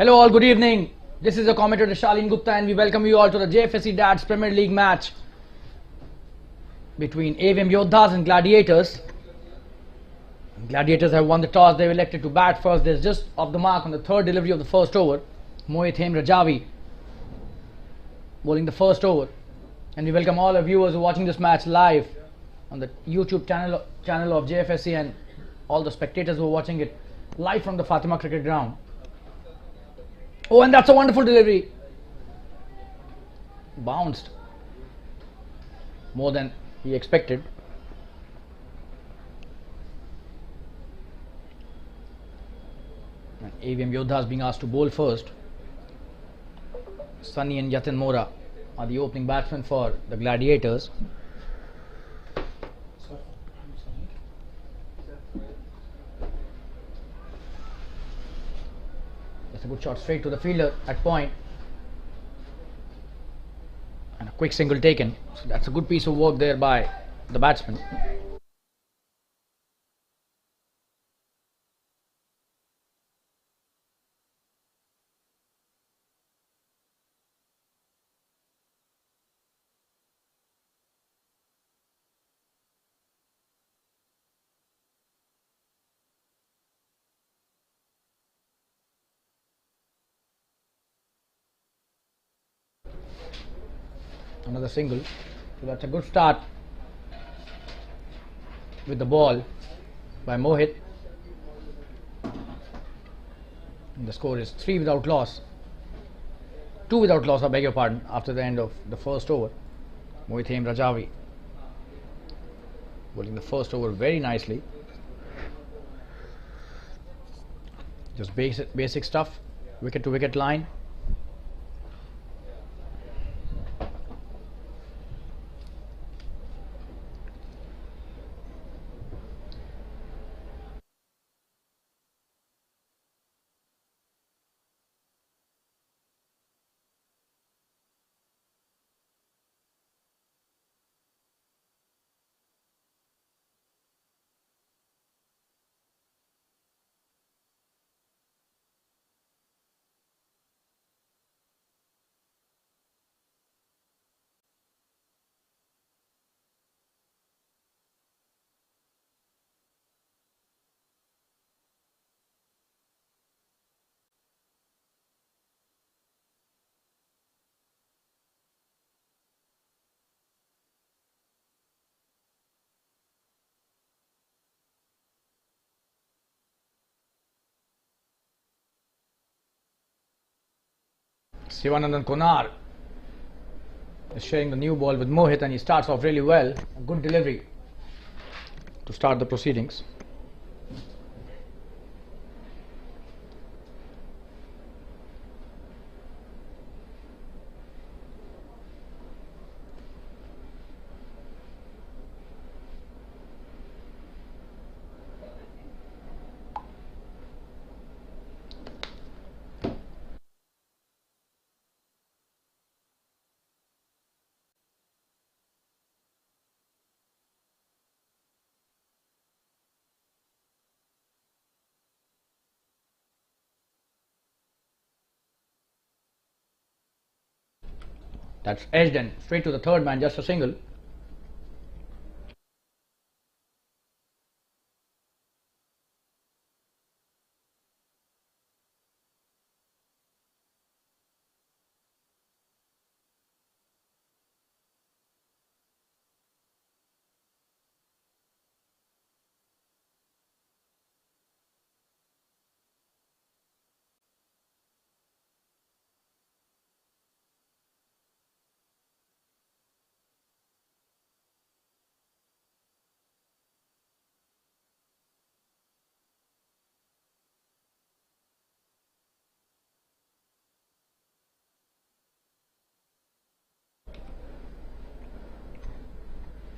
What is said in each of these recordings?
Hello all, good evening. This is the commentator Shalin Gupta and we welcome you all to the Jfsc Dads Premier League match between AVM Yodhas and Gladiators. Gladiators have won the toss. They've elected to bat first. They're just off the mark on the third delivery of the first over. Avm Yoddhas bowling the first over. And we welcome all our viewers who are watching this match live on the YouTube channel of Jfsc and all the spectators who are watching it live from the Fatima cricket ground. Oh, and that's a wonderful delivery. Bounced more than he expected. And AVM Yodhas being asked to bowl first. Sunny and Yatin Mora are the opening batsmen for the Gladiators. That's a good shot straight to the fielder at point. And a quick single taken. So that's a good piece of work there by the batsman. Another single. So that's a good start with the ball by Mohit. And the score is 3 without loss. 2 without loss, I beg your pardon, after the end of the first over. Avm Yoddhas bowling the first over very nicely. Just basic stuff, wicket to wicket line. Sivanandan Konar is sharing the new ball with Mohit and he starts off really well. A good delivery to start the proceedings. That's edged and straight to the third man, just a single.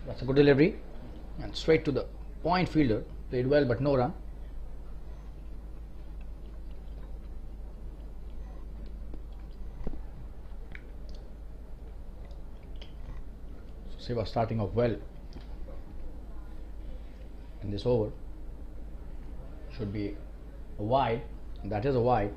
That's a good delivery and straight to the point fielder. Played well but no run. So Siva starting off well in this over. Should be a wide, and that is a wide.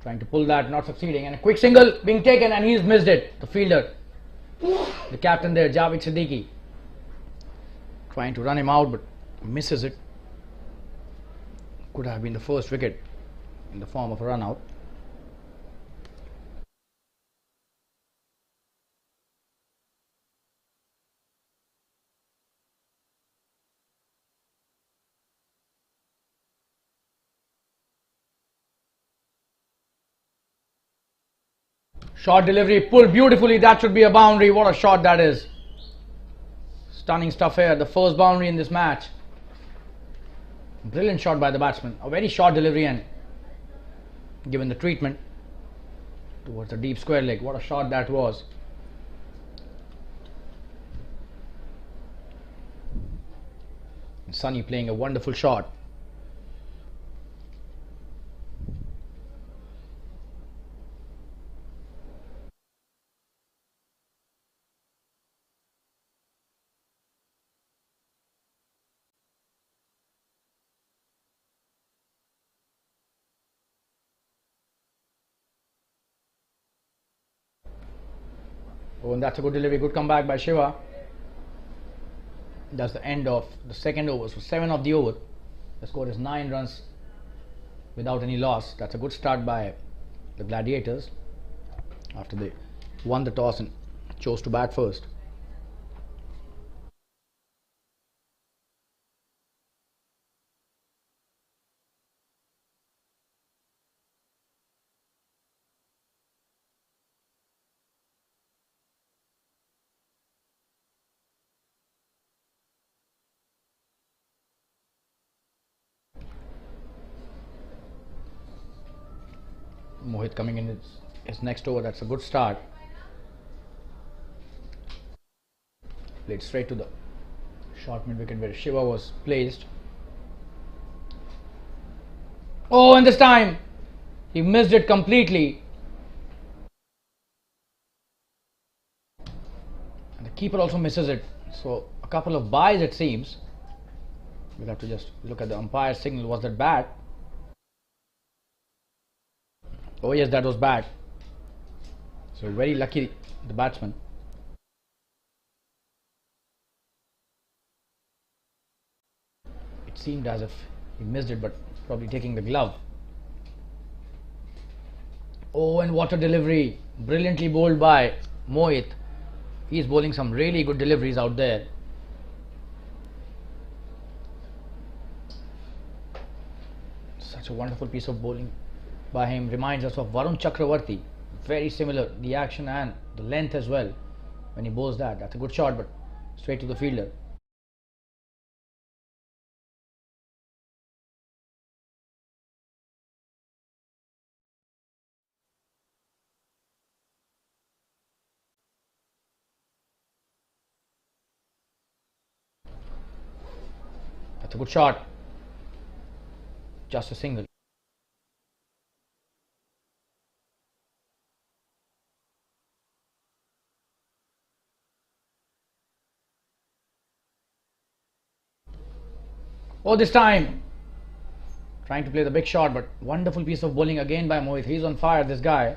Trying to pull that, not succeeding, and a quick single being taken, and he's missed it. The fielder, the captain there, Javed Siddiqui, trying to run him out but misses it. Could have been the first wicket in the form of a run out. Short delivery, pulled beautifully. That should be a boundary. What a shot that is. Stunning stuff here. The first boundary in this match. Brilliant shot by the batsman. A very short delivery, and given the treatment towards the deep square leg. What a shot that was. Sunny playing a wonderful shot. Oh, and that's a good delivery. Good comeback by Shiva. That's the end of the second over. So 7 of the over. The score is 9 runs without any loss. That's a good start by the Gladiators after they won the toss and chose to bat first. Mohit coming in his next over. That's a good start. Played straight to the short mid wicket where Shiva was placed. Oh, and this time he missed it completely. And the keeper also misses it. So a couple of byes it seems. We'll have to just look at the umpire's signal. Was that bad? Oh yes, that was bad. So very lucky the batsman. It seemed as if he missed it, but probably taking the glove. Oh, and what a delivery. Brilliantly bowled by Mohit. He's bowling some really good deliveries out there. Such a wonderful piece of bowling by him. Reminds us of Varun Chakravarti. Very similar, the action and the length as well when he bowls that. That's a good shot, but straight to the fielder. That's a good shot. Just a single. Oh, this time trying to play the big shot, but wonderful piece of bowling again by Mohit. He's on fire, this guy.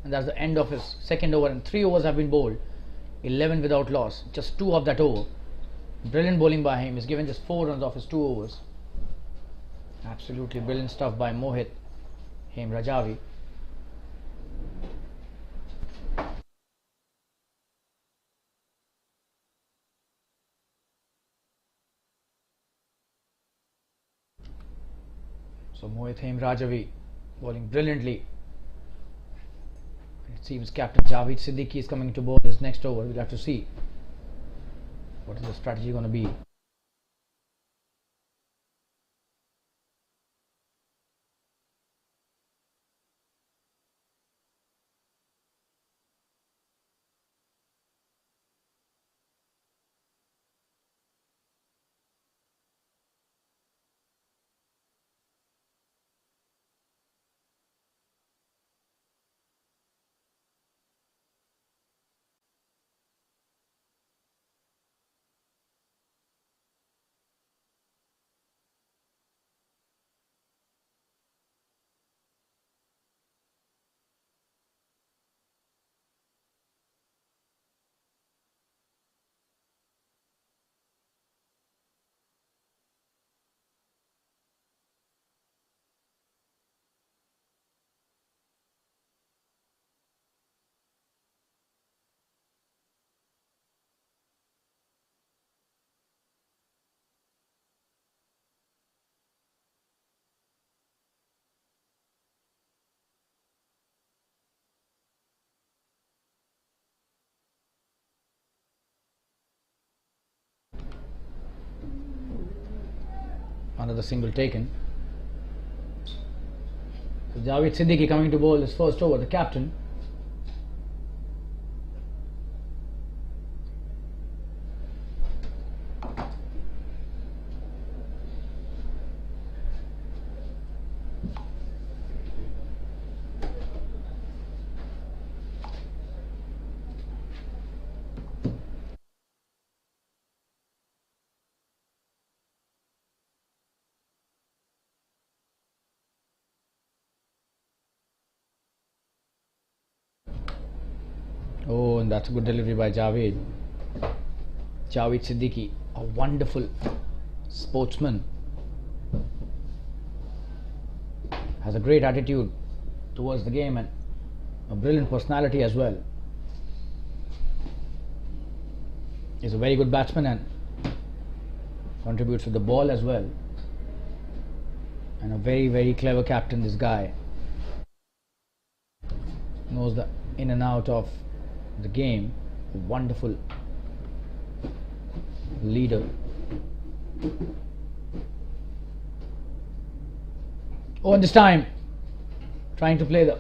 And that's the end of his second over, and 3 overs have been bowled. 11 without loss. Just 2 of that over. Brilliant bowling by him. He's given just 4 runs off his 2 overs. Absolutely brilliant stuff by Mohit Hem Rajavi. So Mohit Hem Rajavi bowling brilliantly. It seems Captain Javed Siddiqui is coming to bowl his next over. We'll have to see what is the strategy going to be. Another single taken. So Javed Siddiqui coming to bowl his first over, the captain. Oh, and that's a good delivery by Javed. Javed Siddiqui, a wonderful sportsman. Has a great attitude towards the game and a brilliant personality as well. He's a very good batsman and contributes to the ball as well. And a very, very clever captain, this guy. Knows the in and out of the game. A wonderful leader. Oh, and this time trying to play the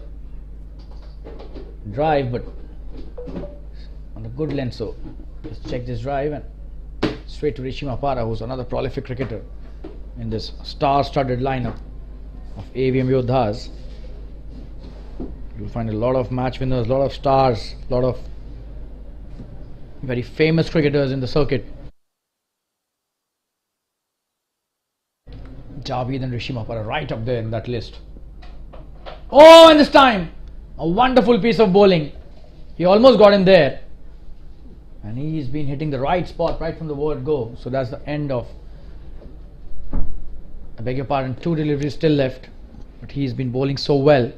drive, but on a good length. So let's check this drive and straight to Rishi Mapara, who's another prolific cricketer in this star-studded lineup of AVM Yodhas. You'll find a lot of match winners, a lot of stars, a lot of very famous cricketers in the circuit. Javed and Rishi Mapara right up there in that list. Oh, and this time a wonderful piece of bowling. He almost got him there, and he's been hitting the right spot right from the word go. So that's the end of, I beg your pardon, 2 deliveries still left, but he's been bowling so well.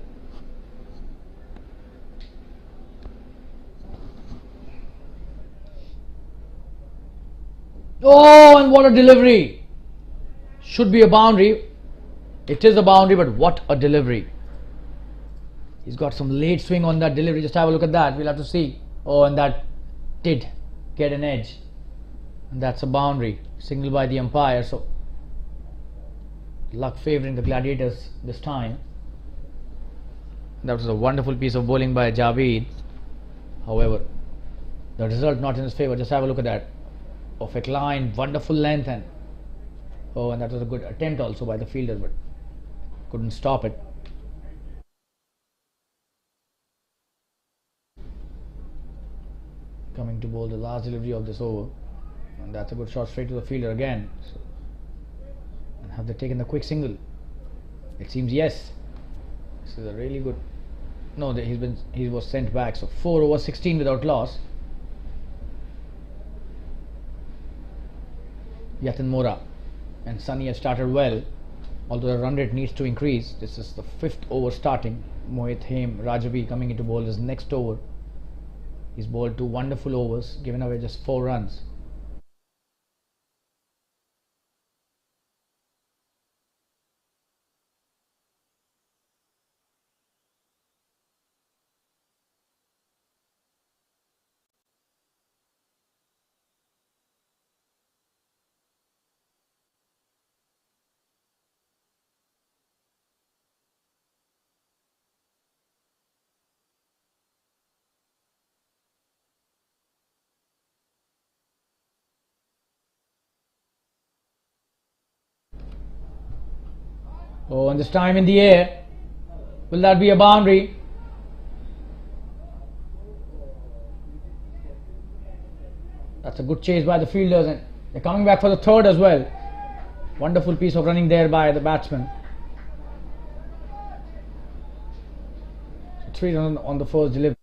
Oh, and what a delivery! Should be a boundary. It is a boundary, but what a delivery. He's got some late swing on that delivery. Just have a look at that. We'll have to see. Oh, and that did get an edge. And that's a boundary. Signaled by the umpire. So, luck favouring the Gladiators this time. That was a wonderful piece of bowling by Javed. However, the result not in his favour. Just have a look at that. Perfect line, wonderful length, and oh, and that was a good attempt also by the fielder, but couldn't stop it. Coming to bowl the last delivery of this over, and that's a good shot straight to the fielder again. So, and have they taken the quick single? It seems yes. This is a really good. No, he was sent back. So 4 over 16 without loss. Yatin Mora and Sunny has started well, although the run rate needs to increase. This is the 5th over starting. Mohit Hem Rajabi coming into bowl his next over. He's bowled 2 wonderful overs, given away just 4 runs. Oh, and this time in the air. Will that be a boundary? That's a good chase by the fielders, and they're coming back for the 3rd as well. Wonderful piece of running there by the batsman. So 3 runs on the first delivery.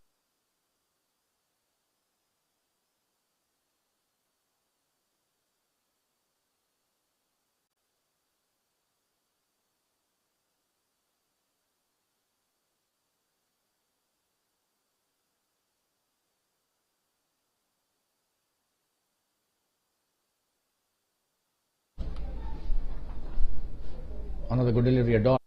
Another good delivery, a dot.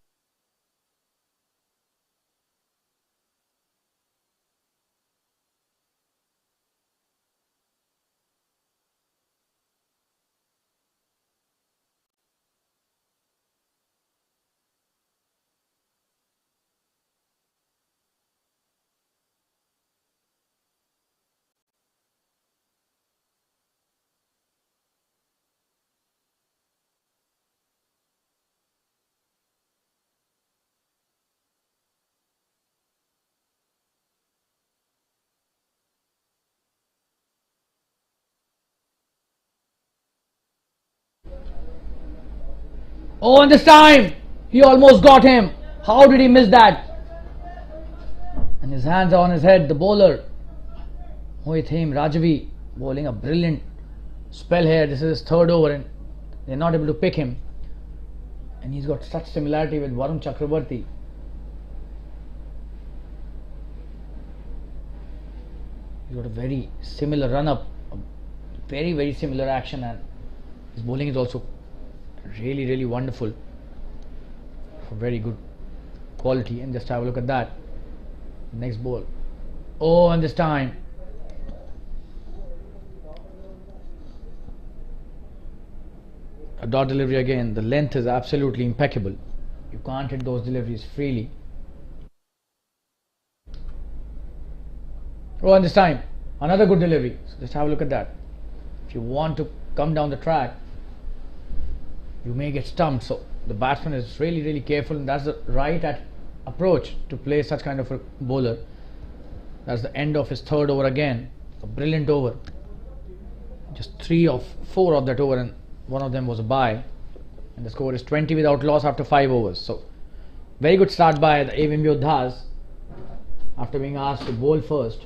Oh, and this time he almost got him. How did he miss that? And his hands are on his head. The bowler Mohit Rajavi bowling a brilliant spell here. This is his third over and they're not able to pick him. And he's got such similarity with Varun Chakrabarti. He's got a very similar run up, a very similar action, and his bowling is also really wonderful. Very good quality. And just have a look at that. Next ball. Oh, and this time a dot delivery again. The length is absolutely impeccable. You can't hit those deliveries freely. Oh, and this time another good delivery. So just have a look at that. If you want to come down the track, you may get stumped. So the batsman is really careful, and that's the right approach to play such kind of a bowler. That's the end of his third over again. A brilliant over. Just 3 of 4 of that over, and one of them was a bye. And the score is 20 without loss after 5 overs. So very good start by the AVM Yodhas after being asked to bowl first.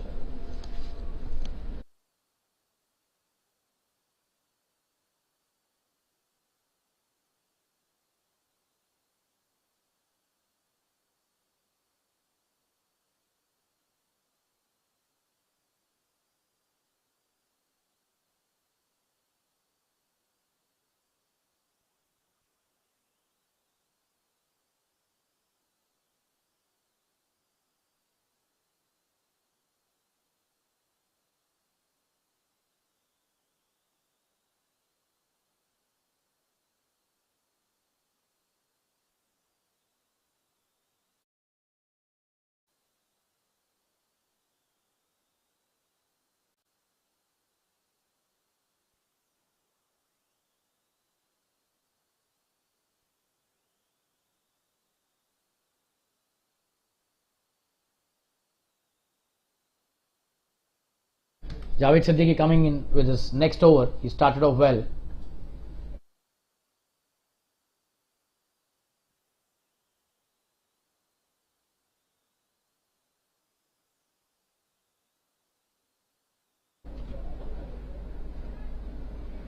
Javed Siddiqui coming in with his next over. He started off well.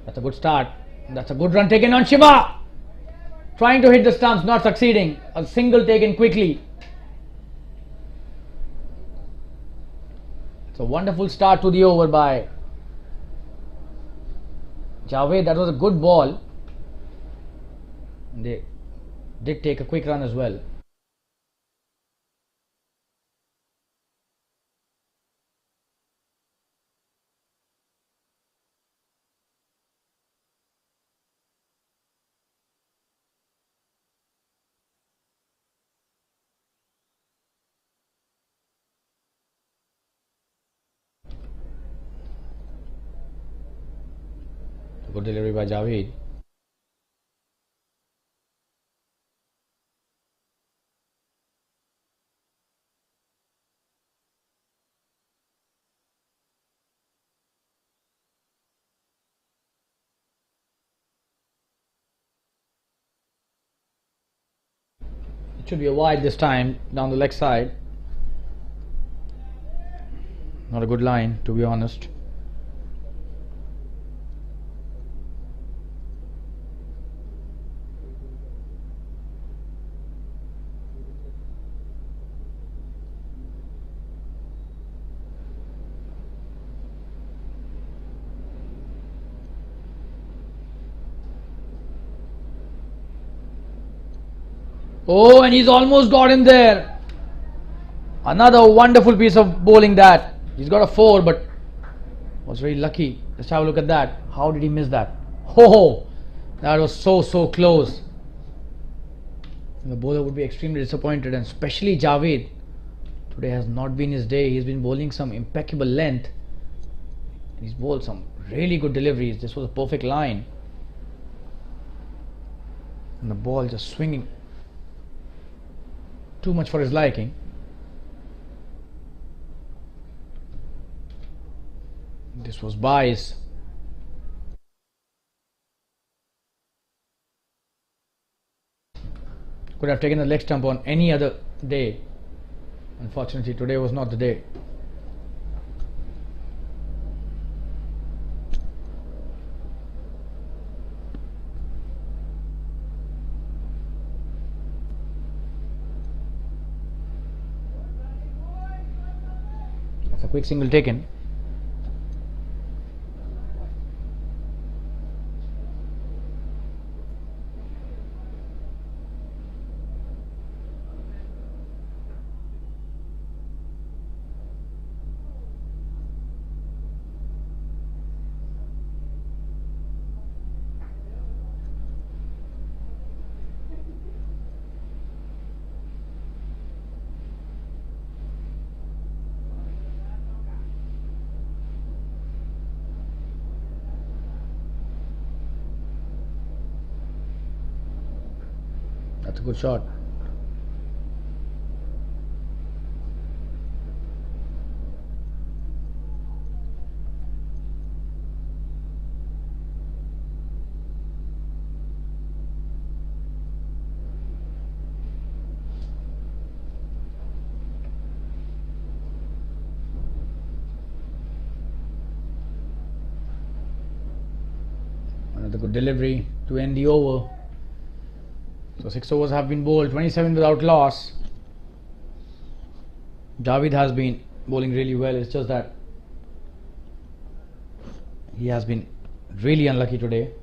That's a good start. That's a good run taken on Shiva. Trying to hit the stumps, not succeeding. A single taken quickly. It's a wonderful start to the over by Javed. That was a good ball. And they did take a quick run as well. Good delivery by Javed. It should be a wide this time down the leg side. Not a good line, to be honest. Oh, and he's almost got him there. Another wonderful piece of bowling that. He's got a 4, but was very lucky. Let's have a look at that. How did he miss that? Oh, that was so close. And the bowler would be extremely disappointed, and especially Javed. Today has not been his day. He's been bowling some impeccable length. He's bowled some really good deliveries. This was a perfect line. And the ball just swinging too much for his liking. This was bias. Could have taken the leg stump on any other day. Unfortunately, today was not the day. That's a quick single taken. That's a good shot. Another good delivery to end the over. So 6 overs have been bowled, 27 without loss. Javed has been bowling really well. It's just that he has been really unlucky today.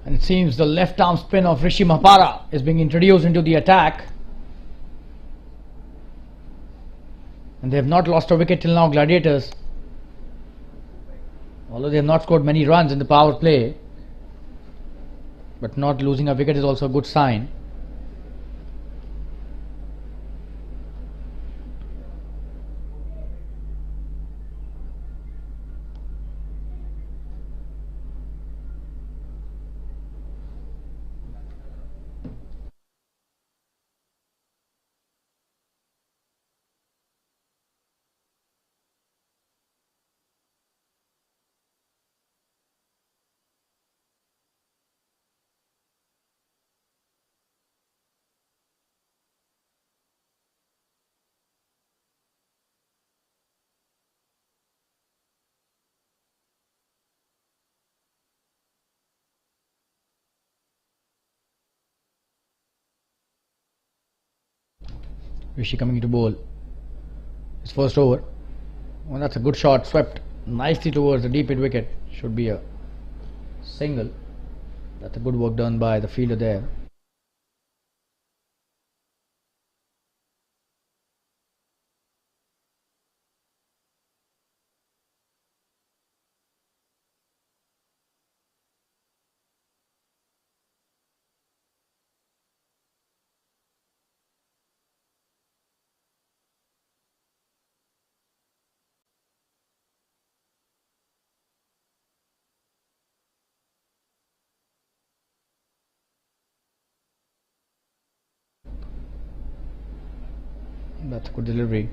And it seems the left arm spin of Rishi Mahapara is being introduced into the attack. And they have not lost a wicket till now, Gladiators. Although they have not scored many runs in the power play. But not losing a wicket is also a good sign. Rishi coming into bowl. His first over. Well, that's a good shot, swept nicely towards the deep mid wicket. Should be a single. That's a good work done by the fielder there. That's a good delivery.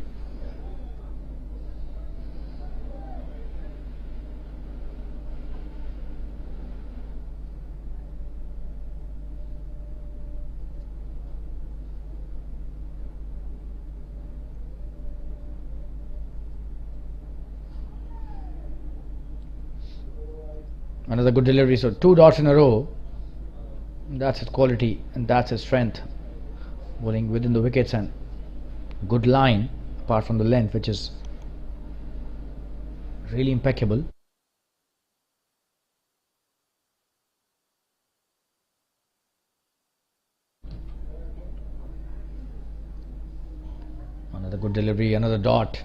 Another good delivery. So 2 dots in a row. That's his quality and that's his strength. Bowling within the wickets and good line apart from the length, which is really impeccable. Another good delivery, another dot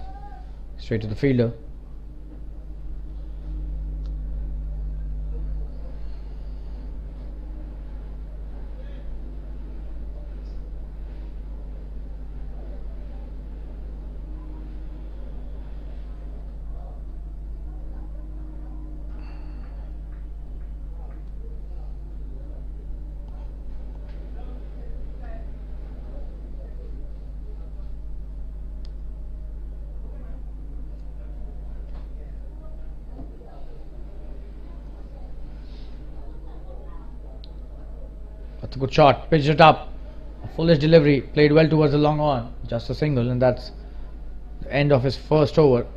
straight to the fielder. That's a good shot. Pitched it up. A foolish delivery. Played well towards the long on. Just a single, and that's the end of his first over.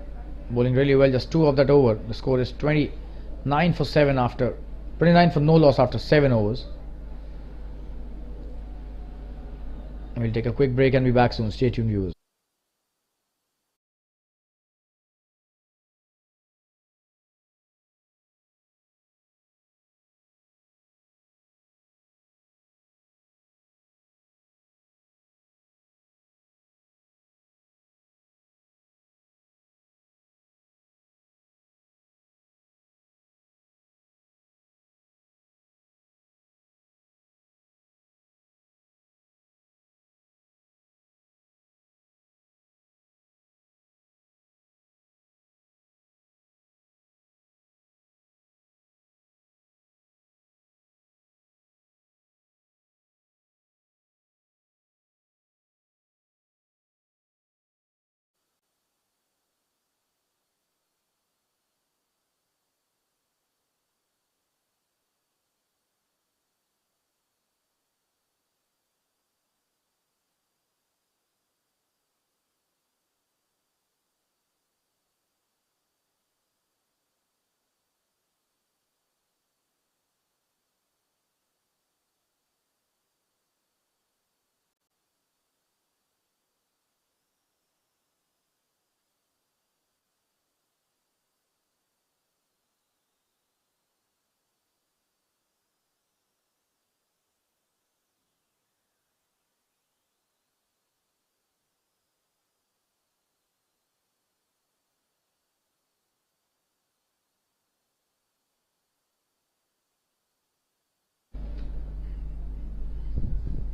Bowling really well. Just 2 of that over. The score is 29 for 7 after 29 for no loss after 7 overs. We'll take a quick break and be back soon. Stay tuned, viewers.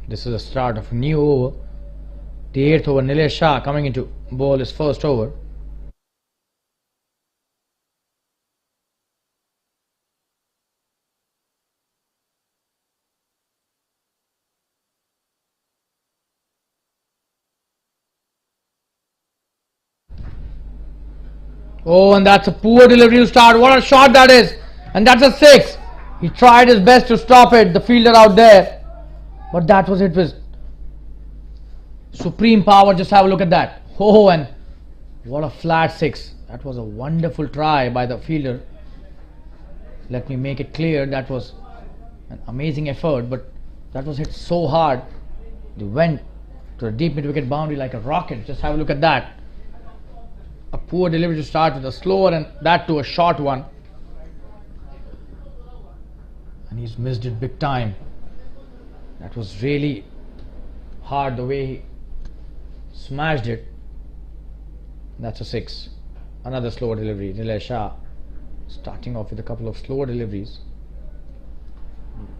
This is the start of a new over. The 8th over. Nilesh Shah coming into bowl his first over. Oh, and that's a poor delivery to start. What a shot that is! And that's a 6. He tried his best to stop it, the fielder out there. But that was it with supreme power. Just have a look at that. Oh, and what a flat 6. That was a wonderful try by the fielder. Let me make it clear, that was an amazing effort, but that was hit so hard. They went to the deep mid-wicket boundary like a rocket. Just have a look at that. A poor delivery to start with, a slower, and that to a short one. And he's missed it big time. That was really hard the way he smashed it. That's a 6. Another slower delivery. Nilesh Shah starting off with a couple of slower deliveries.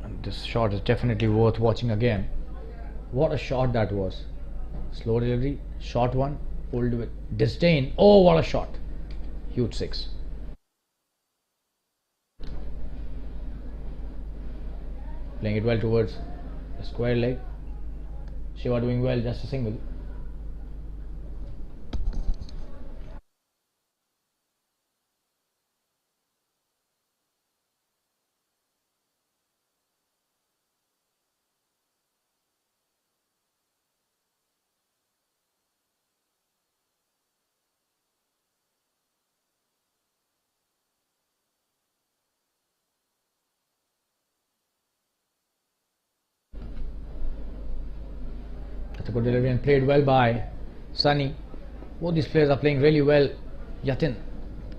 And this shot is definitely worth watching again. What a shot that was. Slow delivery, short one, pulled with disdain. Oh, what a shot. Huge 6. Playing it well towards the square leg. Shiva doing well, just a single. That's a good delivery and played well by Sunny. Both these players are playing really well. Yatin,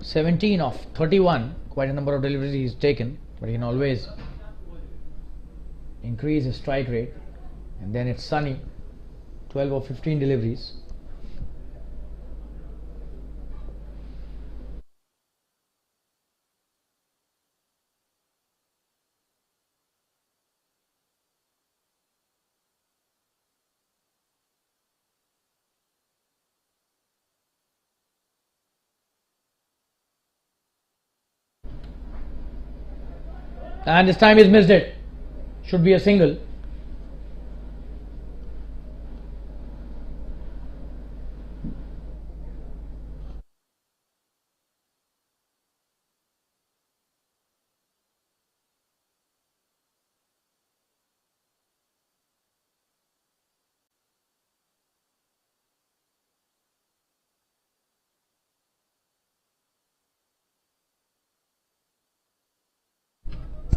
17 of 31, quite a number of deliveries he's taken, but he can always increase his strike rate. And then it's Sunny, 12 of 15 deliveries. And this time he's missed it. Should be a single.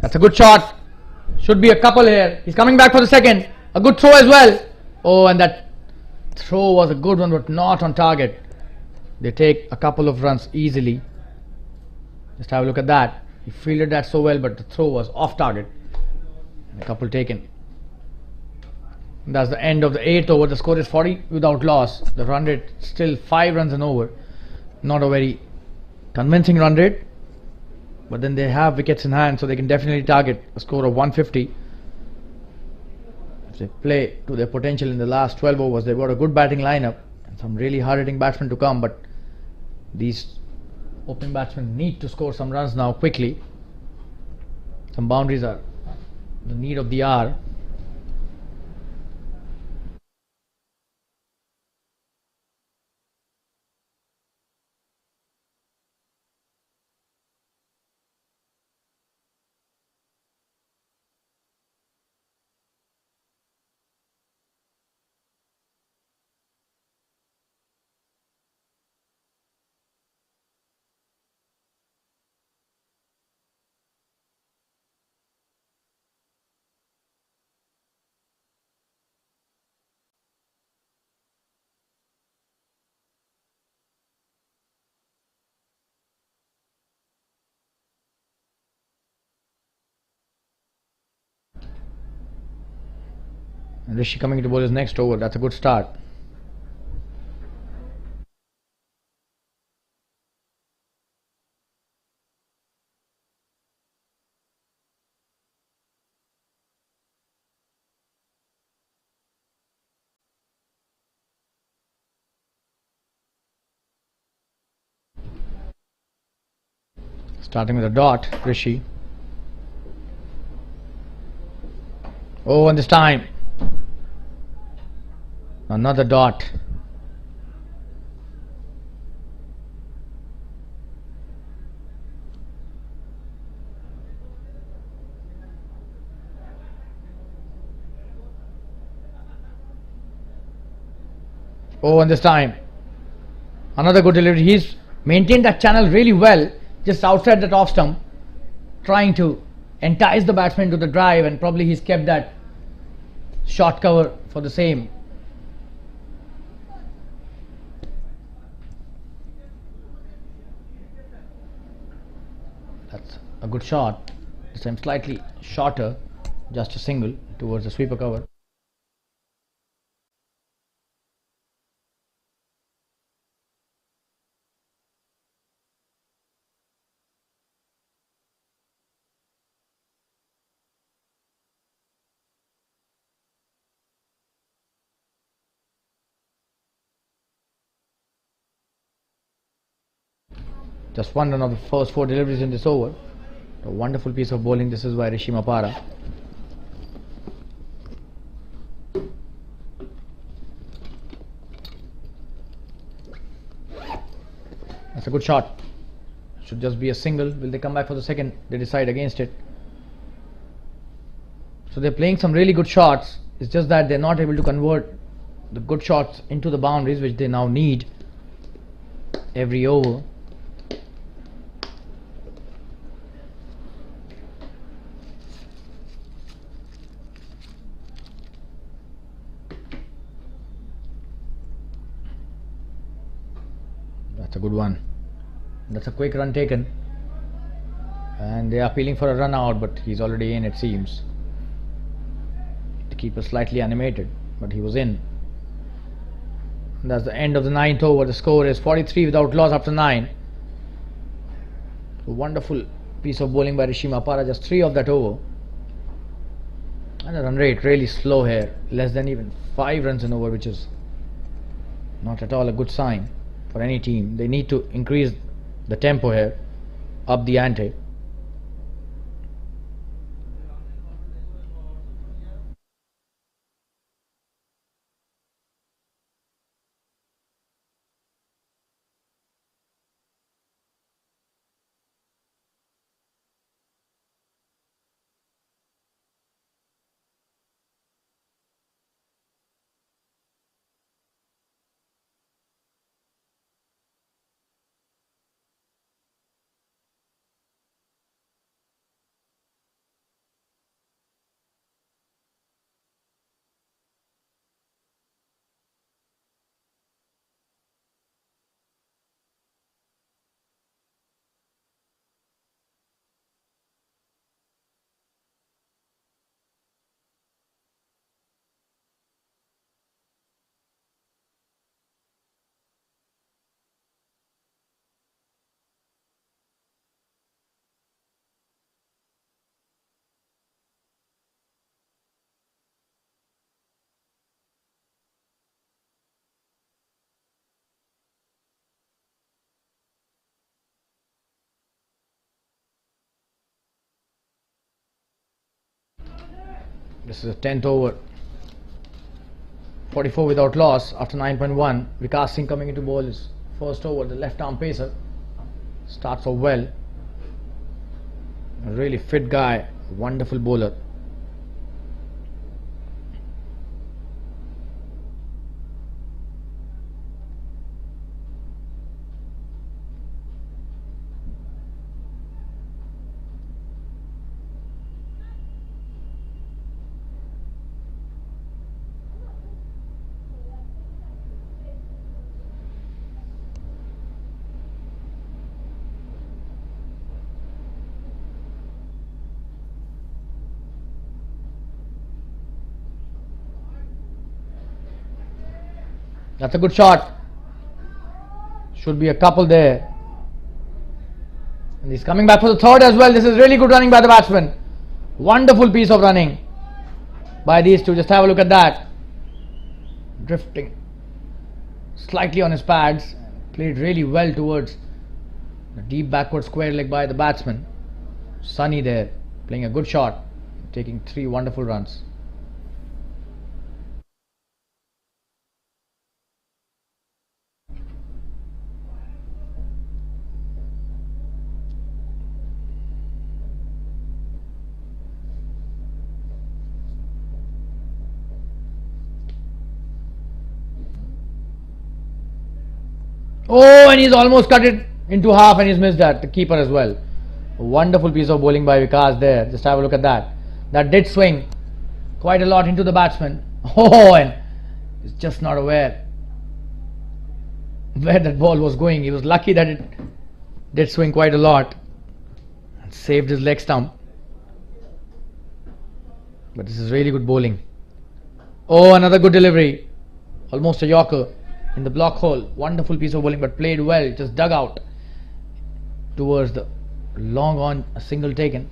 That's a good shot. Should be a couple here. He's coming back for the second. A good throw as well. Oh, and that throw was a good one, but not on target. They take a couple of runs easily. Just have a look at that. He fielded that so well, but the throw was off target. And a couple taken. And that's the end of the 8th over. The score is 40 without loss. The run rate still 5 runs and over. Not a very convincing run rate, but then they have wickets in hand, so they can definitely target a score of 150. If they play to their potential in the last 12 overs, they've got a good batting lineup and some really hard-hitting batsmen to come, but these opening batsmen need to score some runs now quickly. Some boundaries are the need of the hour. And Rishi coming to bowl his next over. That's a good start. Starting with a dot, Rishi. Oh, and this time another dot. Oh, and this time another good delivery. He's maintained that channel really well, just outside that off stump, trying to entice the batsman to the drive, and probably he's kept that short cover for the same. That's a good shot. This time slightly shorter, just a single towards the sweeper cover. Just one run of the first 4 deliveries in this over. A wonderful piece of bowling this is by Rishi Mapara. That's a good shot. Should just be a single. Will they come back for the second? They decide against it. So they're playing some really good shots. It's just that they're not able to convert the good shots into the boundaries, which they now need every over. That's a good one. That's a quick run taken. And they are appealing for a run out, but he's already in, it seems. The keeper slightly animated, but he was in. And that's the end of the 9th over. The score is 43 without loss after 9. A wonderful piece of bowling by Rishi Mapara, just 3 of that over. And the run rate really slow here, less than even 5 runs an over, which is not at all a good sign for any team. They need to increase the tempo here, up the ante. This is a 10th over. 44 without loss after 9.1. Vikas Singh coming into bowl his first over. The left arm pacer starts off well. A really fit guy, wonderful bowler. That's a good shot. Should be a couple there. And he's coming back for the third as well. This is really good running by the batsman. Wonderful piece of running by these two. Just have a look at that. Drifting slightly on his pads. Played really well towards the deep backward square leg by the batsman. Sunny there, playing a good shot, taking 3 wonderful runs. Oh, and he's almost cut it into half and he's missed that. The keeper as well. A wonderful piece of bowling by Vikas there. Just have a look at that. That did swing quite a lot into the batsman. Oh, and he's just not aware where that ball was going. He was lucky that it did swing quite a lot and saved his leg stump. But this is really good bowling. Oh, another good delivery. Almost a Yorker in the block hole. Wonderful piece of bowling, but played well. Just dug out towards the long on, a single taken.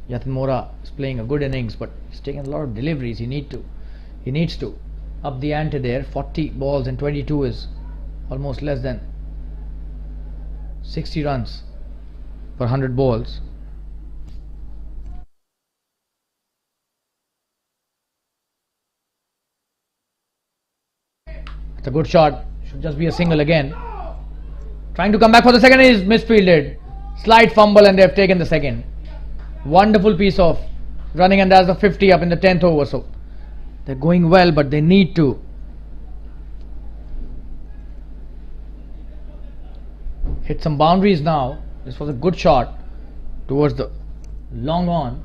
Yatin Mora is playing a good innings, but he's taking a lot of deliveries. He needs to up the ante there. 40 balls and 22 is almost less than 60 runs per 100 balls. It's a good shot. Should just be a single again. Trying to come back for the second is misfielded. Slight fumble and they have taken the second. Wonderful piece of running, and that's the 50 up in the 10th over. So they're going well, but they need to hit some boundaries now. This was a good shot towards the long on.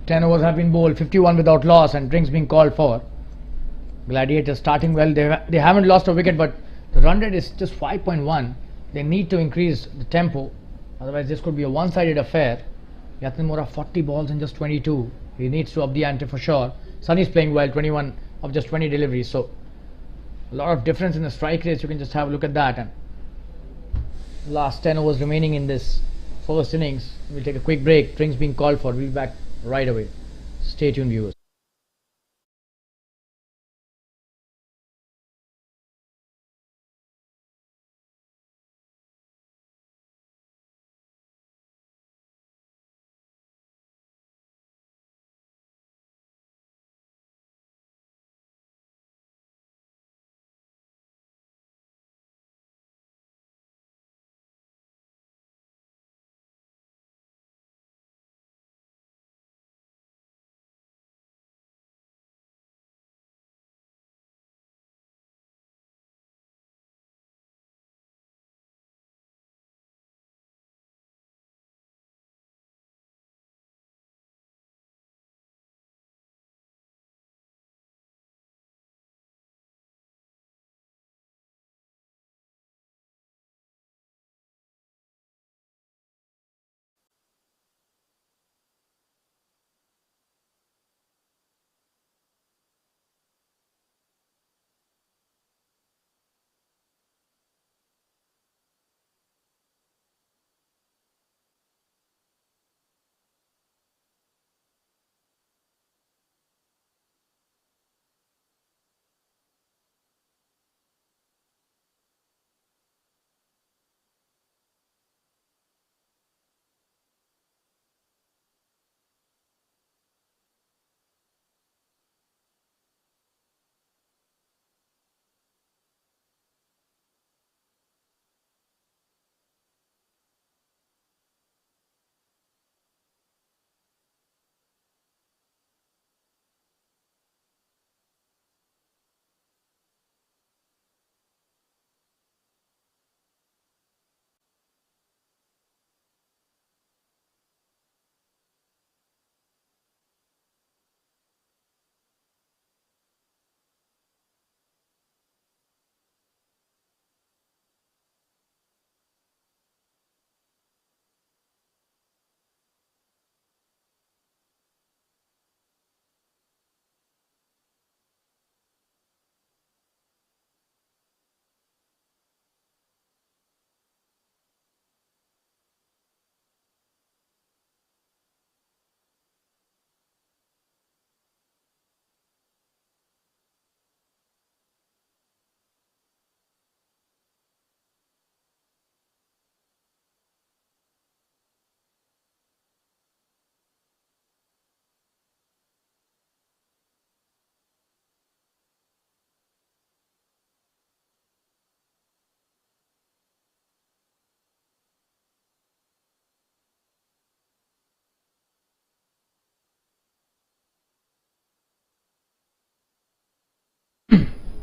Ten overs have been bowled, 51 without loss, and drinks being called for. Gladiators starting well. They haven't lost a wicket, but the run rate is just 5.1. They need to increase the tempo, otherwise this could be a one-sided affair. Yatin Mora 40 balls and just 22. He needs to up the ante for sure. Sunny's playing well, 21 of just 20 deliveries. So a lot of difference in the strike rates. You can just have a look at that. And last 10 overs remaining in this first innings. We'll take a quick break. Drinks being called for. We'll be back right away. Stay tuned, viewers.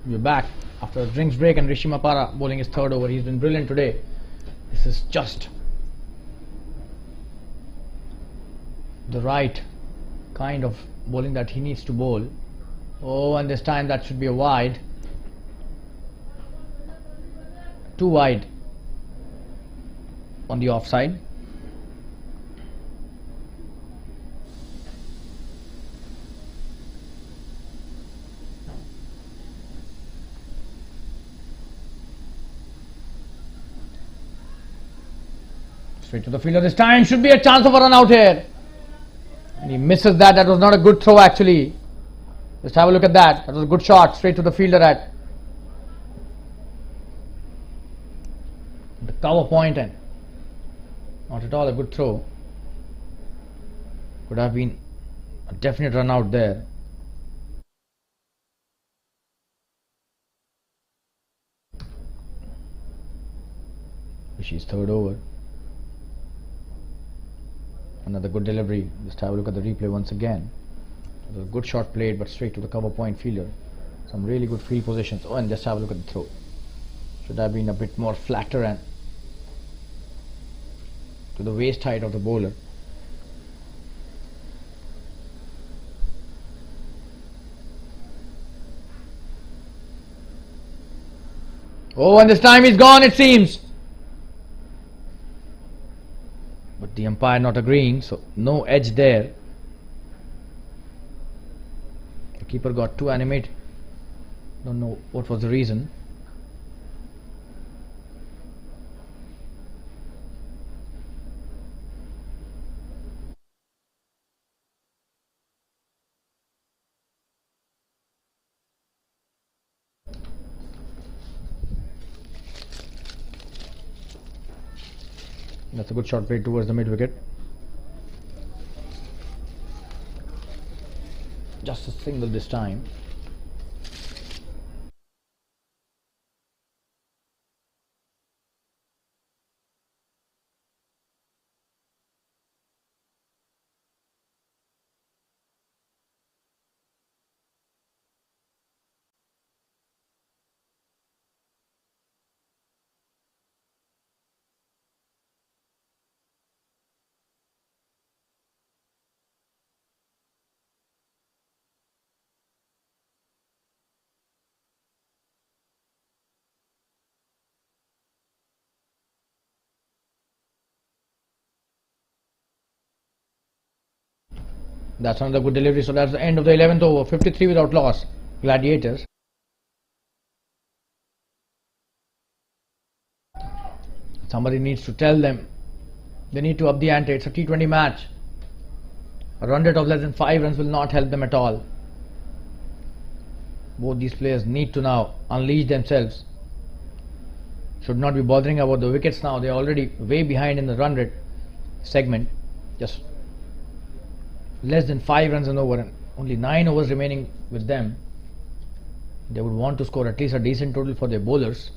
We're back after a drinks break, and Rishi Mapara bowling his third over. He's been brilliant today. This is just the right kind of bowling that he needs to bowl. Oh, and this time that should be a wide. Too wide on the offside. Straight to the fielder this time. Should be a chance of a run out here. And he misses that. That was not a good throw actually. Just have a look at that. That was a good shot. Straight to the fielder at the cover point, and not at all a good throw. Could have been a definite run out there. Rishi's third over. Another good delivery. Just have a look at the replay once again. It was a good shot played, but straight to the cover point fielder. Some really good field positions. Oh, and just have a look at the throw. Should have been a bit more flatter and to the waist height of the bowler. Oh, and this time he's gone, it seems. But the umpire not agreeing, so no edge there. The keeper got too animated. Don't know what was the reason. That's a good shot played towards the mid wicket. Just a single this time. That's another good delivery. So that's the end of the 11th over. 53 without loss. Gladiators. Somebody needs to tell them they need to up the ante. It's a T20 match. A run rate of less than 5 runs will not help them at all. Both these players need to now unleash themselves. Should not be bothering about the wickets now. They are already way behind in the run rate segment. Just less than 5 runs an over and only 9 overs remaining with them. They would want to score at least a decent total for their bowlers.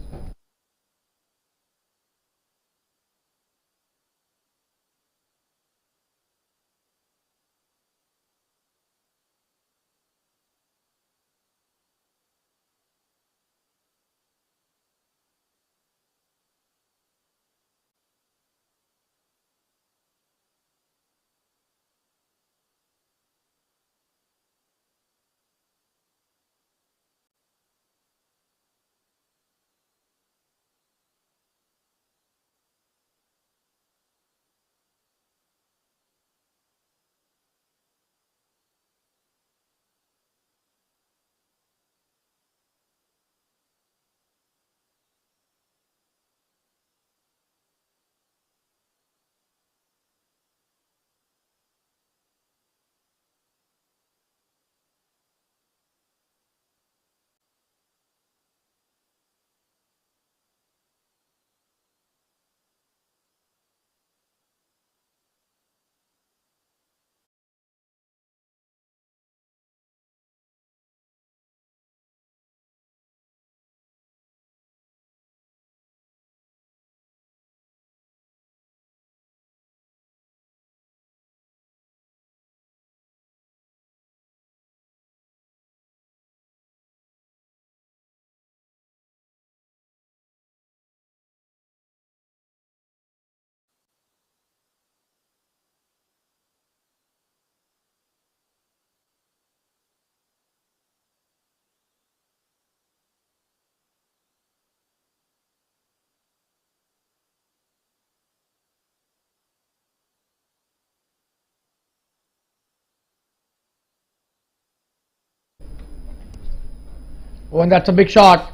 Oh, and that's a big shot.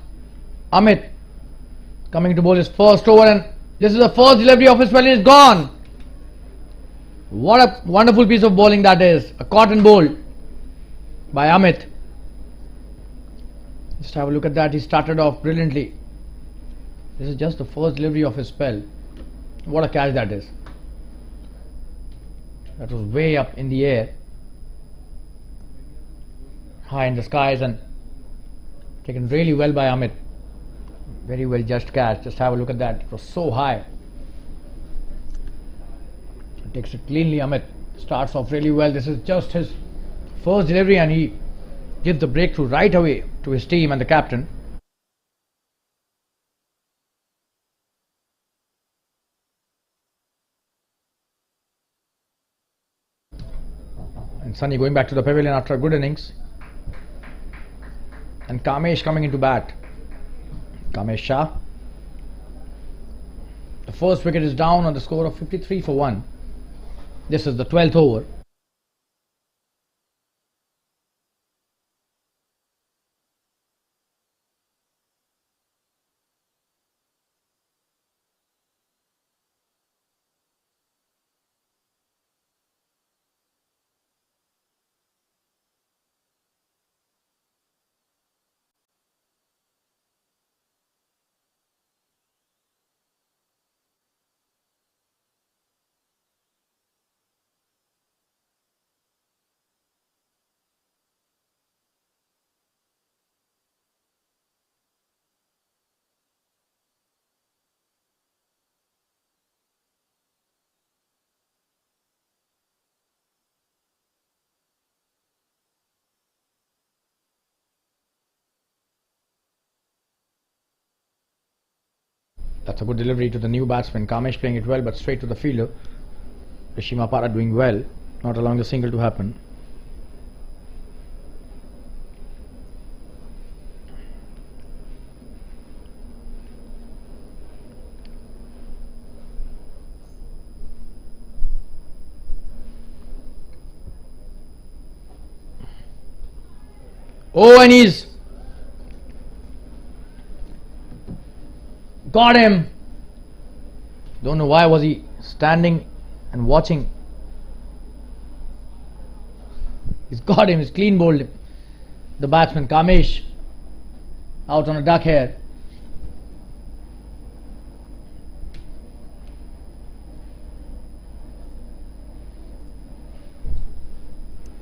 Amit coming to bowl his first over, and this is the first delivery of his spell. It's gone. What a wonderful piece of bowling that is. A cotton bowl by Amit. Just have a look at that. He started off brilliantly. This is just the first delivery of his spell. What a catch that is. That was way up in the air, high in the skies, and taken really well by Amit. Very well judged catch. Just have a look at that. It was so high. Takes it cleanly. Amit starts off really well. This is just his first delivery, and he gives the breakthrough right away to his team and the captain. And Sunny going back to the pavilion after a good innings. And Kamesh coming into bat. Kamesh Shah. The first wicket is down on the score of 53 for 1. This is the 12th over. That's a good delivery to the new batsman. Kamesh playing it well, but straight to the fielder. Rishima Para doing well, not allowing the single to happen. Oh, and he's got him. Don't know why was he standing and watching. He's got him. He's clean bowled the batsman Kamesh out on a duck here.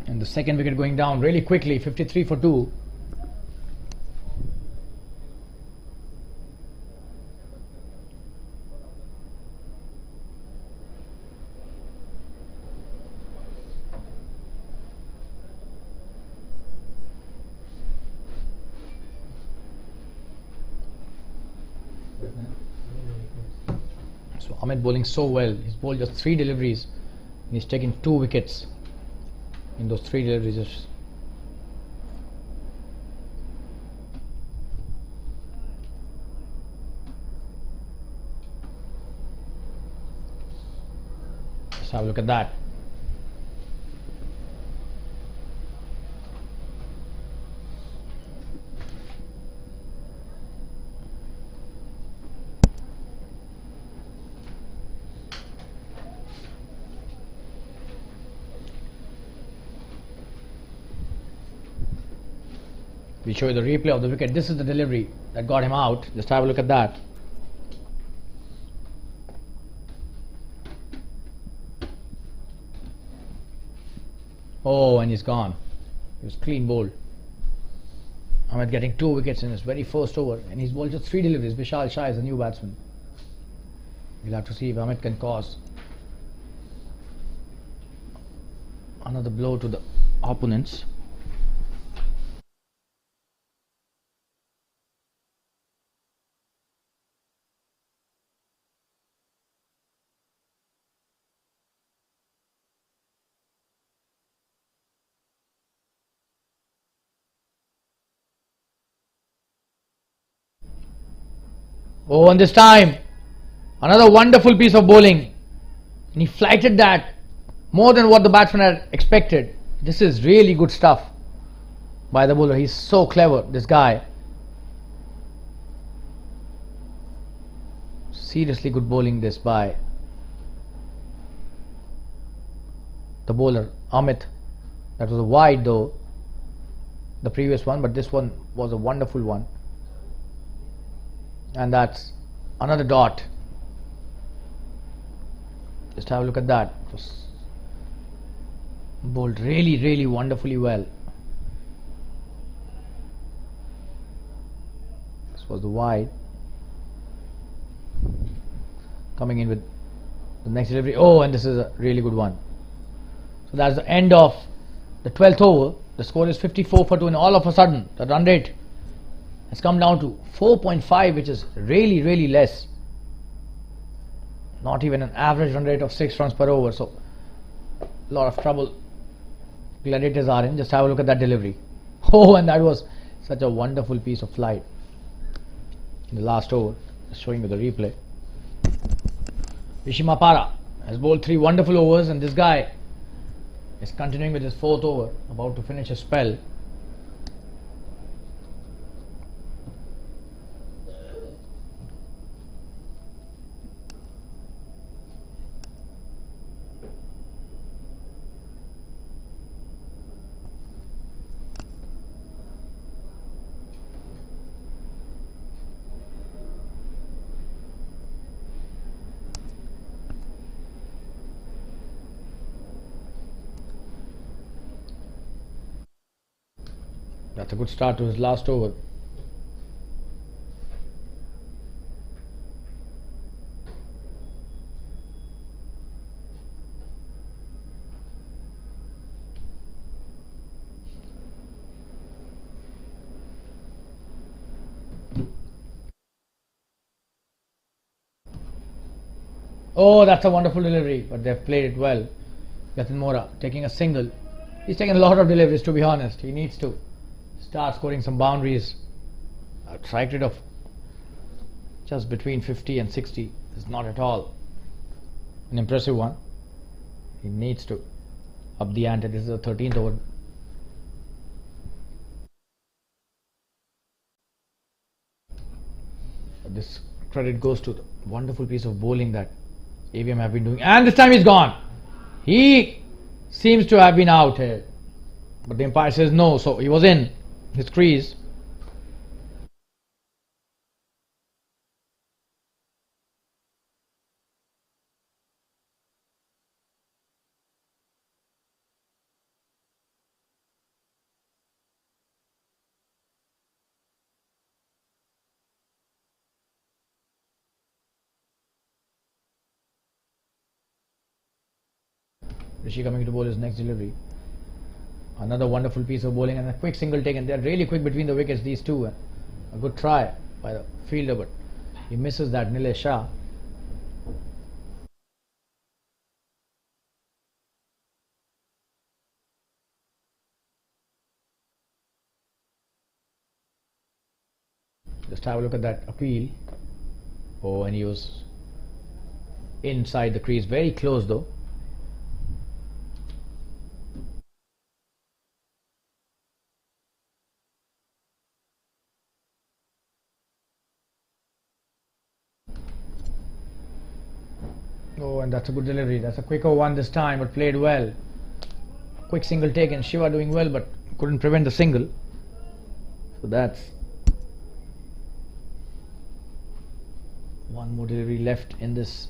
And the second wicket going down really quickly, 53 for 2. So Amit bowling so well. He's bowled just 3 deliveries and he's taken 2 wickets in those 3 deliveries. Let's have a look at that. We show you the replay of the wicket. This is the delivery that got him out. Just have a look at that. Oh, and he's gone. He was clean bowled. Amit getting 2 wickets in his very first over, and he's bowled just 3 deliveries. Vishal Shah is a new batsman. We'll have to see if Amit can cause another blow to the opponents. Oh, and this time, another wonderful piece of bowling. And he flighted that more than what the batsman had expected. This is really good stuff by the bowler. He's so clever, this guy. Seriously good bowling this by the bowler Amit. That was a wide though, the previous one, but this one was a wonderful one. And that's another dot. Just have a look at that. It was bowled really wonderfully well. This was the wide. Coming in with the next delivery. Oh, and this is a really good one. So that's the end of the 12th over. The score is 54 for 2, and all of a sudden the run rate has come down to 4.5, which is really less. Not even an average run rate of 6 runs per over. So a lot of trouble Gladiators are in. Just have a look at that delivery. Oh, and that was such a wonderful piece of flight in the last over. Just showing you the replay. Rishi Mapara has bowled 3 wonderful overs, and this guy is continuing with his 4th over, about to finish his spell. That's a good start to his last over. Oh, that's a wonderful delivery, but they've played it well. Yatin Mora taking a single. He's taken a lot of deliveries, to be honest. He needs to start scoring some boundaries. A strike rate of just between 50 and 60 is not at all an impressive one. He needs to up the ante. This is the 13th over. This credit goes to the wonderful piece of bowling that AVM have been doing, and this time he's gone. He seems to have been out here, but the umpire says no, so he was in his crease. Rishi coming to bowl his next delivery. Another wonderful piece of bowling and a quick single taken. They are really quick between the wickets, these two. A good try by the fielder, but he misses that. Nilesh Shah. Just have a look at that appeal. Oh, and he was inside the crease, very close though. Oh, and that's a good delivery. That's a quicker one this time, but played well. Quick single taken. Shiva doing well, but couldn't prevent the single. So that's one more delivery left in this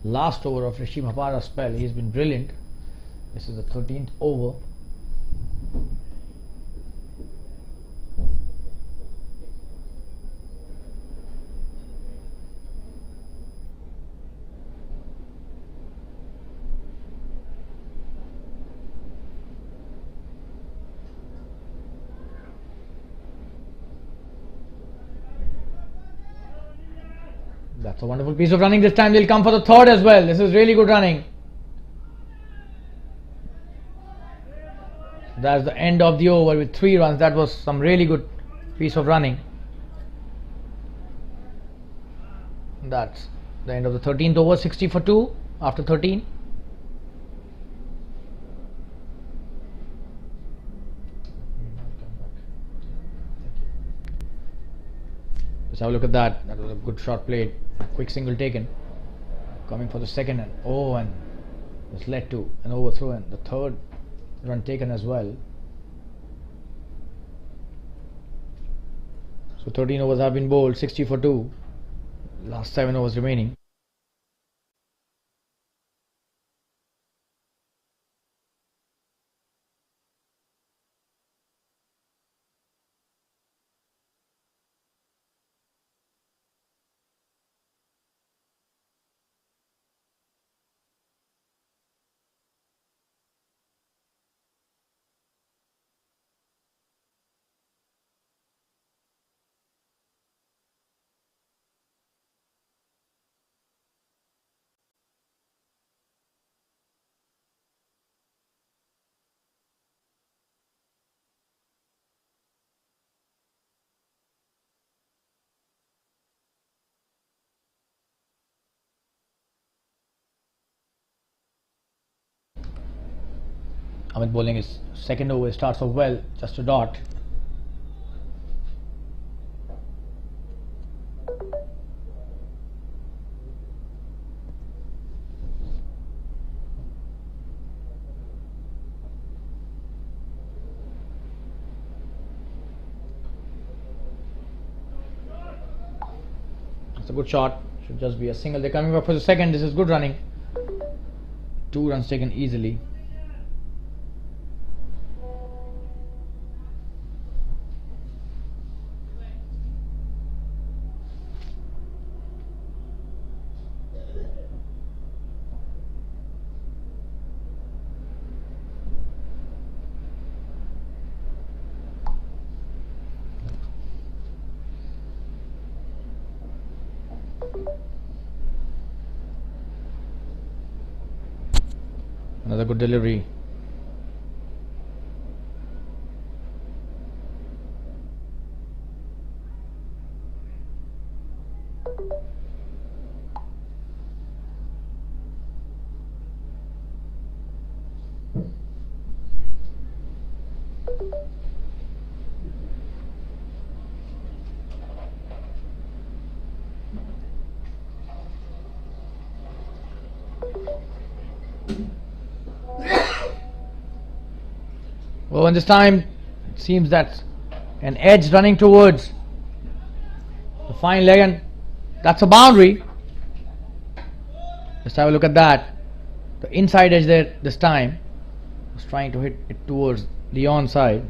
last over of Rishi Mapara's spell. He's been brilliant. This is the 13th over. That's a wonderful piece of running. This time they'll come for the 3rd as well. This is really good running. That's the end of the over with 3 runs. That was some really good piece of running. That's the end of the 13th over. 60 for 2 after 13. Just have a look at that. That was a good shot played. Quick single taken. Coming for the second, and this led to an overthrow and the third run taken as well. So 13 overs have been bowled, 60 for 2. Last 7 overs remaining. Amit bowling his second over, starts off well, just a dot. It's a good shot, should just be a single. They're coming back for the second. This is good running. 2 runs taken easily. Another good delivery. Well, and this time it seems that an edge running towards the fine leg, and that's a boundary. Let's have a look at that. The inside edge there this time was trying to hit it towards the onside.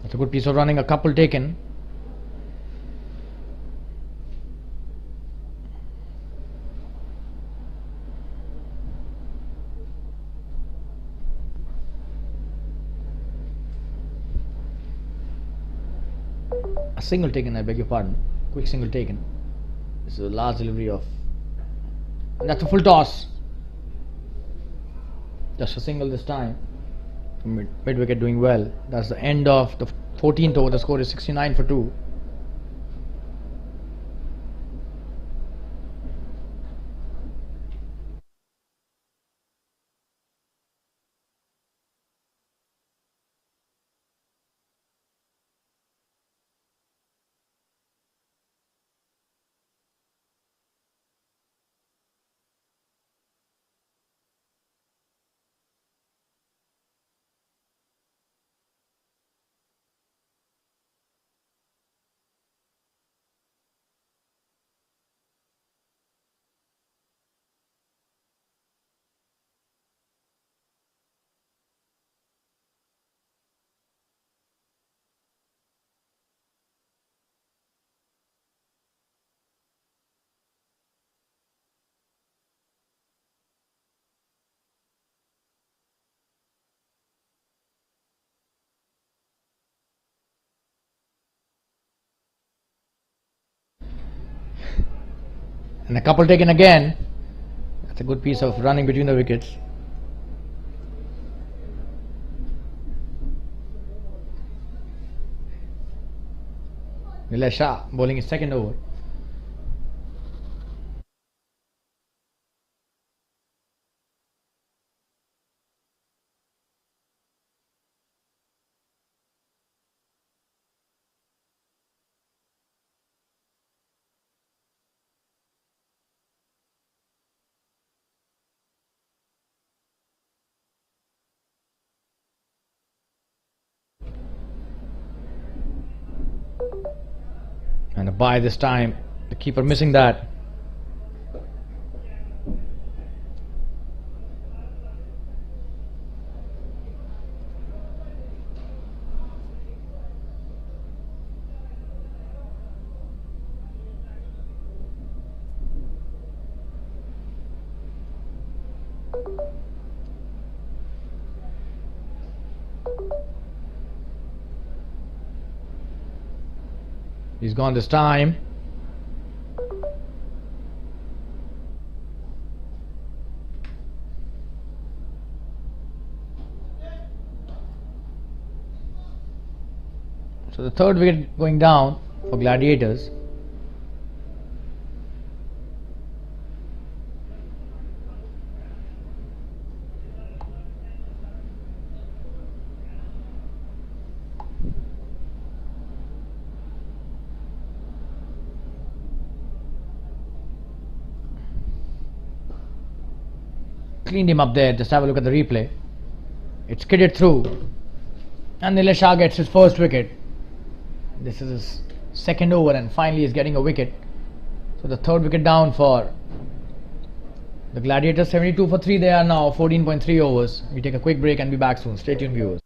It's a good piece of running, a couple taken. A single taken, I beg your pardon. Quick single taken. This is a large delivery of. And that's a full toss. Just a single this time. Mid wicket doing well. That's the end of the 14th over. The score is 69 for 2. And a couple taken again. That's a good piece of running between the wickets. Nilesh Shah bowling his second over. And a bye this time. The keeper missing that. He's gone this time. So the third wicket going down for Gladiators. Cleaned him up there. Just have a look at the replay. It's skidded through, and Nilesh Shah gets his first wicket. This is his second over, and finally he's getting a wicket. So the third wicket down for the Gladiators. 72 for 3. They are now 14.3 overs. We take a quick break and be back soon. Stay tuned, viewers.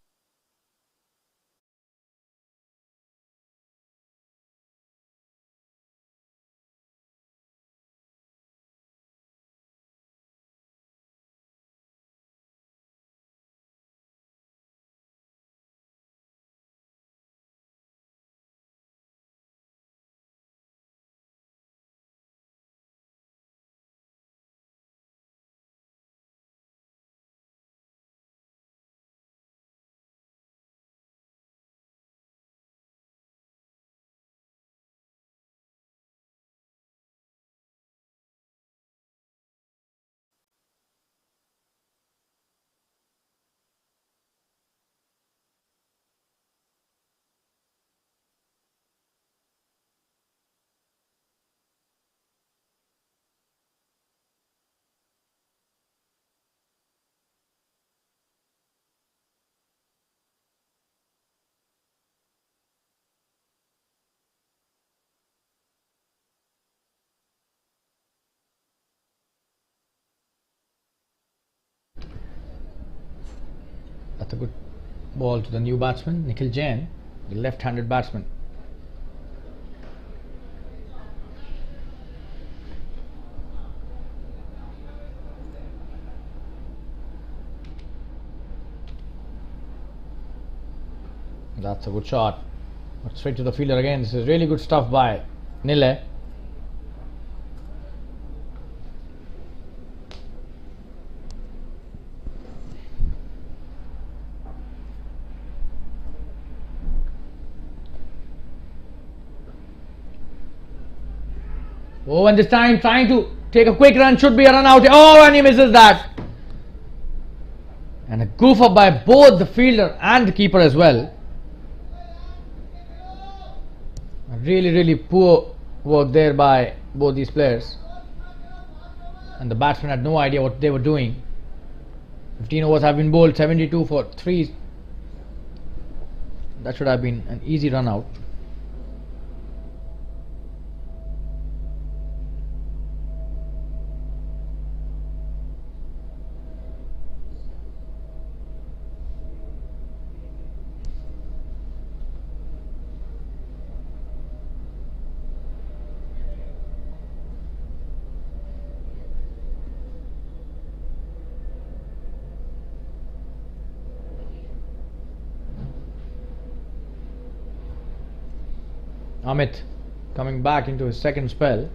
That's a good ball to the new batsman, Nikhil Jain, the left-handed batsman. That's a good shot. But straight to the fielder again. This is really good stuff by Nile. Oh, and this time trying to take a quick run, should be a run out. Oh, and he misses that. And a goof up by both the fielder and the keeper as well. Really poor work there by both these players. And the batsmen had no idea what they were doing. 15 overs have been bowled, 72 for 3. That should have been an easy run out. Amit coming back into his second spell.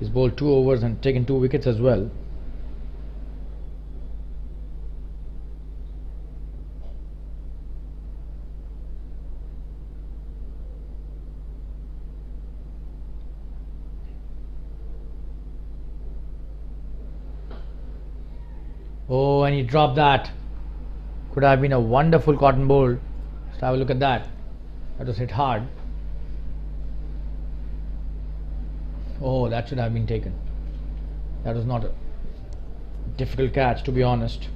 He's bowled 2 overs and taken 2 wickets as well. Oh, and he dropped that. Could have been a wonderful cotton bowl. Just have a look at that. That was hit hard. Oh, that should have been taken. That was not a difficult catch, to be honest.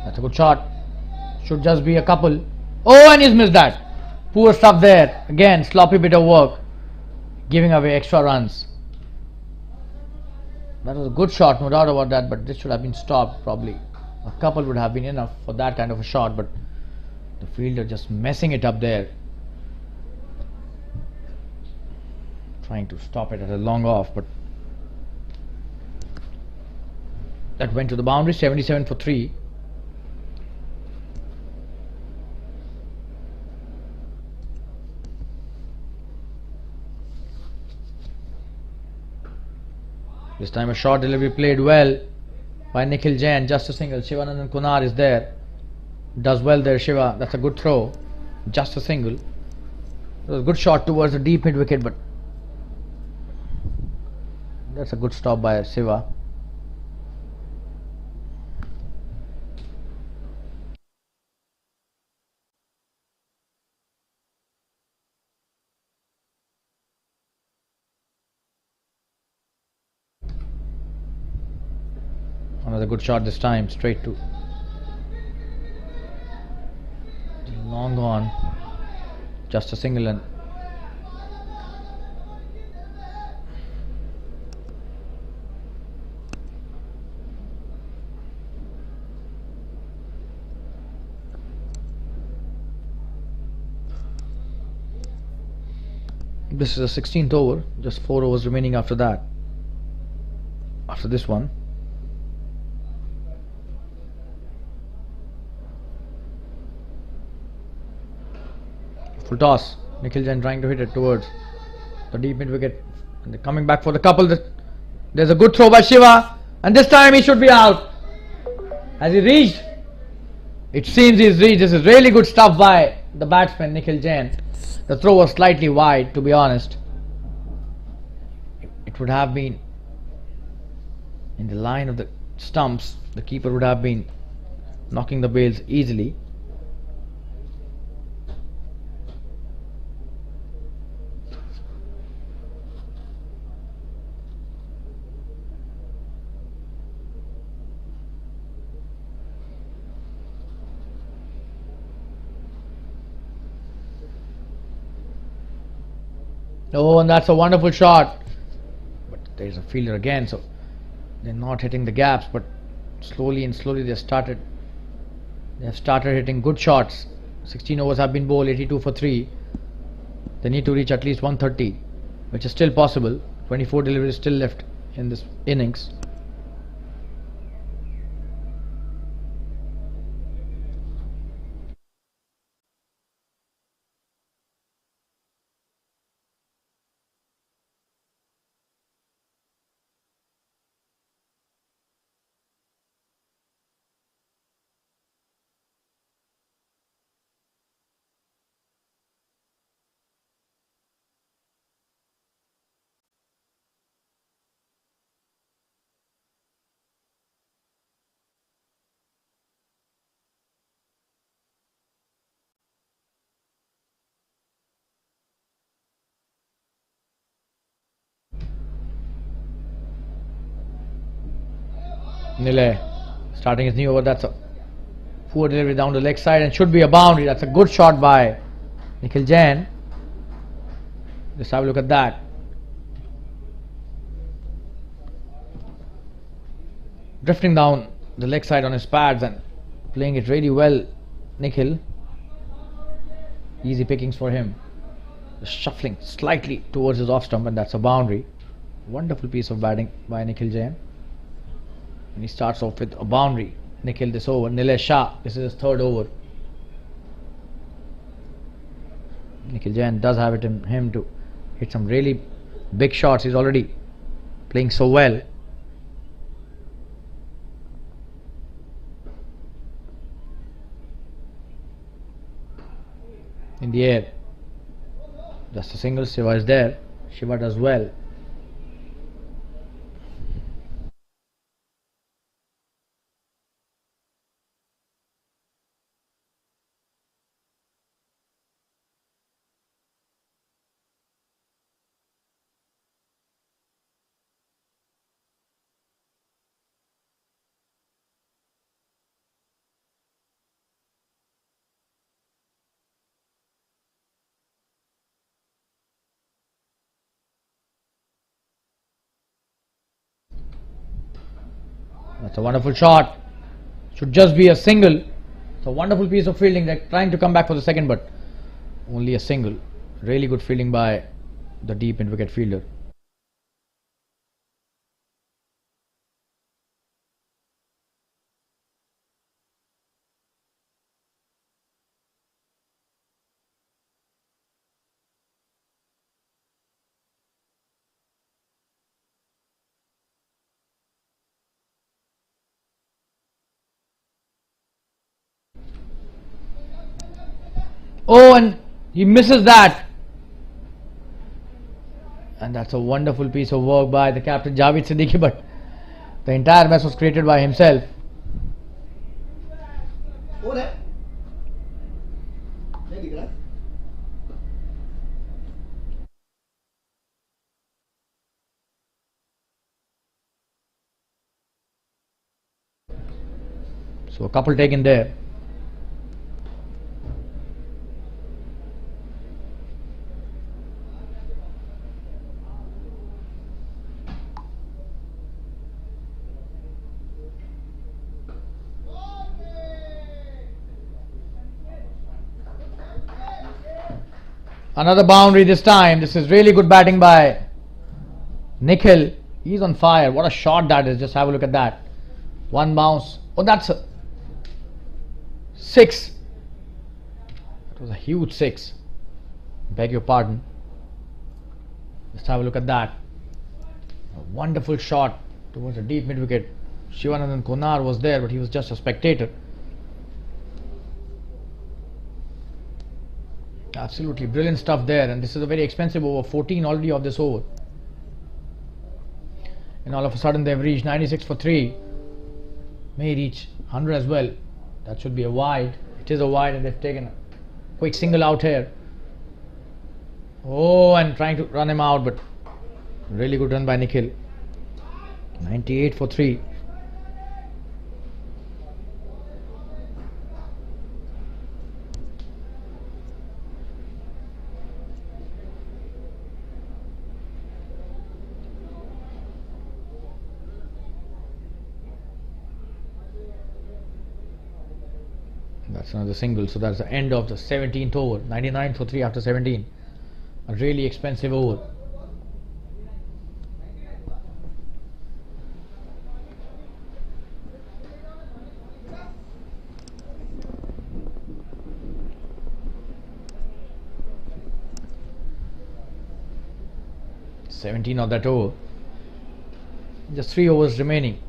That's a good shot. Should just be a couple. Oh, and he's missed that. Poor stuff there. Again, sloppy bit of work. Giving away extra runs. That was a good shot, no doubt about that, but this should have been stopped probably. A couple would have been enough for that kind of a shot, but the fielder just messing it up there. Trying to stop it at a long off, but that went to the boundary. 77 for 3. This time a short delivery played well by Nikhil Jain. Just a single. Shivanandan Kunar is there. Does well there, Shiva. That's a good throw. Just a single. It was a good shot towards the deep mid wicket, but that's a good stop by Shiva. Another good shot this time, straight to long on. Just a single and this is the 16th over. Just 4 overs remaining after that. After this one. Full toss. Nikhil Jain trying to hit it towards the deep mid wicket. And they're coming back for the couple. There's a good throw by Shiva. And this time he should be out. Has he reached? It seems he's reached. This is really good stuff by the batsman Nikhil Jain. The throw was slightly wide, to be honest. It would have been in the line of the stumps. The keeper would have been knocking the bails easily. Oh, and that's a wonderful shot. But there's a fielder again, so they're not hitting the gaps, but slowly and slowly they have started hitting good shots. 16 overs have been bowled, 82 for 3. They need to reach at least 130, which is still possible. 24 deliveries still left in this innings. Nile starting his new over. That's a poor delivery down the leg side and should be a boundary. That's a good shot by Nikhil Jain. Just have a look at that. drifting down the leg side on his pads and playing it really well. Nikhil, easy pickings for him. Shuffling slightly towards his off stump, and that's a boundary. Wonderful piece of batting by Nikhil Jain. And he starts off with a boundary. Nikhil this over. Nilesh Shah, this is his third over. Nikhil Jain does have it in him to hit some really big shots. He's already playing so well. In the air, just a single. Shiva is there. Shiva does well. That's a wonderful shot. Should just be a single. It's a wonderful piece of fielding. They're trying to come back for the second, but only a single. Really good fielding by the deep in wicket fielder. Oh, and he misses that. And that's a wonderful piece of work by the captain Javed Siddiqui, but the entire mess was created by himself. So a couple taken there. Another boundary this time. This is really good batting by Nikhil. He's on fire. What a shot that is. Just have a look at that. One bounce. Oh, that's a six. That was a huge six. Beg your pardon. Just have a look at that. A wonderful shot towards a deep mid wicket. Shivanandan Konar was there, but he was just a spectator. Absolutely brilliant stuff there, and this is a very expensive over. 14 already of this over, and all of a sudden they've reached 96 for 3. May reach 100 as well. That should be a wide. It is a wide, and they've taken a quick single out here. Oh, and trying to run him out, but really good run by Nikhil. 98 for 3. That's another single. So that's the end of the 17th over. 99 for 3 after 17. A really expensive over. (17 of that over). Just 3 overs remaining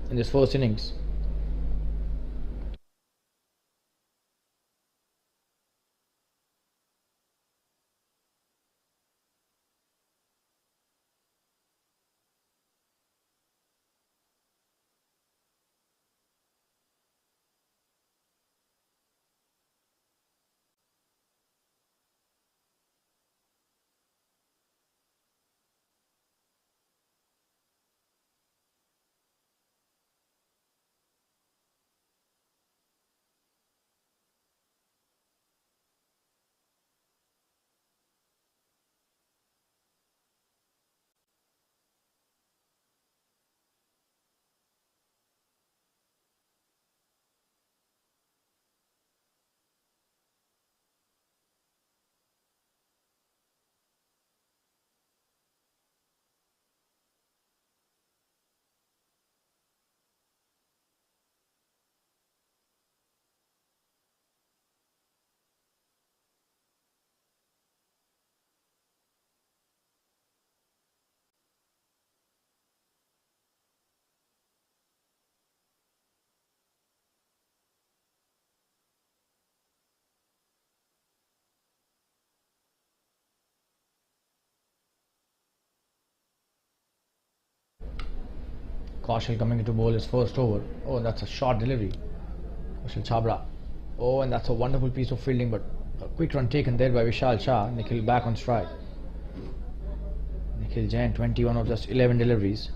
in this first innings. Kaushal coming into bowl his first over. Oh, that's a short delivery. Kaushal Chabra. Oh, and that's a wonderful piece of fielding, but a quick run taken there by Vishal Shah. Nikhil back on strike. Nikhil Jain, 21 of just 11 deliveries.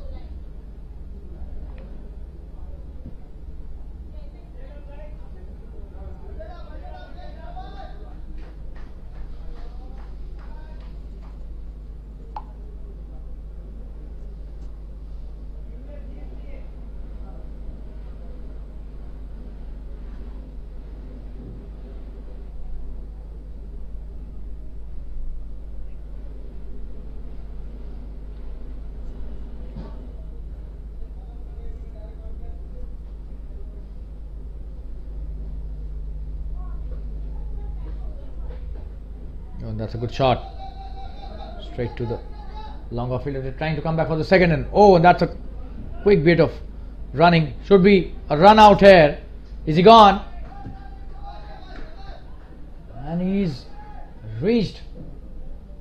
Oh, that's a good shot. Straight to the long off fielder. They're trying to come back for the second, and oh, and that's a quick bit of running. Should be a run out here. Is he gone? And he's reached.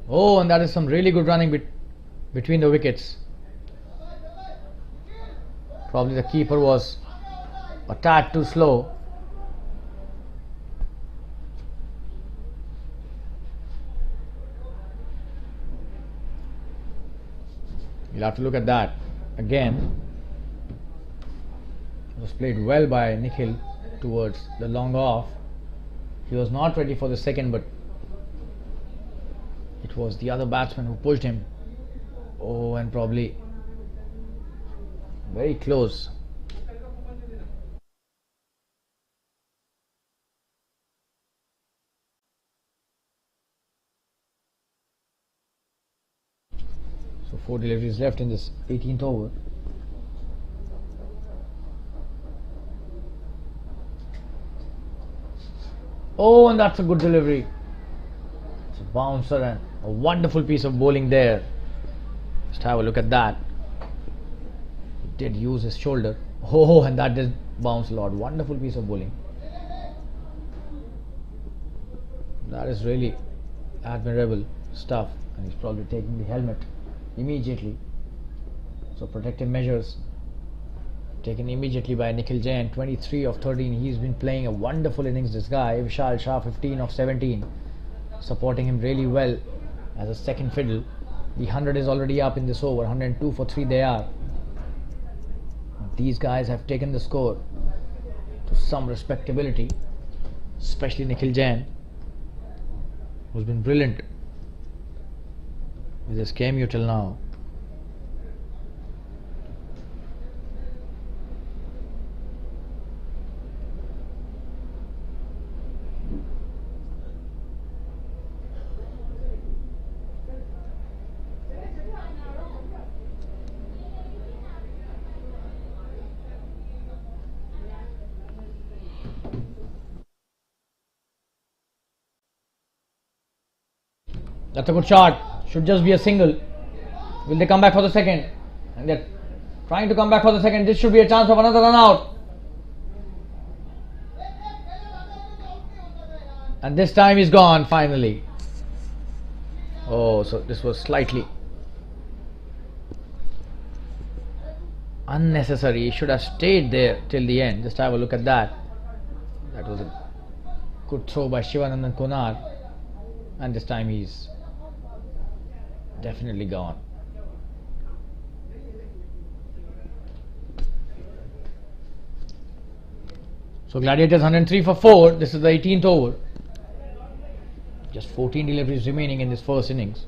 Oh, and that is some really good running between the wickets. Probably the keeper was a tad too slow. You'll have to look at that again. It was played well by Nikhil towards the long off. He was not ready for the second, but it was the other batsman who pushed him. Oh, and probably very close. So 4 deliveries left in this 18th over. Oh, and that's a good delivery. It's a bouncer and a wonderful piece of bowling there. Just have a look at that. He did use his shoulder. Oh, and that did bounce a lot. Wonderful piece of bowling. That is really admirable stuff. And he's probably taking the helmet immediately. So protective measures taken immediately by Nikhil Jain. 23 of 13. He's been playing a wonderful innings, this guy. Vishal Shah, 15 of 17, supporting him really well as a second fiddle. The 100 is already up in this over. 102 for 3 they are. These guys have taken the score to some respectability, especially Nikhil Jain, who's been brilliant with his cameo till now. That's a good shot. Should just be a single. Will they come back for the second? And they're trying to come back for the second. This should be a chance of another run out. And this time he's gone finally. Oh, so this was slightly unnecessary. He should have stayed there till the end. Just have a look at that. That was a good throw by Shivanandan Konar. And this time he's definitely gone. So Gladiators 103 for 4. This is the 18th over. Just 14 deliveries remaining in this first innings.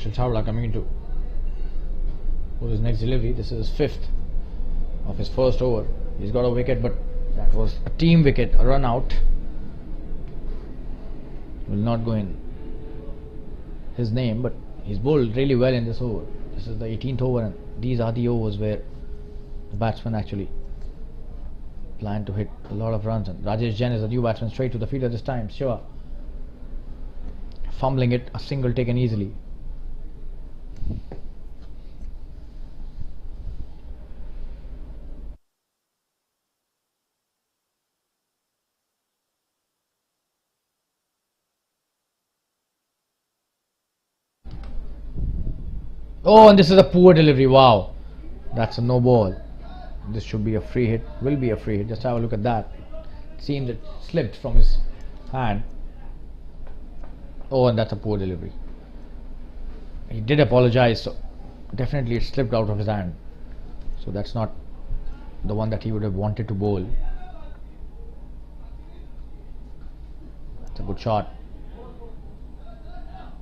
Marshall Chawla coming into for his next delivery. This is his fifth of his first over. He's got a wicket, but that was a team wicket, a run out. Will not go in his name, but he's bowled really well in this over. This is the 18th over, and these are the overs where the batsman actually plan to hit a lot of runs. And Rajesh Jain is a new batsman, straight to the fielder this time. Shiva fumbling it, a single taken easily. Oh, and this is a poor delivery. Wow, that's a no ball. This should be a free hit. Will be a free hit. Just have a look at that. It seems it slipped from his hand. Oh, and that's a poor delivery. He did apologize, so definitely it slipped out of his hand. So that's not the one that he would have wanted to bowl. It's a good shot.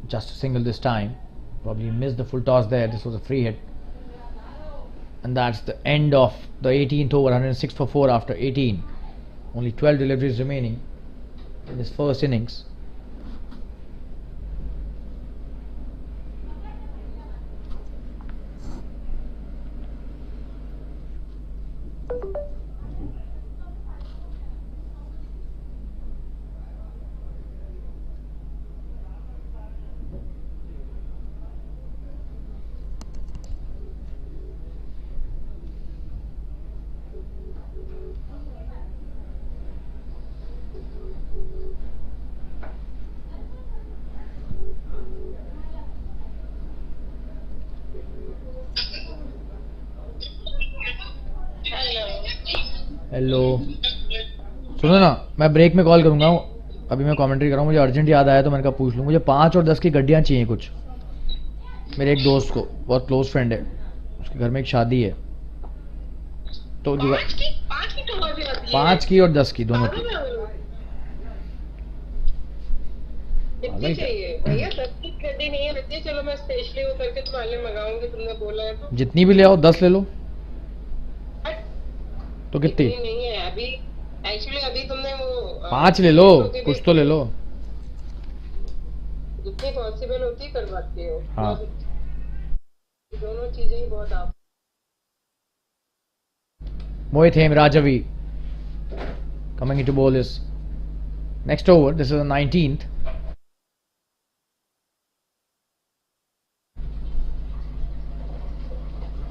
Just a single this time. Probably missed the full toss there. This was a free hit. And that's the end of the 18th over. 106 for 4 after 18. Only 12 deliveries remaining in his first innings. Hello सुनो ना, मैं break में call करूंगा. अभी मैं commentary कर रहा हूँ. मुझे अर्जेंट याद आया तो मैंने कहा पूछ लूँ. मुझे 5 और 10 की गड्डियाँ चाहिए कुछ. मेरे एक दोस्त को, बहुत क्लोज फ्रेंड है, उसके घर में एक शादी है. तो 5 की और 10 की दोनों की. कितनी चाहिए भैया? 10 की गड्डी नहीं है. चलो मैं स्पेशली वो करके तुम्हारे लिए मंगाऊंगी. तुमने बोला है तो जितनी भी ले आओ. 10 ले लो. तो कितनी? नहीं है अभी. एक्चुअली अभी तुमने वो 5 ले लो. कुछ तो ले लो. जितनी पॉसिबल होती करवाते हो. हाँ. दोनों चीजें ही बहुत आप. Mohit Rajavi coming into bowl his next over. This is the 19th.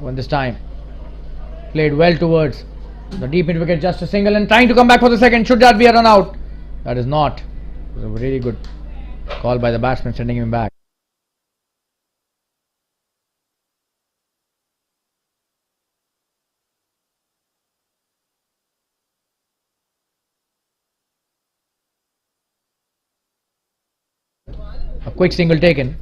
When this time played well towards the deep mid wicket, just a single, and trying to come back for the second. Should that be a run out? That is not. It was a really good call by the batsman, sending him back. A quick single taken.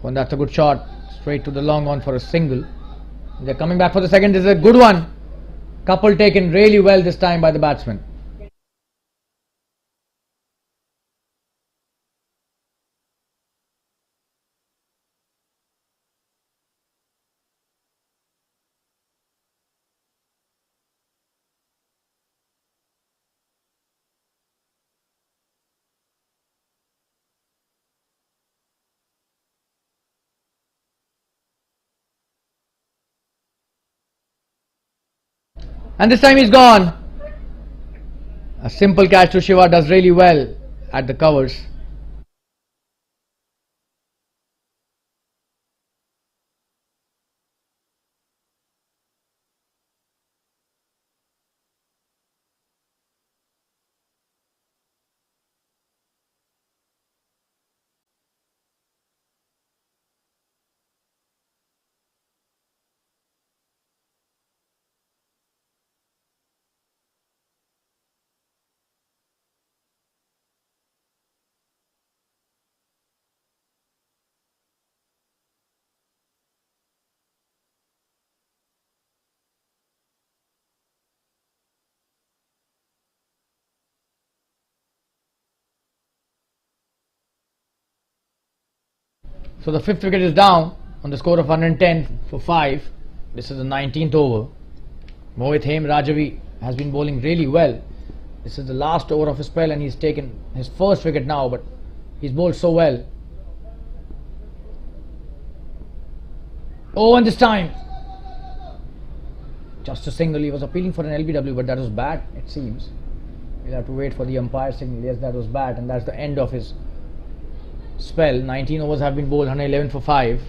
And that's a good shot. Straight to the long on for a single. They're coming back for the second. This is a good one. Couple taken really well this time by the batsman. And this time he's gone. A simple catch to Shiva, does really well at the covers. So the 5th wicket is down on the score of 110 for 5. This is the 19th over. Avm Yoddhas has been bowling really well. This is the last over of his spell and he's taken his first wicket now, but he's bowled so well. Oh, and this time just a single. He was appealing for an LBW, but that was bad, it seems. We'll have to wait for the umpire signal. Yes, that was bad, and that's the end of his spell. 19 overs have been bowled, 111 for 5.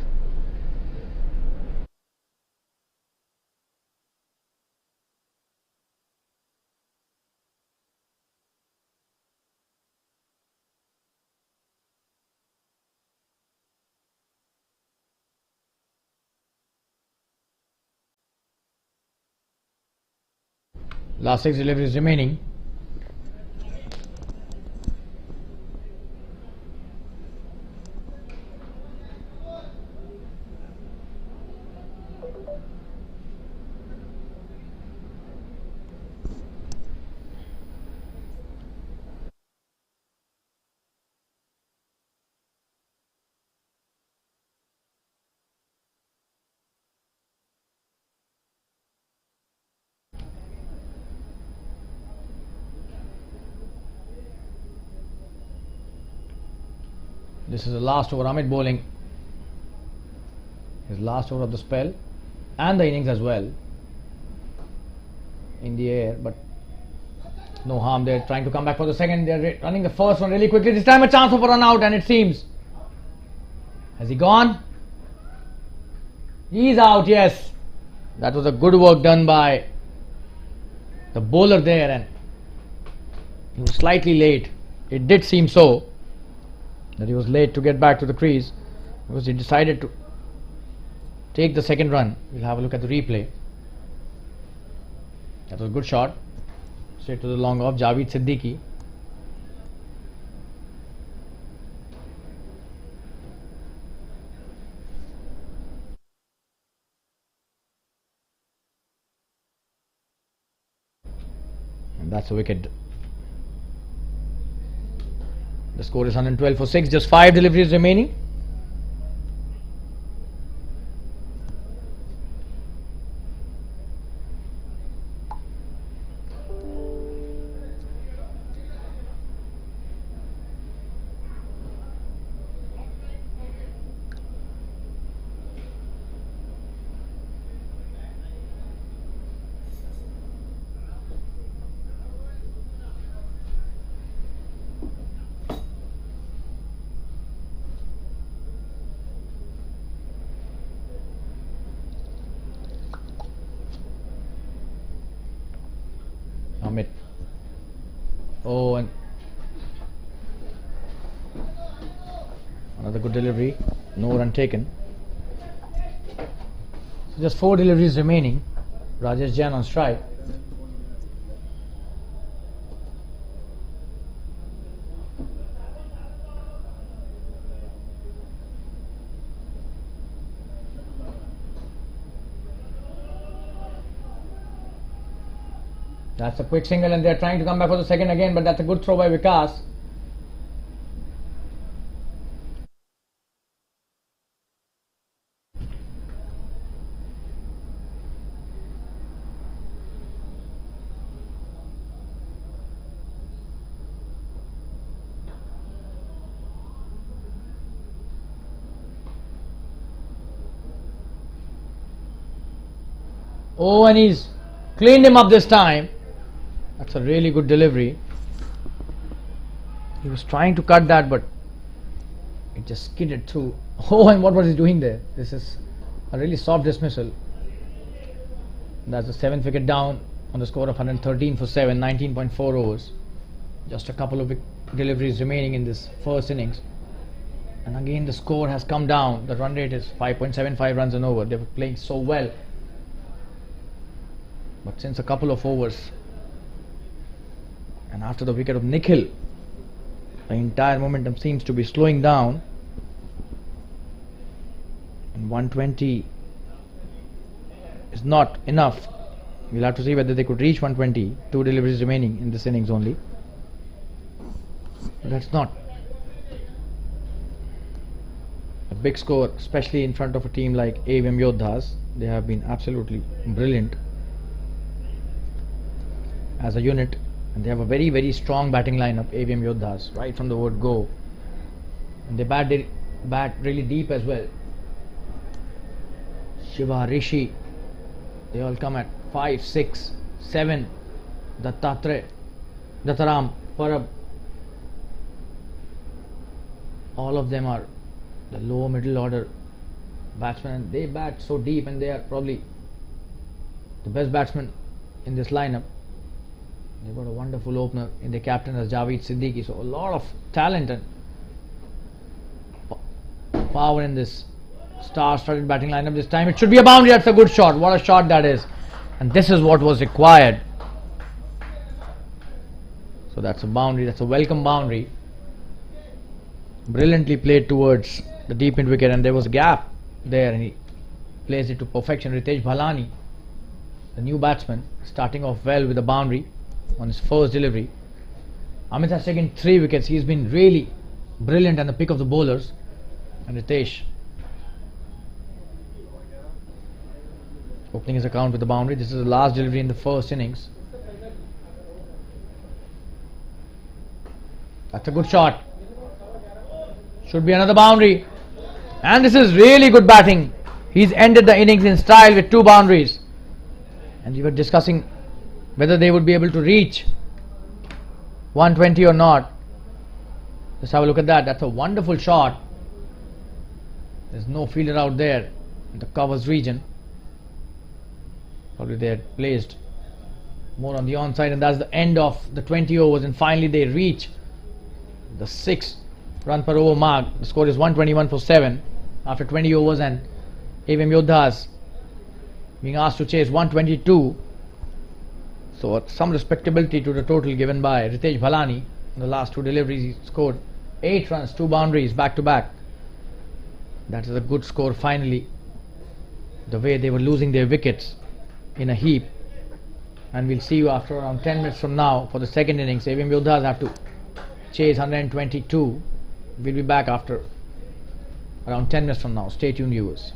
Last 6 deliveries remaining. This is the last over. Amit bowling his last over of the spell and the innings as well. In the air, but no harm. They're trying to come back for the second. They're running the first one really quickly. This time a chance of a run out, and it seems. Has he gone? He's out, yes. That was a good work done by the bowler there, and he was slightly late. It did seem so, that he was late to get back to the crease, because he decided to take the second run. We'll have a look at the replay. That was a good shot, straight to the long off. Javed Siddiqui. And that's a wicket. The score is 112 for 6, just 5 deliveries remaining. Amit. Oh, and another good delivery. No run taken. So just 4 deliveries remaining. Rajesh Jain on strike. That's a quick single, and they're trying to come back for the second again, but that's a good throw by Vikas. Oh, and he's cleaned him up this time. That's a really good delivery. He was trying to cut that, but it just skidded through. Oh, and what was he doing there? This is a really soft dismissal. That's the 7th wicket down on the score of 113 for 7, 19.4 overs. Just a couple of deliveries remaining in this first innings. And again the score has come down. The run rate is 5.75 runs an over. They were playing so well. But since a couple of overs, and after the wicket of Nikhil, the entire momentum seems to be slowing down. And 120 is not enough. We'll have to see whether they could reach 120. 2 deliveries remaining in this innings only. But that's not. But big score, especially in front of a team like AVM Yodhas. They have been absolutely brilliant as a unit, and they have a very strong batting lineup. AVM Yodhas, right from the word go, and they bat really deep as well. Shiva, Rishi, they all come at 5, 6, 7. Dattaram, Parab, all of them are the low middle order batsmen, and they bat so deep, and they are probably the best batsmen in this lineup. They've got a wonderful opener in the captain as Javed Siddiqui, so a lot of talent and power in this star-studded batting lineup this time. It should be a boundary. That's a good shot. What a shot that is, and this is what was required. So that's a boundary. That's a welcome boundary. Brilliantly played towards the deep mid wicket, and there was a gap there, and he plays it to perfection. Ritesh Bhalani, the new batsman, starting off well with a boundary on his first delivery. Amit has taken 3 wickets. He's been really brilliant and the pick of the bowlers. And Ritesh opening his account with the boundary. This is the last delivery in the first innings. That's a good shot. Should be another boundary. And this is really good batting. He's ended the innings in style with 2 boundaries. And we were discussing whether they would be able to reach 120 or not. Let's have a look at that. That's a wonderful shot. There's no fielder out there in the covers region. Probably they had placed more on the onside, and that's the end of the 20 overs, and finally they reach the 6 run per over mark. The score is 121 for 7 after 20 overs, and AVM Yodhas being asked to chase 122. So some respectability to the total given by Ritesh Bhalani. In the last 2 deliveries he scored 8 runs, 2 boundaries back to back. That is a good score finally, the way they were losing their wickets in a heap. And we'll see you after around 10 minutes from now for the second innings. AVM Yodhas have to chase 122. We'll be back after around 10 minutes from now. Stay tuned, viewers.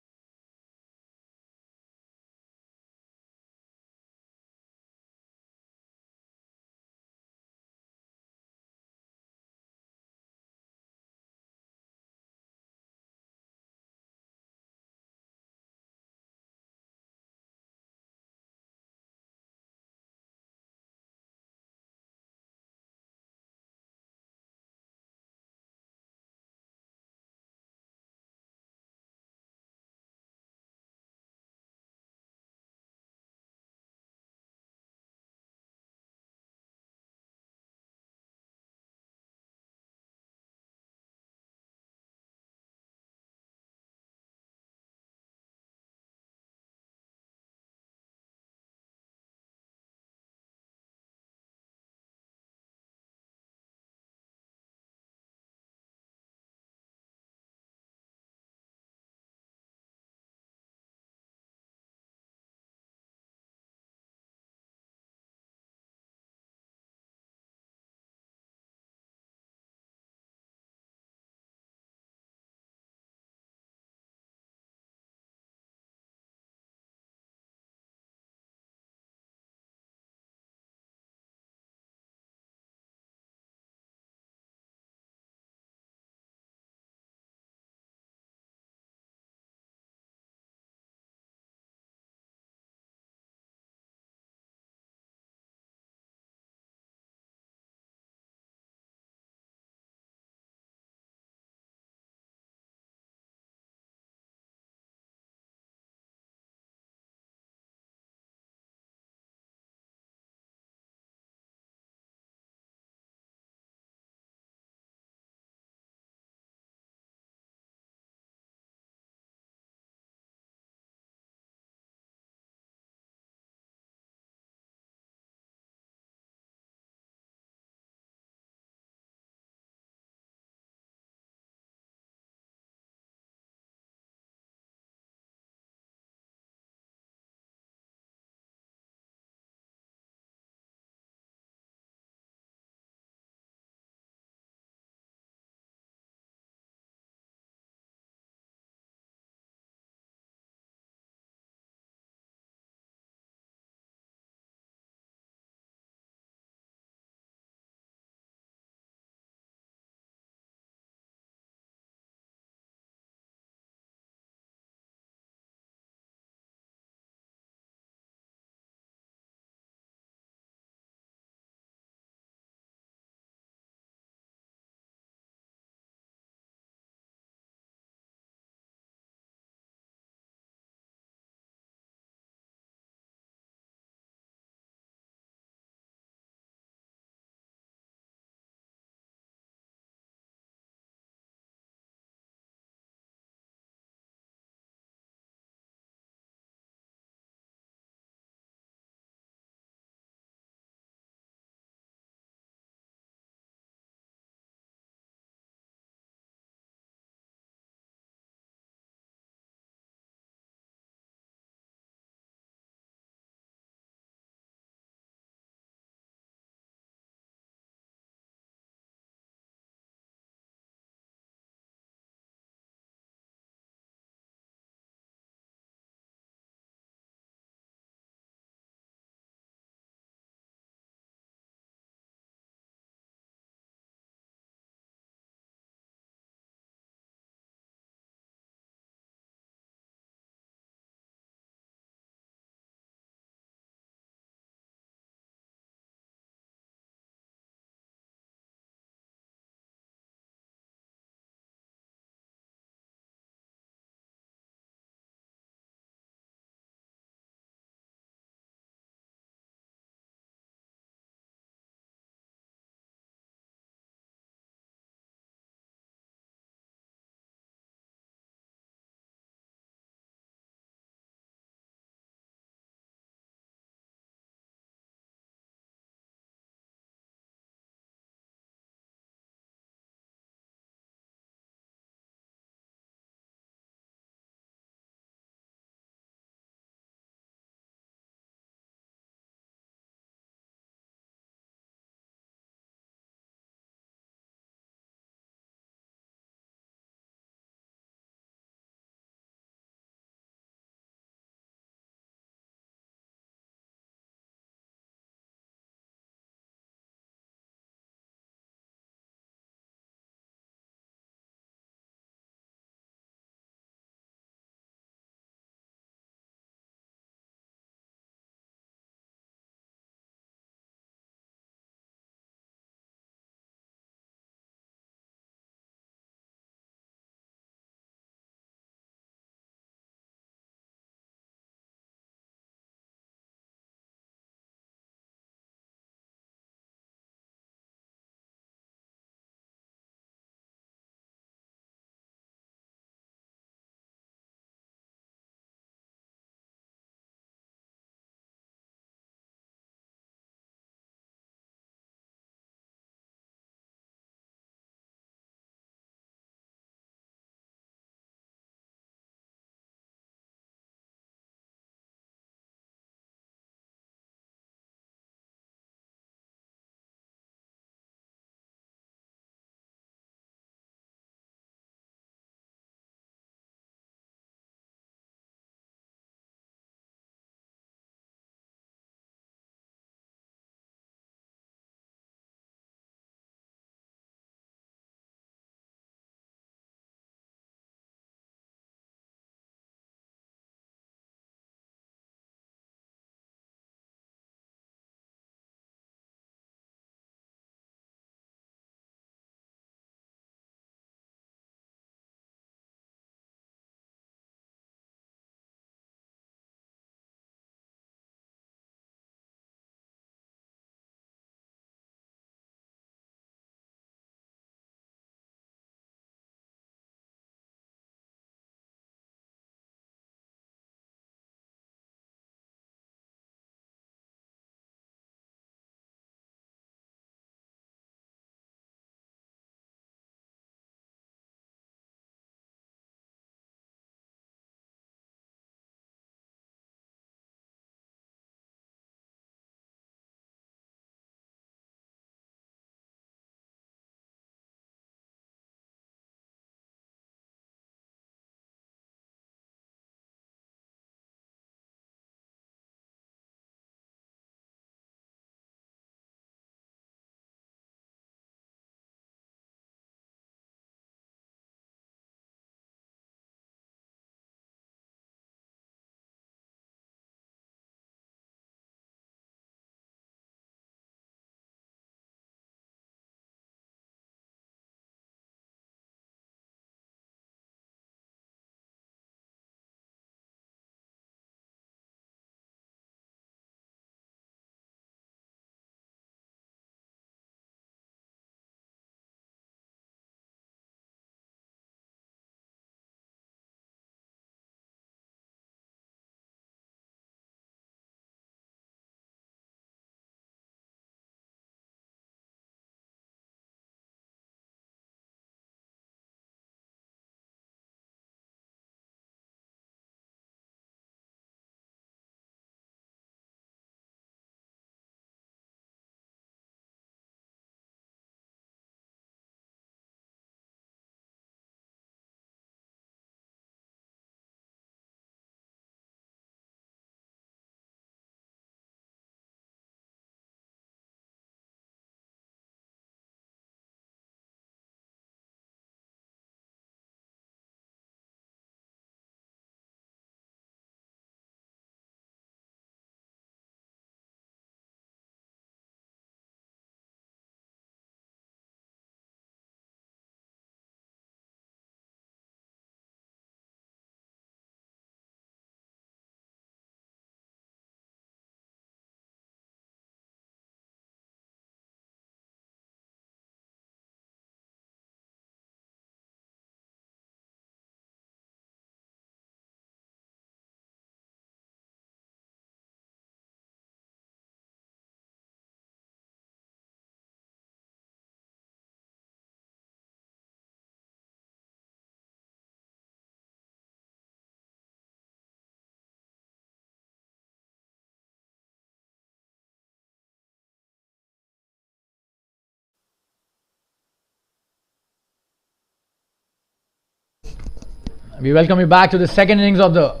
We welcome you back to the second innings of the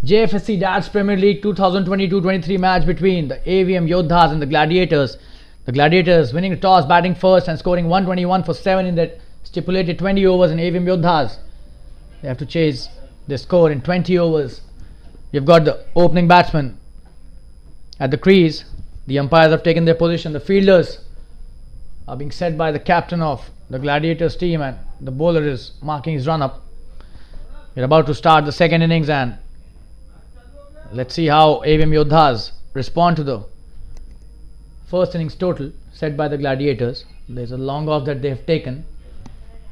Jfsc Darts Premier League 2022-23 match between the AVM Yodhas and the Gladiators. The Gladiators winning the toss, batting first and scoring 121 for 7 in that stipulated 20 overs, and AVM Yodhas, they have to chase the score in 20 overs. You've got the opening batsman at the crease. The umpires have taken their position. The fielders are being set by the captain of the Gladiators team, and the bowler is marking his run up. We're about to start the second innings, and let's see how AVM Yodhas respond to the first innings total set by the Gladiators. There's a long off that they have taken,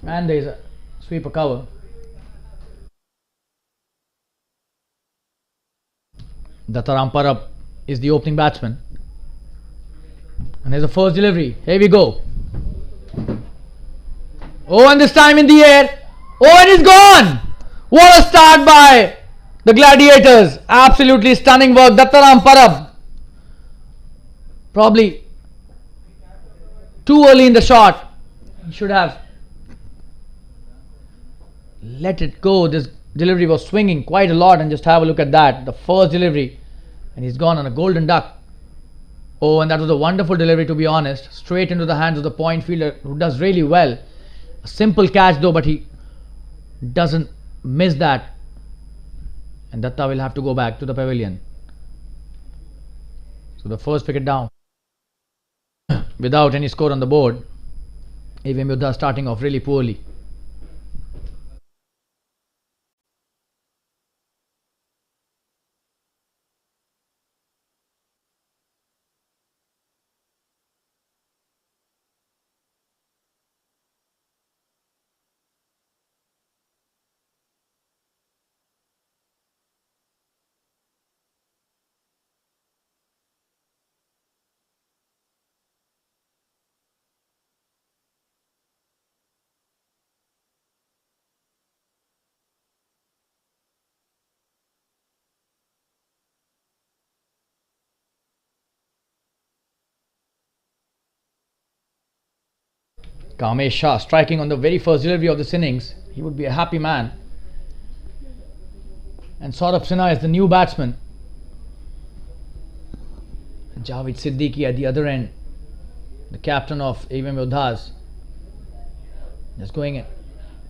and there's a sweeper cover. Dattaram Parab is the opening batsman, and there's a first delivery. Here we go. Oh, and this time in the air. Oh, and it's gone. What a start by the Gladiators. Absolutely stunning work. Dattaram Parab, probably too early in the shot. He should have let it go. This delivery was swinging quite a lot, and just have a look at that. The first delivery, and he's gone on a golden duck. Oh, and that was a wonderful delivery, to be honest. Straight into the hands of the point fielder, who does really well. A simple catch though, but he doesn't miss that. And Datta will have to go back to the pavilion. So the first wicket down without any score on the board. AVM Yoddhas starting off really poorly. Kamesh Shah striking on the very first delivery of this innings. He would be a happy man. And Saurabh Sinha is the new batsman. Javed Siddiqui at the other end, the captain of AVM Yodhas, just going in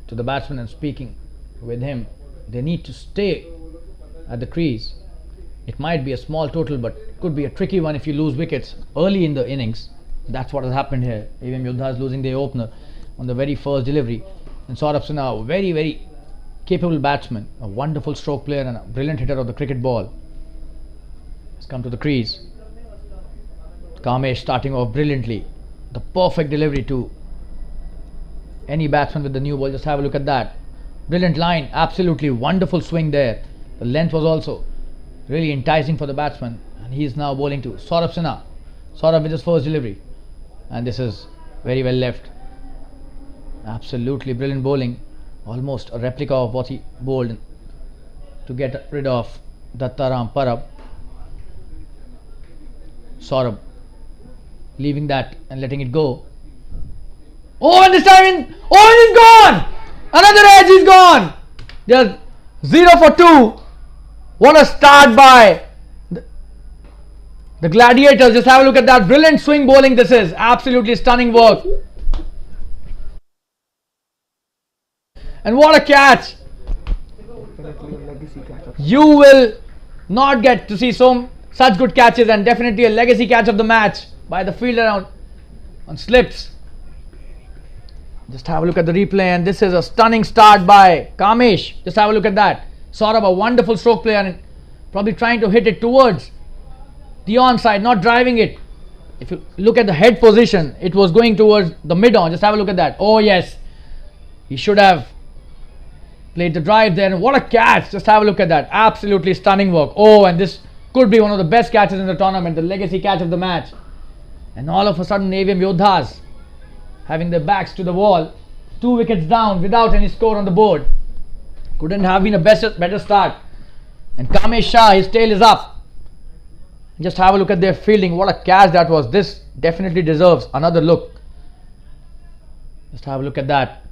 to the batsman and speaking with him. They need to stay at the crease. It might be a small total, but it could be a tricky one if you lose wickets early in the innings. That's what has happened here. AVM Yodhas losing their opener on the very first delivery. And Saurabh Sinha, a very, very capable batsman, a wonderful stroke player and a brilliant hitter of the cricket ball, has come to the crease. Kamesh starting off brilliantly. The perfect delivery to any batsman with the new ball. Just have a look at that. Brilliant line, absolutely wonderful swing there. The length was also really enticing for the batsman. And he is now bowling to Saurabh Sinha. Saurabh with his first delivery. And this is very well left. Absolutely brilliant bowling. Almost a replica of what he bowled to get rid of Dattaram Parab. Saurabh leaving that and letting it go. Oh, and this time in. Oh, and he's gone! Another edge, he's gone! Just 0 for 2. What a start by the Gladiators. Just have a look at that. Brilliant swing bowling this is. Absolutely stunning work. And what a catch. You will not get to see such good catches, and definitely a legacy catch of the match by the fielder on slips. Just have a look at the replay, and this is a stunning start by Kamesh. Just have a look at that. Saurabh, a wonderful stroke player, and probably trying to hit it towards the onside, not driving it. If you look at the head position, it was going towards the mid-on. Just have a look at that. Oh yes, he should have played the drive there, and what a catch. Just have a look at that. Absolutely stunning work. Oh, and this could be one of the best catches in the tournament, the legacy catch of the match. And all of a sudden AVM Yodhas having their backs to the wall, 2 wickets down without any score on the board. Couldn't have been a better start. And Kamesh Shah, his tail is up. Just have a look at their fielding. What a catch that was. This definitely deserves another look. Just have a look at that.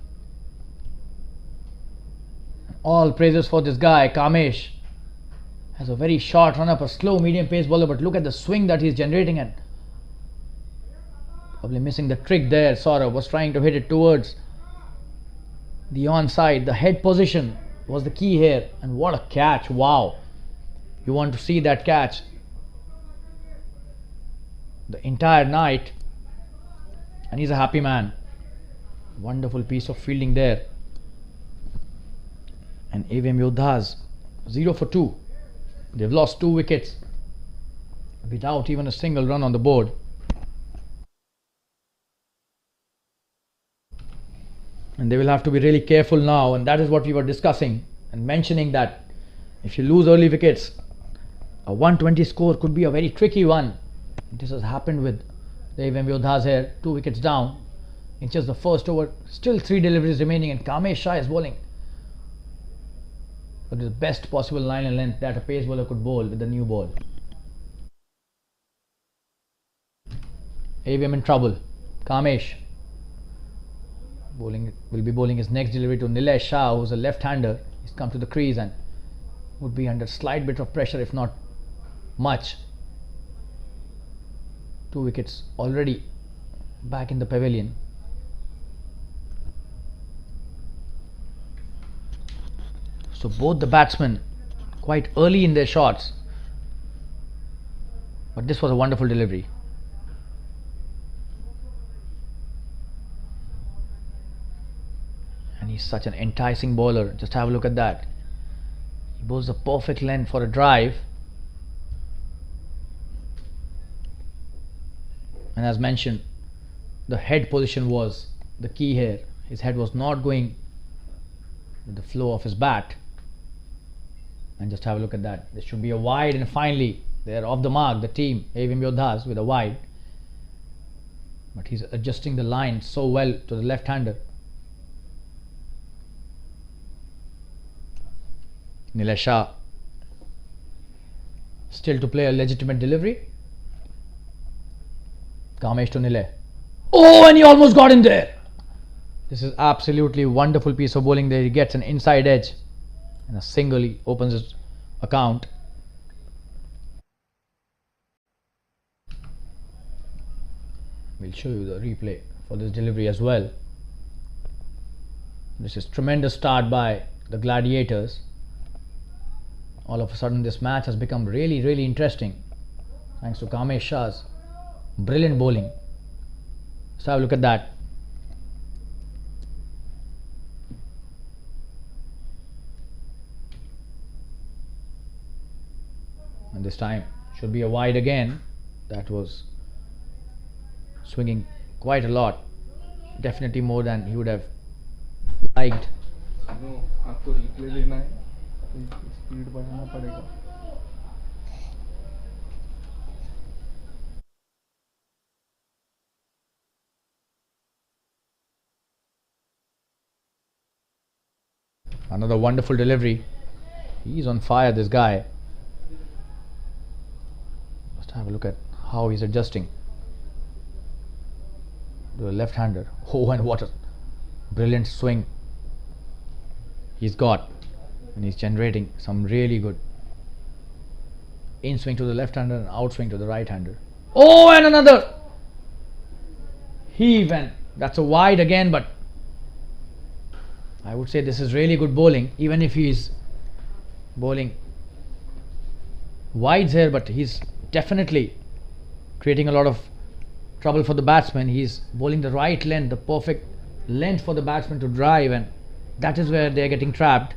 All praises for this guy. Kamesh has a very short run up, a slow medium pace bowler, but look at the swing that he's generating, and probably missing the trick there. Saurabh was trying to hit it towards the onside. The head position was the key here, and what a catch. Wow, you want to see that catch the entire night, and he's a happy man. Wonderful piece of fielding there. And AVM Yodhas 0 for 2. They've lost 2 wickets without even a single run on the board. And they will have to be really careful now, and that is what we were discussing and mentioning, that if you lose early wickets, a 120 score could be a very tricky one. This has happened with the AVM Yodhas here. 2 wickets down in just the first over. Still 3 deliveries remaining, and Kamesh Shah is bowling for the best possible line and length that a pace bowler could bowl with the new ball. AVM in trouble. Kamesh will be bowling his next delivery to Nilesh Shah, who's a left-hander. He's come to the crease and would be under slight bit of pressure, if not much. 2 wickets already back in the pavilion. So both the batsmen quite early in their shots, but this was a wonderful delivery. And he's such an enticing bowler. Just have a look at that. He bowls a perfect length for a drive. And as mentioned, the head position was the key here. His head was not going with the flow of his bat. And just have a look at that. This should be a wide, and finally they're off the mark, the team, AVM Yodhas, with a wide. But he's adjusting the line so well to the left-hander. Nilesh Shah still to play a legitimate delivery. Kamesh to Nile. Oh, and he almost got in there. This is absolutely wonderful piece of bowling there. He gets an inside edge and a single. He opens his account. We'll show you the replay for this delivery as well. This is tremendous start by the Gladiators. All of a sudden this match has become really interesting thanks to Kamesh Shah's brilliant bowling. Let's have a look at that. And this time should be a wide again. That was swinging quite a lot, definitely more than he would have liked. No, आपको replay लेना है, speed बढ़ाना पड़ेगा. Another wonderful delivery. He's on fire, this guy. Let's have a look at how he's adjusting to the left-hander. Oh, and what a brilliant swing he's got, and he's generating some really good in swing to the left-hander and out swing to the right-hander. Oh, and another heave, and that's a wide again, but I would say this is really good bowling, even if he's bowling wides here, but he's definitely creating a lot of trouble for the batsman. He's bowling the right length, the perfect length for the batsman to drive, and that is where they're getting trapped.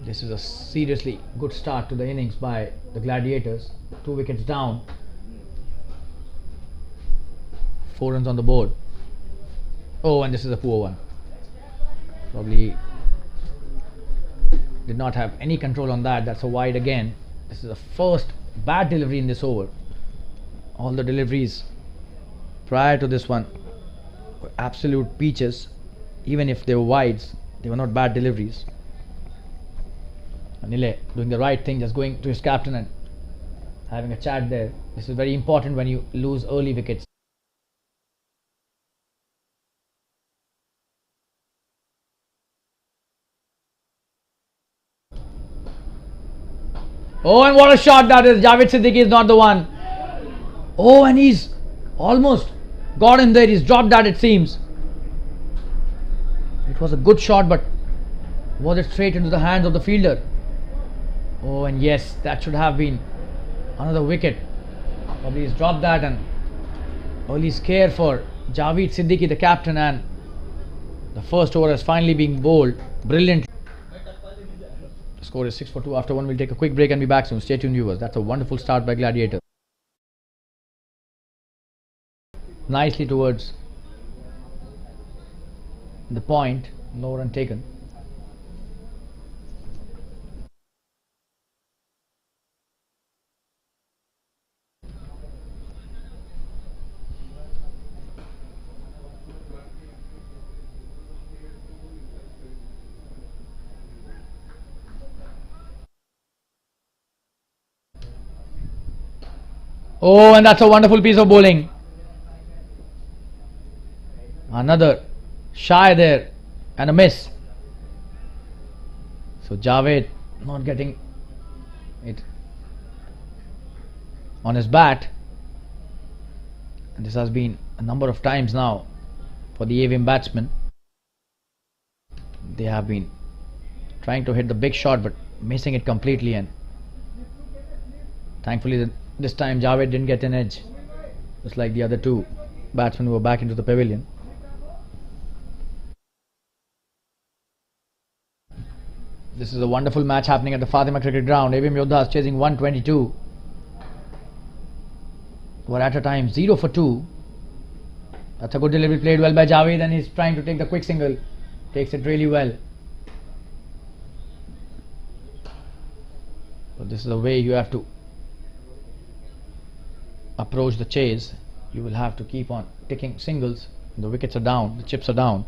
This is a seriously good start to the innings by the Gladiators. 2 wickets down, 4 runs on the board. Oh, and this is a poor one. Probably did not have any control on that. That's a wide again. This is the first bad delivery in this over. All the deliveries prior to this one were absolute peaches. Even if they were wides, they were not bad deliveries. Anile doing the right thing, just going to his captain and having a chat there. This is very important when you lose early wickets. Oh, and what a shot that is. Javed Siddiqui is not the one. Oh, and he's almost got in there. He's dropped that, it seems. It was a good shot, but was it straight into the hands of the fielder? Oh, and yes, that should have been another wicket. Probably he's dropped that, and early scare for Javed Siddiqui, the captain, and the first over has finally been bowled brilliantly. The score is 6 for 2. After one, we'll take a quick break and be back soon. Stay tuned, viewers. That's a wonderful start by Gladiators. Nicely towards the point. No run taken. Oh, and that's a wonderful piece of bowling. Another shy there and a miss. So Javed not getting it on his bat. And this has been a number of times now for the AVM batsmen. They have been trying to hit the big shot but missing it completely, and thankfully this time Javed didn't get an edge, just like the other two batsmen who were back into the pavilion. This is a wonderful match happening at the Fatima Cricket Ground. AVM Yoddhas chasing 122. We're at a time 0 for 2. That's a good delivery, played well by Javed, and he's trying to take the quick single. Takes it really well. So this is the way you have to approach the chase. You will have to keep on taking singles. The wickets are down, the chips are down.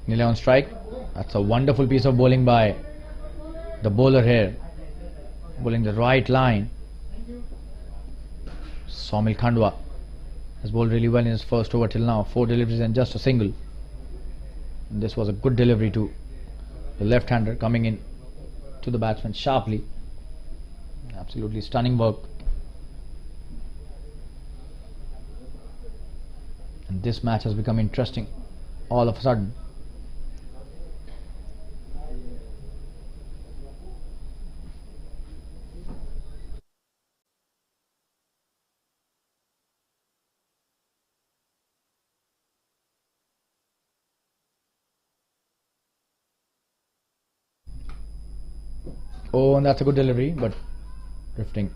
Nearly on strike. That's a wonderful piece of bowling by the bowler here, bowling the right line. Somil Khandwa has bowled really well in his first over till now. 4 deliveries and just a single. And this was a good delivery to the left-hander, coming in to the batsman sharply. Absolutely stunning work. And this match has become interesting all of a sudden. Oh, and that's a good delivery, but drifting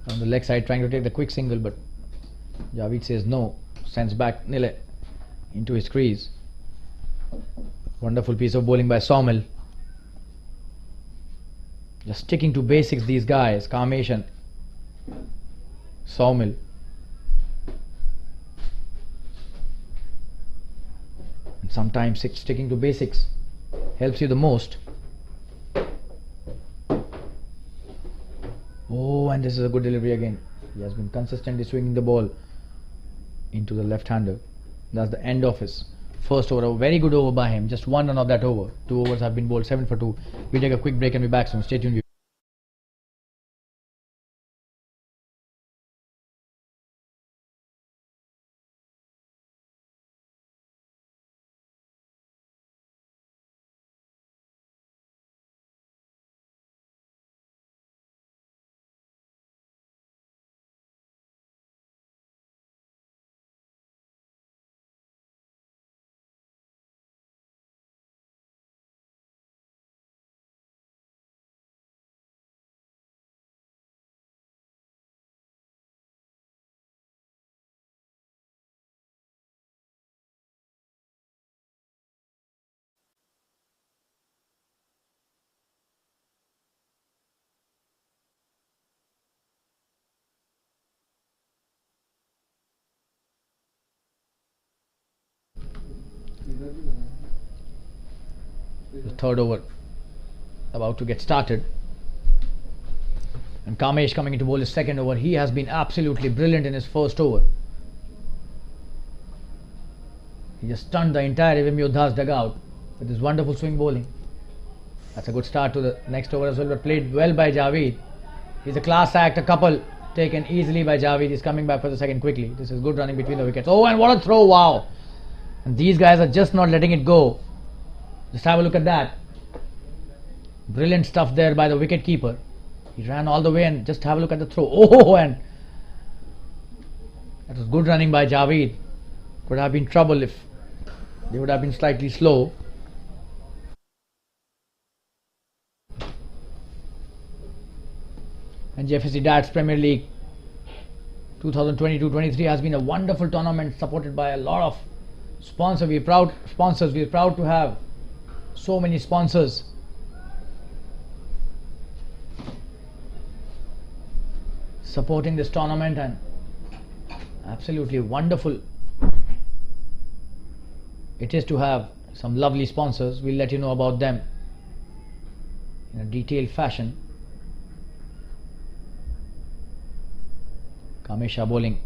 on the leg side, trying to take the quick single, but Javed says no, sends back Nile into his crease. Wonderful piece of bowling by Somil. Just sticking to basics, these guys, Kamesh and Somil. And sometimes sticking to basics helps you the most. Oh, and this is a good delivery again. He has been consistently swinging the ball into the left-hander. That's the end of his first over. A very good over by him. Just 1 run of that over. 2 overs have been bowled, 7 for 2. We'll take a quick break and be back soon. Stay tuned. The third over about to get started. And Kamesh coming into bowl his second over. He has been absolutely brilliant in his first over. He just stunned the entire AVM Yodhas dugout with his wonderful swing bowling. That's a good start to the next over as well, but played well by Javed. He's a class act, a couple taken easily by Javed. He's coming back for the second quickly. This is good running between the wickets. Oh, and what a throw, wow. And these guys are just not letting it go. Just have a look at that. Brilliant stuff there by the wicket keeper. He ran all the way and just have a look at the throw. Oh, and that was good running by Javed. Could have been trouble if they would have been slightly slow. And Jfsc Dad's Premier League 2022-23 has been a wonderful tournament supported by a lot of sponsors. We're proud to have so many sponsors. Supporting this tournament, and absolutely wonderful it is to have some lovely sponsors. We'll let you know about them in a detailed fashion. Kamesha bowling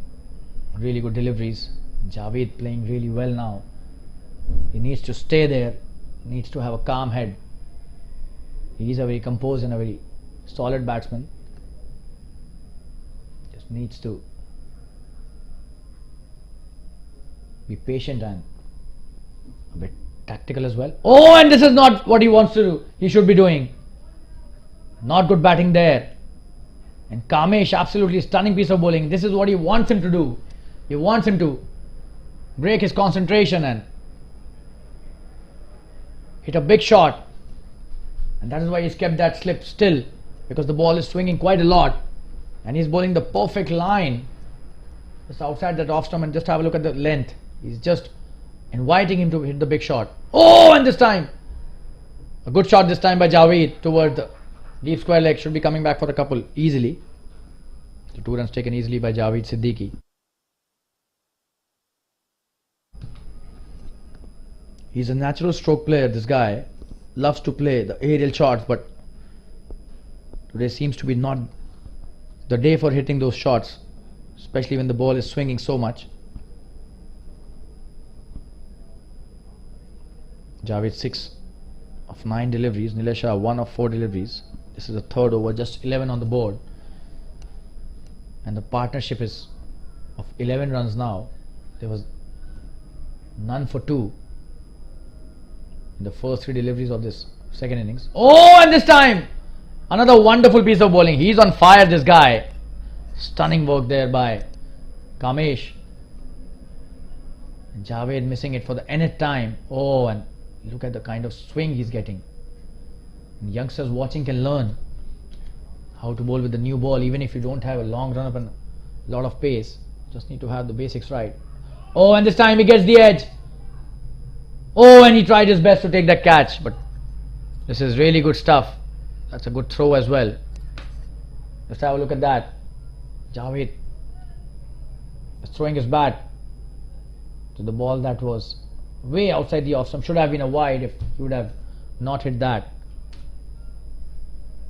really good deliveries. Javed playing really well now. He needs to stay there, needs to have a calm head. He is a very composed and a very solid batsman. Just needs to be patient and a bit tactical as well. Oh, and this is not what he wants to do. He should be doing. Not good batting there. And Kamesh, absolutely stunning piece of bowling. This is what he wants him to do. He wants him to break his concentration and hit a big shot. And that is why he's kept that slip still, because the ball is swinging quite a lot. And he's bowling the perfect line just outside that off stump, and just have a look at the length. He's just inviting him to hit the big shot. Oh, and this time a good shot this time by Javed toward the deep square leg. Should be coming back for a couple easily. The 2 runs taken easily by Javed Siddiqui. He's a natural stroke player, this guy. Loves to play the aerial shots, but today seems to be not the day for hitting those shots, especially when the ball is swinging so much. Javed 6 of 9 deliveries. Nilesha 1 of 4 deliveries. This is the third over, just 11 on the board. And the partnership is of 11 runs now. There was none for 2 in the first 3 deliveries of this second innings. Oh, and this time another wonderful piece of bowling. He's on fire, this guy. Stunning work there by Kamesh. Javed missing it for the nth time. Oh, and look at the kind of swing he's getting. And youngsters watching can learn how to bowl with the new ball, even if you don't have a long run up and a lot of pace. Just need to have the basics right. Oh, and this time he gets the edge. Oh, and he tried his best to take that catch, but this is really good stuff. That's a good throw as well. Just have a look at that. Javed is throwing his bat to the ball that was way outside the off stump. Should have been a wide if he would have not hit that.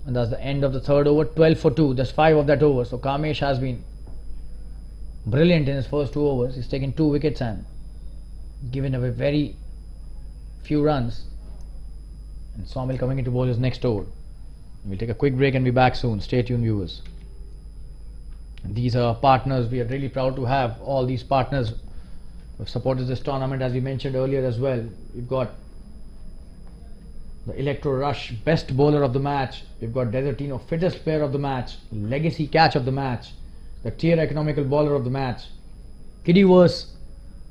And that's the end of the third over. 12 for 2. That's 5 of that over. So Kamesh has been brilliant in his first 2 overs. He's taken 2 wickets and given away very few runs. And Somil coming into bowl his next over. We'll take a quick break and be back soon. Stay tuned, viewers. And these are partners. We are really proud to have all these partners who have supported this tournament, as we mentioned earlier as well. We've got the Electro Rush best bowler of the match. We've got Desertino fittest player of the match, Legacy catch of the match, the tier economical bowler of the match, Kiddy Verse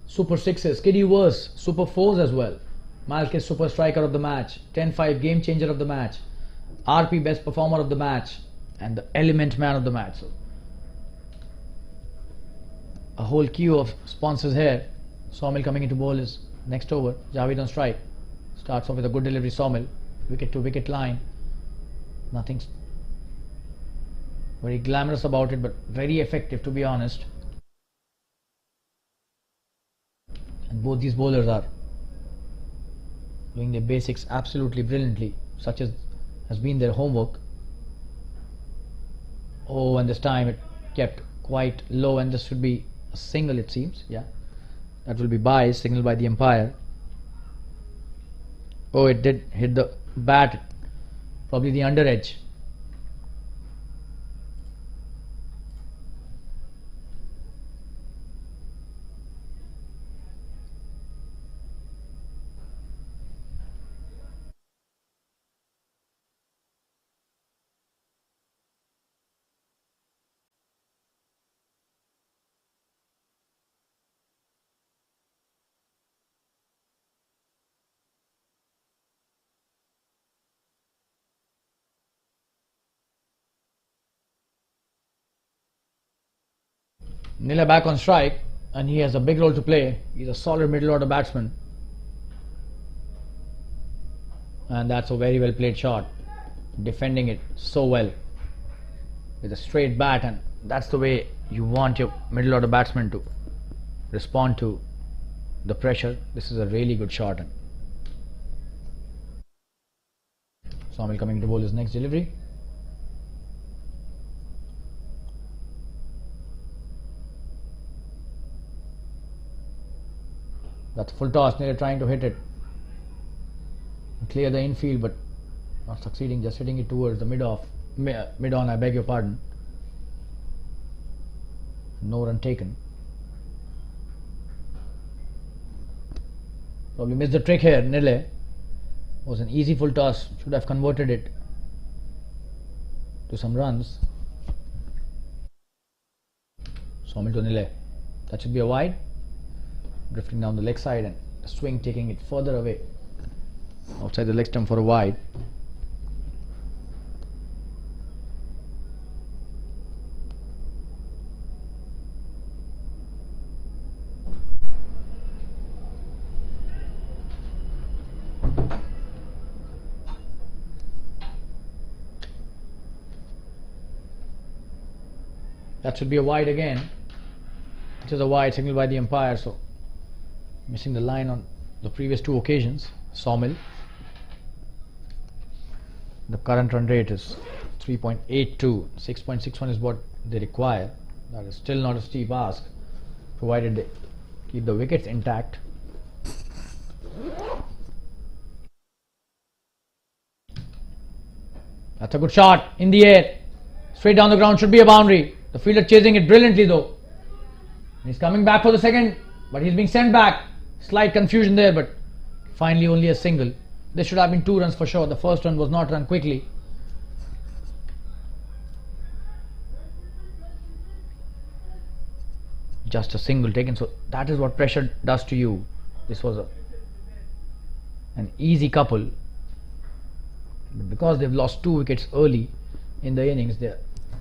super sixes, Kiddy Verse super fours as well, Malkis super striker of the match, 10-5 game changer of the match, RP best performer of the match, and the Element man of the match. So, a whole queue of sponsors here. Somil coming into bowl is next over. Javed on strike. Starts off with a good delivery. Somil, wicket to wicket line. Nothing very glamorous about it, but very effective, to be honest. And both these bowlers are doing their basics absolutely brilliantly, such as has been their homework. Oh, and this time it kept quite low, and this should be a single, it seems. Yeah, that will be biased signal by the umpire. Oh, it did hit the bat, probably the under edge. Nila back on strike, and he has a big role to play. He's a solid middle order batsman, and that's a very well played shot, defending it so well with a straight bat, and that's the way you want your middle order batsman to respond to the pressure. This is a really good shot. And Somil coming to bowl his next delivery. That's full toss, nearly trying to hit it and clear the infield, but not succeeding, just hitting it towards the mid on, I beg your pardon. No run taken. Probably missed the trick here. Nile was an easy full toss, should have converted it to some runs. Somil to Nile. That should be a wide. Drifting down the leg side, and the swing taking it further away outside the leg stump for a wide. That should be a wide again. It is a wide signal by the umpire, so missing the line on the previous two occasions. Sawmill. The current run rate is 3.82. 6.61 is what they require. That is still not a steep ask, provided they keep the wickets intact. That's a good shot in the air, straight down the ground, should be a boundary. The fielder chasing it brilliantly though. He's coming back for the second, but he's being sent back. Slight confusion there, but finally only a single. This should have been 2 runs for sure. The first run was not run quickly. Just a single taken, so that is what pressure does to you. This was an easy couple, but because they've lost 2 wickets early in the innings, they're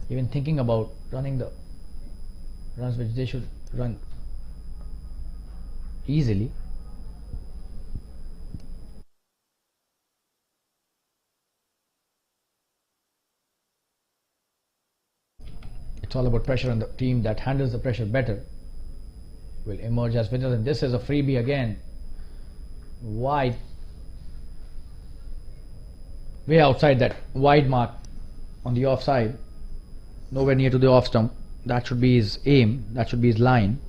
even thinking about running the runs which they should run easily. It's all about pressure, and the team that handles the pressure better will emerge as winners. And this is a freebie again, wide, way outside that wide mark on the offside, nowhere near to the off stump. That should be his aim, that should be his line.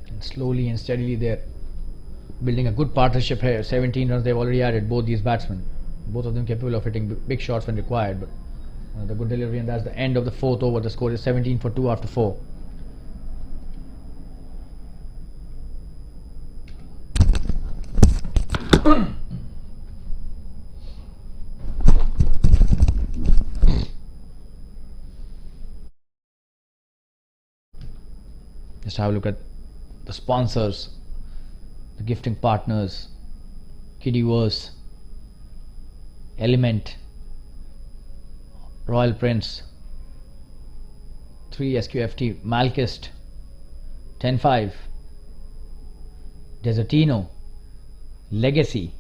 And slowly and steadily they're building a good partnership here. 17 runs they've already added, both these batsmen, both of them capable of hitting big shots when required. But the good delivery, and that's the end of the 4th over. The score is 17 for 2 after 4. Just have a look at the sponsors, the gifting partners: Gladdiators, Element, Royal Prince, 3 SQFT, Malkist, 10-5, Desertino, Legacy.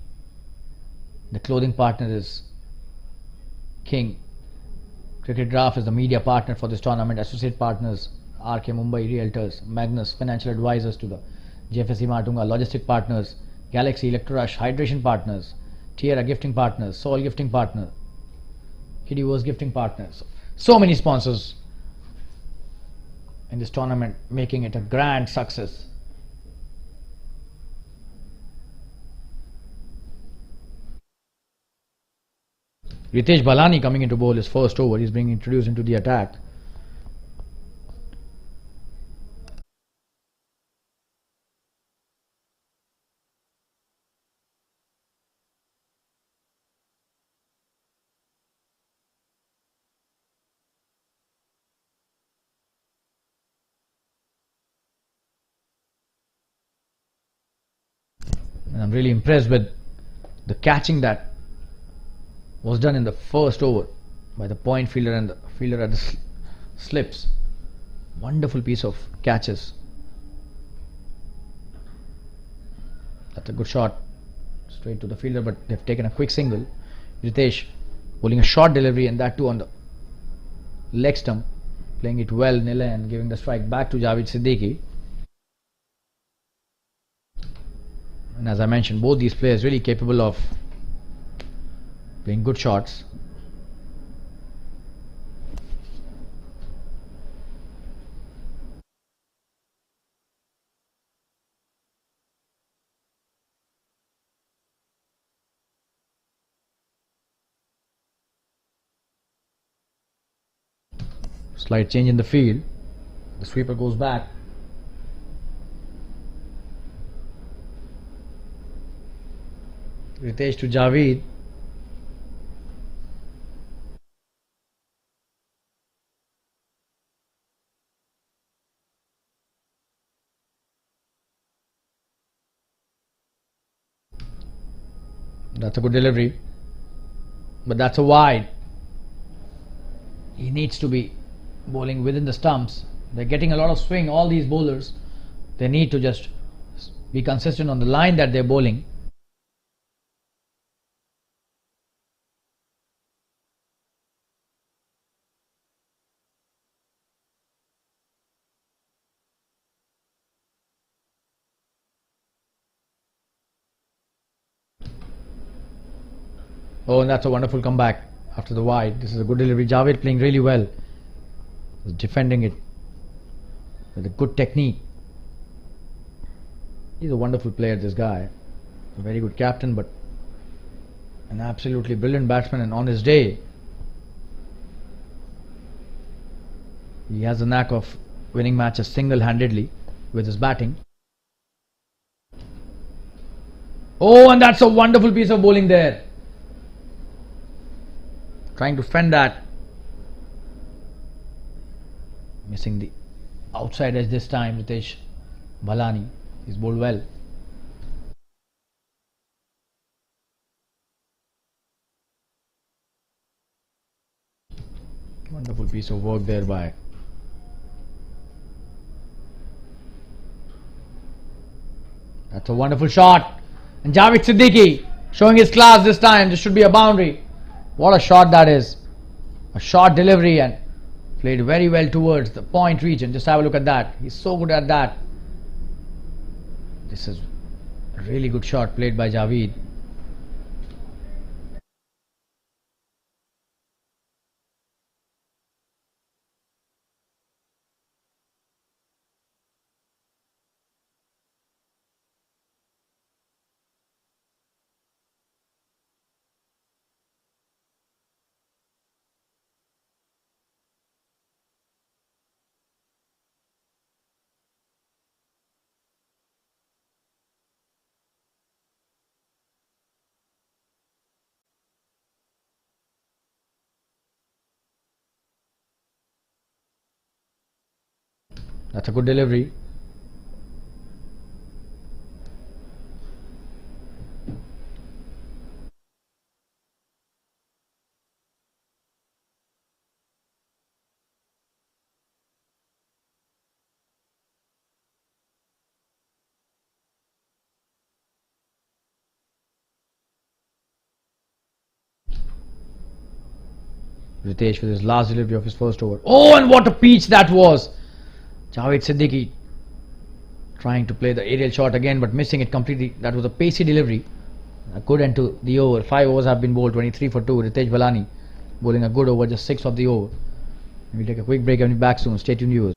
The clothing partner is King. Cricket Draft is the media partner for this tournament. Associate partners: RK Mumbai Realtors, Magnus Financial Advisors to the Jfsc Matunga, logistic partners, Galaxy, Electrorush, hydration partners, Tierra gifting partners, Soul gifting partner, Hideous gifting partners. So many sponsors in this tournament, making it a grand success. Ritesh Balani coming into bowl his first over. He's being introduced into the attack. And I'm really impressed with the catching that was done in the first over by the point fielder and the fielder at the slips. Wonderful piece of catches. That's a good shot straight to the fielder, but they've taken a quick single. Ritesh bowling a short delivery, and that too on the leg stump, playing it well, Nile, and giving the strike back to Javed Siddiqui. And as I mentioned, both these players really capable of playing good shots. Slight change in the field. The sweeper goes back. Ritesh to Javed. That's a good delivery, but that's a wide. He needs to be bowling within the stumps. They're getting a lot of swing, all these bowlers. They need to just be consistent on the line that they're bowling. Oh, and that's a wonderful comeback after the wide. This is a good delivery. Javed playing really well. He's defending it with a good technique. He's a wonderful player, this guy. A very good captain, but an absolutely brilliant batsman, and on his day he has the knack of winning matches single-handedly with his batting. Oh, and that's a wonderful piece of bowling there. Trying to fend that. Missing the outside edge this time, Ritesh Balani. He's bowled well. Wonderful piece of work there by that's a wonderful shot. And Javed Siddiqui showing his class this time. This should be a boundary. What a shot that is. A short delivery and played very well towards the point region. Just have a look at that. He's so good at that. This is a really good shot played by Javed. That's a good delivery. Ritesh with his last delivery of his first over. Oh, and what a peach that was. Javed Siddiqui trying to play the aerial shot again, but missing it completely. That was a pacey delivery. A good end to the over. 5 overs have been bowled, 23 for 2. Ritesh Balani bowling a good over, just 6 of the over. We'll take a quick break and be back soon. Stay tuned, viewers.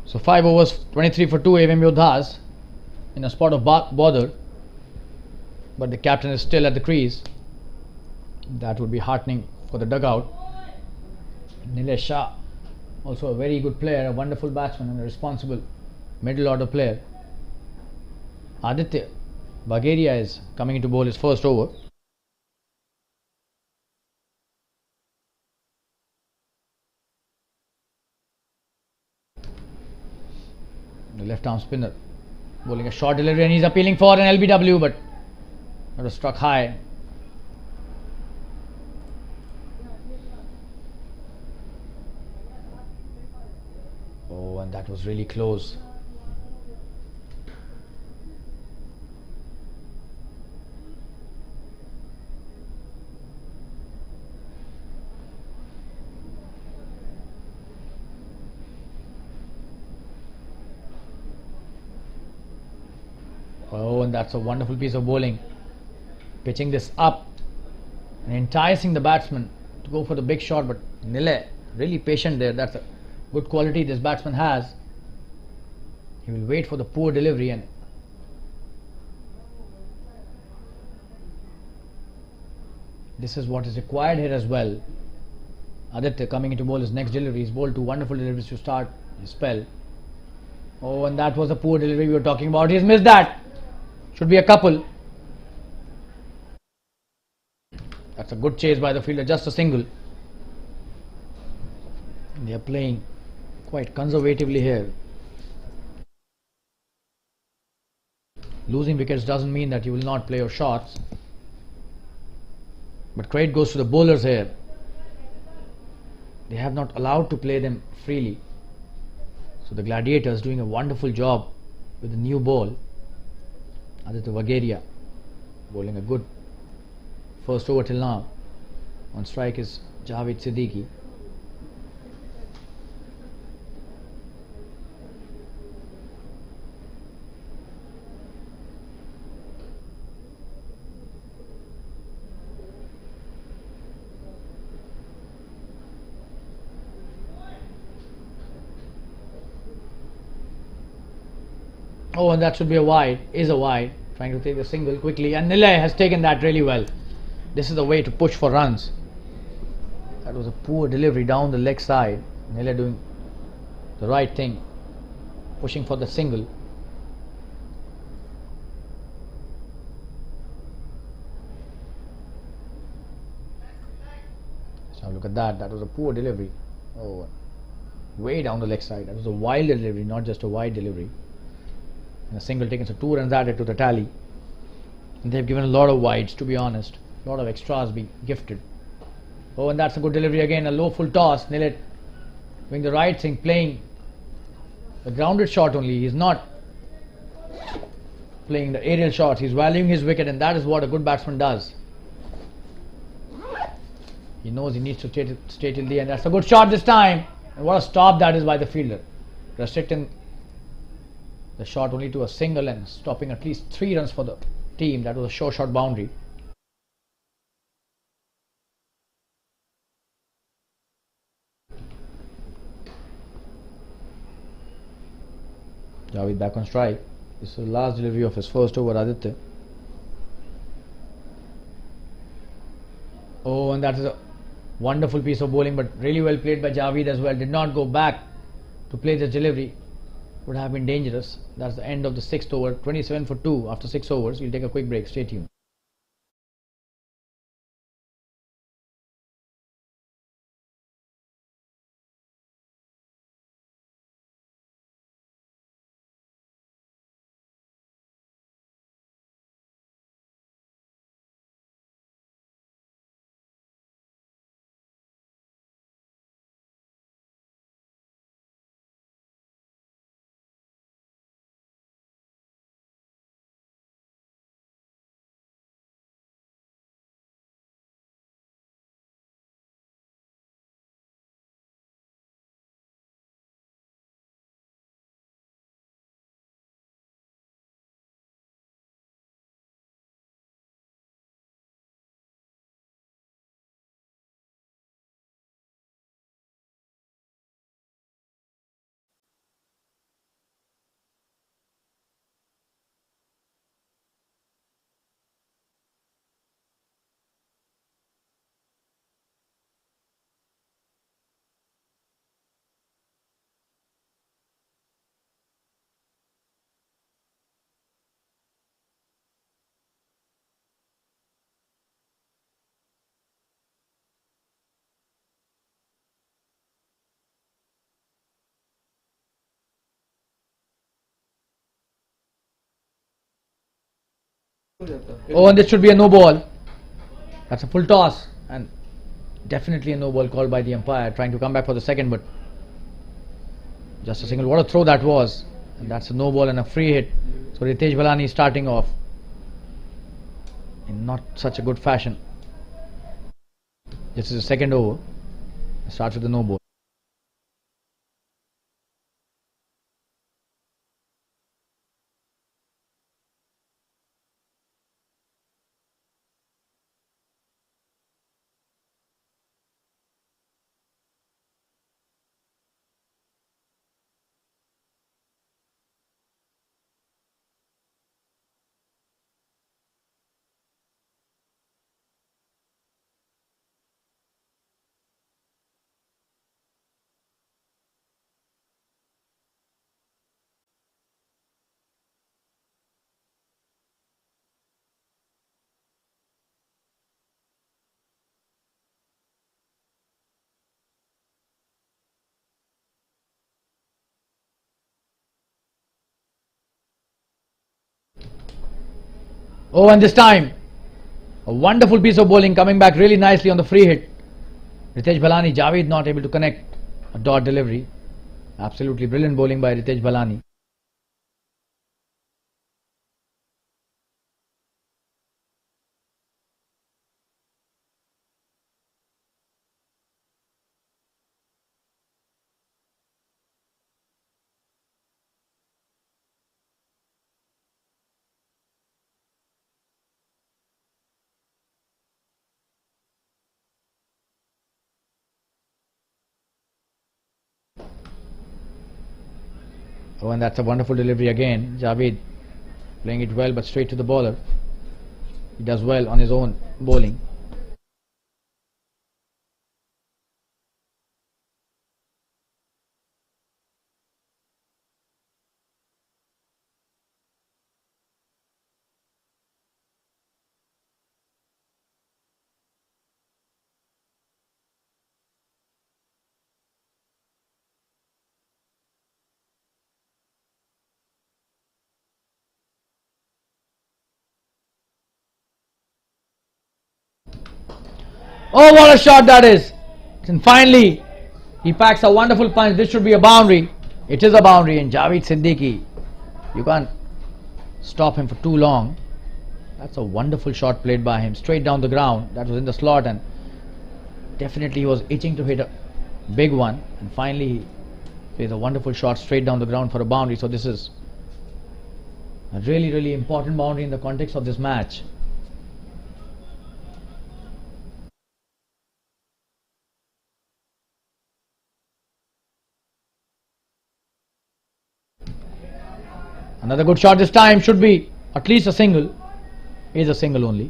So 5 overs, 23 for 2. AVM Yoddhas in a spot of bother, but the captain is still at the crease. That would be heartening for the dugout. Nilesh Shah, also a very good player, a wonderful batsman and a responsible middle order player. Aditya Bagheria is coming in to bowl his first over. The left arm spinner bowling a short delivery, and he's appealing for an LBW, but that was struck high. Oh, and that was really close. Oh, and that's a wonderful piece of bowling. Pitching this up and enticing the batsman to go for the big shot, but Nile really patient there. That's a good quality this batsman has. He will wait for the poor delivery, and this is what is required here as well. Aditya coming into bowl his next delivery. He's bowled two wonderful deliveries to start his spell. Oh, and that was a poor delivery we were talking about. He's missed that. Should be a couple. That's a good chase by the fielder, just a single. They are playing quite conservatively here. Losing wickets doesn't mean that you will not play your shots, but credit goes to the bowlers here. They have not allowed to play them freely. So the Gladiators doing a wonderful job with the new ball. Aditya Bagheria bowling a good first over till now. On strike is Javed Siddiqui. Oh, and that should be a wide, is a wide, trying to take the single quickly, and Nile has taken that really well. This is the way to push for runs. That was a poor delivery down the leg side. Nile doing the right thing, pushing for the single. So look at that, that was a poor delivery. Oh, way down the leg side. That was a wild delivery, not just a wide delivery. And a single taken, so 2 runs added to the tally. And they've given a lot of wides, to be honest. A lot of extras being gifted. Oh, and that's a good delivery again. A low full toss. Nail it. Doing the right thing. Playing the grounded shot only. He's not playing the aerial shots. He's valuing his wicket, and that is what a good batsman does. He knows he needs to stay till the end. That's a good shot this time. And what a stop that is by the fielder. Restricting the shot only to a single and stopping at least 3 runs for the team. That was a sure shot boundary. Javed back on strike. This is the last delivery of his first over, Aditya. Oh, and that is a wonderful piece of bowling, but really well played by Javed as well. Did not go back to play this delivery. Would have been dangerous. That's the end of the 6th over. 27 for 2 after 6 overs. We'll take a quick break. Stay tuned. Oh, and this should be a no ball. That's a full toss, and definitely a no ball called by the umpire. Trying to come back for the second, but just a single. What a throw that was. And that's a no ball and a free hit. So Ritesh Bhalani starting off in not such a good fashion. This is the second over. It starts with a no ball. Oh, and this time a wonderful piece of bowling coming back really nicely on the free hit. Ritesh Bhalani, Javed not able to connect a dot delivery. Absolutely brilliant bowling by Ritesh Bhalani. Oh, and that's a wonderful delivery again. Javed playing it well but straight to the bowler. He does well on his own bowling. Oh, what a shot that is! And finally, he packs a wonderful punch. This should be a boundary. It is a boundary, and Javed Siddiqui, you can't stop him for too long. That's a wonderful shot played by him, straight down the ground. That was in the slot, and definitely he was itching to hit a big one. And finally, he plays a wonderful shot straight down the ground for a boundary. So this is a really, really important boundary in the context of this match. Another good shot this time, should be at least a single. Is a single only.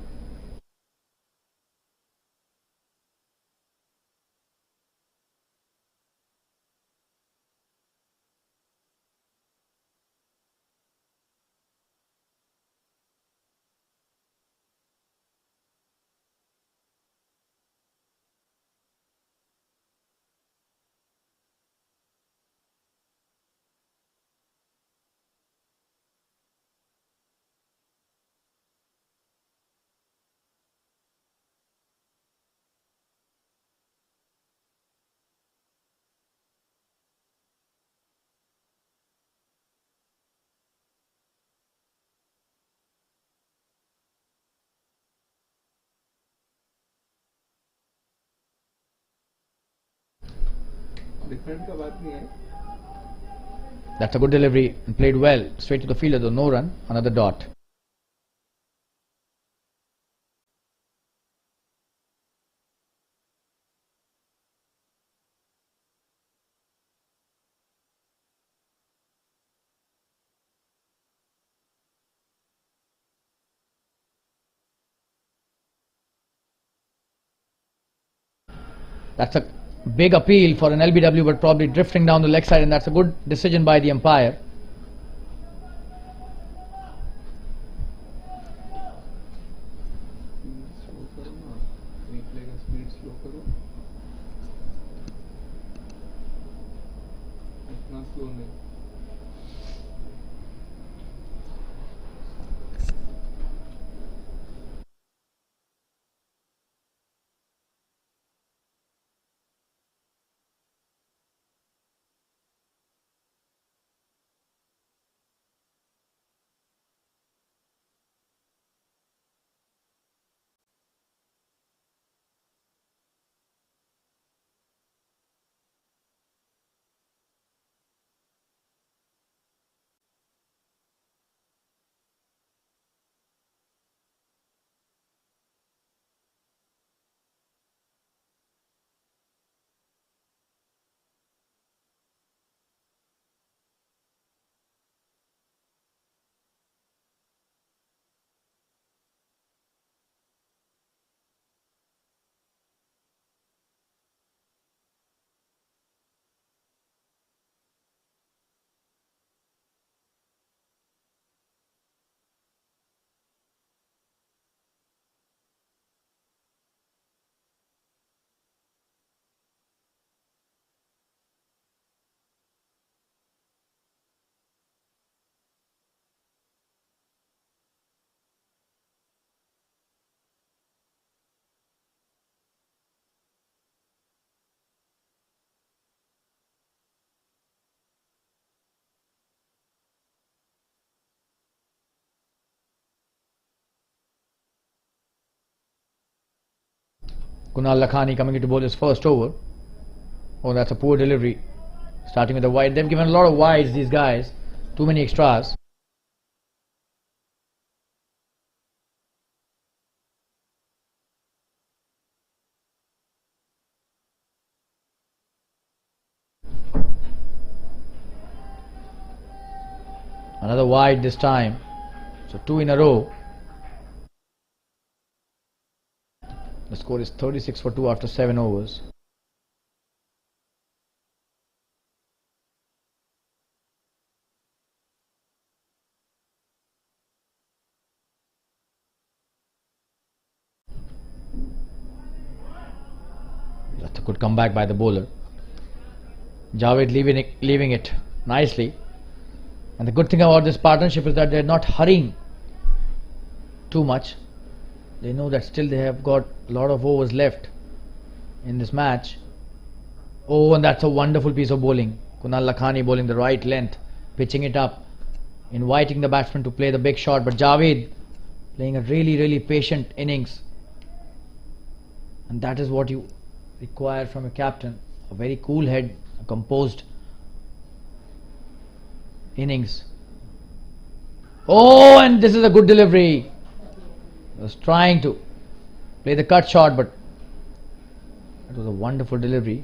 Different का बात नहीं है. That's a good delivery and played well. Straight to the fielder, though no run. Another dot. That's a big appeal for an LBW, but probably drifting down the leg side, and that's a good decision by the umpire. Slow करो ना, replay का speed slow करो. इतना slow नहीं. Kunal Lakhani coming into bowl his first over. Oh, that's a poor delivery. Starting with a wide. They've given a lot of wides, these guys. Too many extras. Another wide this time. So 2 in a row. The score is 36 for 2 after 7 overs. That's a good comeback by the bowler. Javed leaving it nicely. And the good thing about this partnership is that they're not hurrying too much. They know that still they have got a lot of overs left. in this match. Oh, and that's a wonderful piece of bowling. Kunal Lakhani bowling the right length, pitching it up, inviting the batsman to play the big shot, but Javed playing a really patient innings, and that is what you require from a captain, a very cool head, a composed innings. Oh, and this is a good delivery. He was trying to play the cut shot, but it was a wonderful delivery,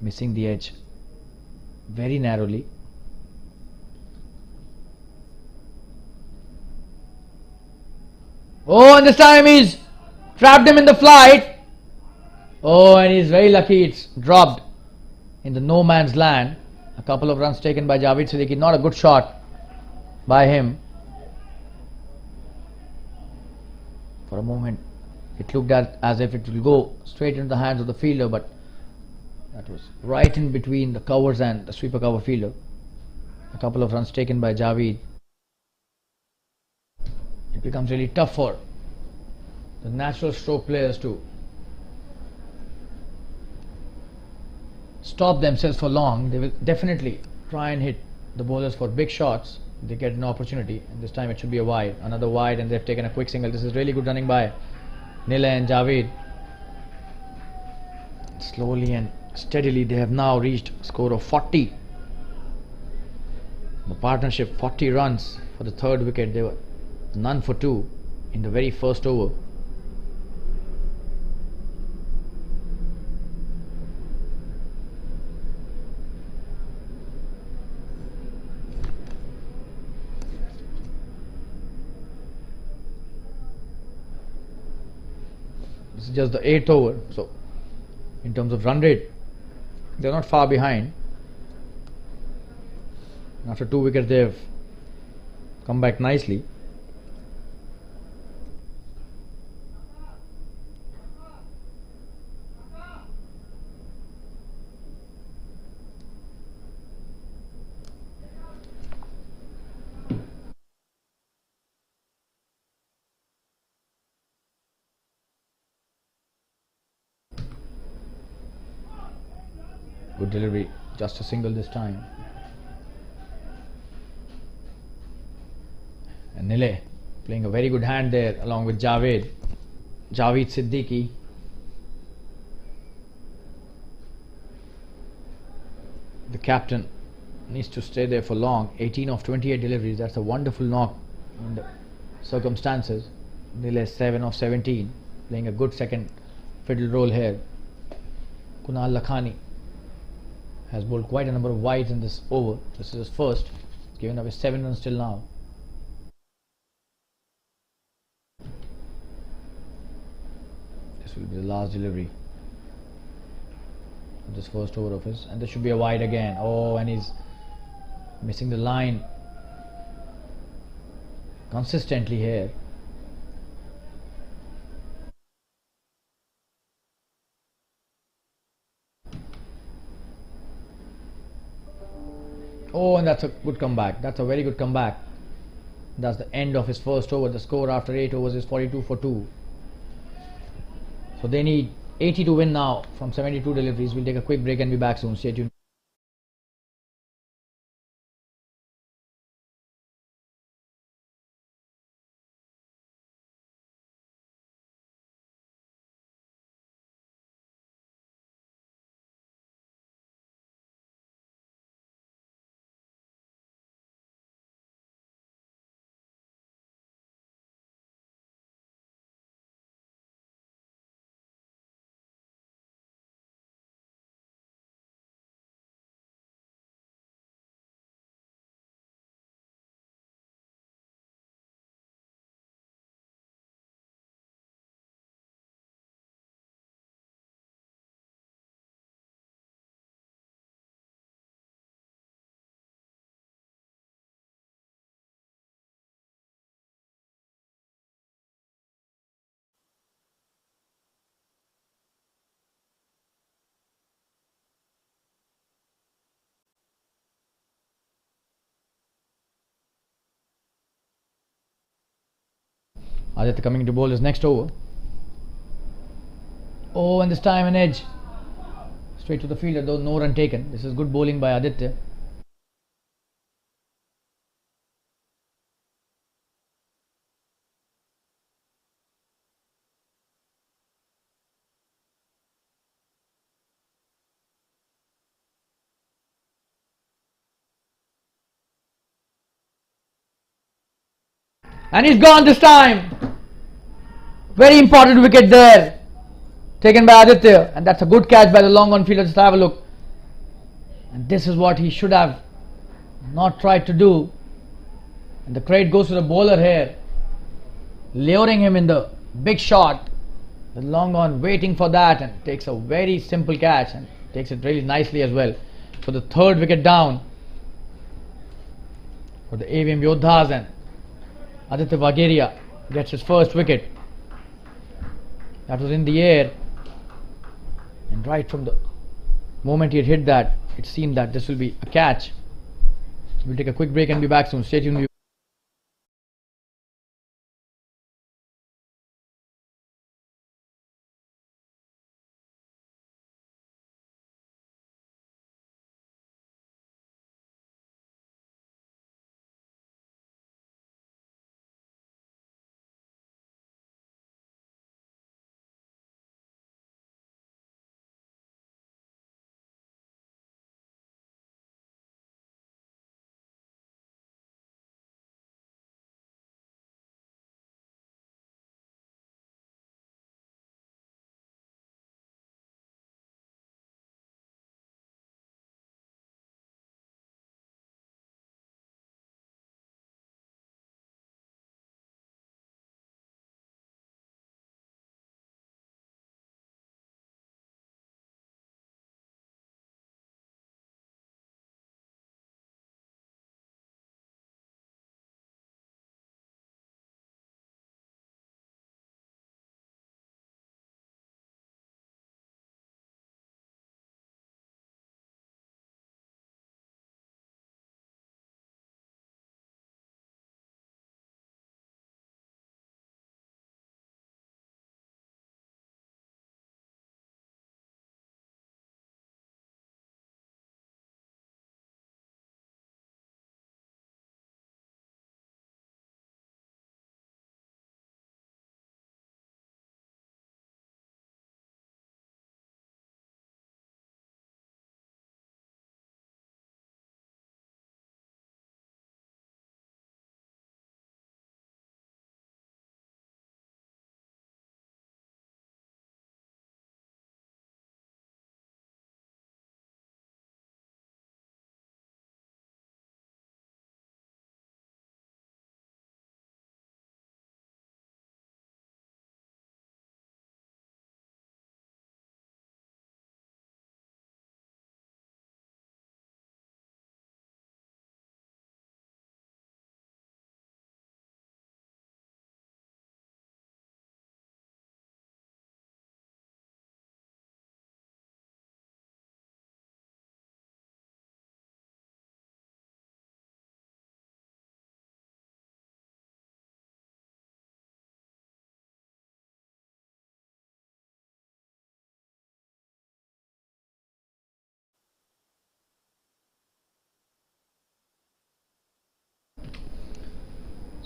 missing the edge very narrowly. Oh, and this time he's trapped him in the flight. Oh, and he's very lucky it's dropped in the no man's land. A couple of runs taken by Javed Siddiqui. Not a good shot by him. For a moment it looked as if it will go straight into the hands of the fielder, but that was right in between the covers and the sweeper cover fielder. A couple of runs taken by Javed. It becomes really tough for the natural stroke players to stop themselves for long. They will definitely try and hit the bowlers for big shots. They get an opportunity, and this time it should be a wide. Another wide, and they've taken a quick single. This is really good running by Nile and Javed. Slowly and steadily they have now reached a score of 40. The partnership 40 runs for the third wicket. They were none for two in the very first over. This is just the 8th over, so in terms of run rate they are not far behind. After 2 wickets they have come back nicely. Good delivery, just a single this time. And Nile playing a very good hand there along with Javed Siddiqui. The captain needs to stay there for long. 18 of 28 deliveries, that's a wonderful knock in the circumstances. Nile 7 of 17, playing a good second fiddle role here. Kunal Lakhani has bowled quite a number of wides in this over. This is his first. He's given away 7 runs till now. This will be the last delivery of this first over of his, and this should be a wide again. Oh, and he's missing the line consistently here. Oh, and that's a good comeback. That's a very good comeback. That's the end of his first over. The score after 8 overs is 42 for 2. So they need 80 to win now from 72 deliveries. We'll take a quick break and be back soon. Stay tuned. Aditya coming to bowl his next over. Oh, and this time an edge. Straight to the fielder, though no run taken. This is good bowling by Aditya. And he's gone this time. Very important wicket there. Taken by Aditya. And that's a good catch by the long on fielder. Just have a look. And this is what he should have not tried to do. And the credit goes to the bowler here, luring him in the big shot. The long on waiting for that and takes a very simple catch and takes it really nicely as well. For the third wicket down for the AVM Yodhas, and Aditya Vagaria gets his first wicket. That was in the air, and right from the moment he had hit that, it seemed that this will be a catch. We'll take a quick break and be back soon. Stay tuned.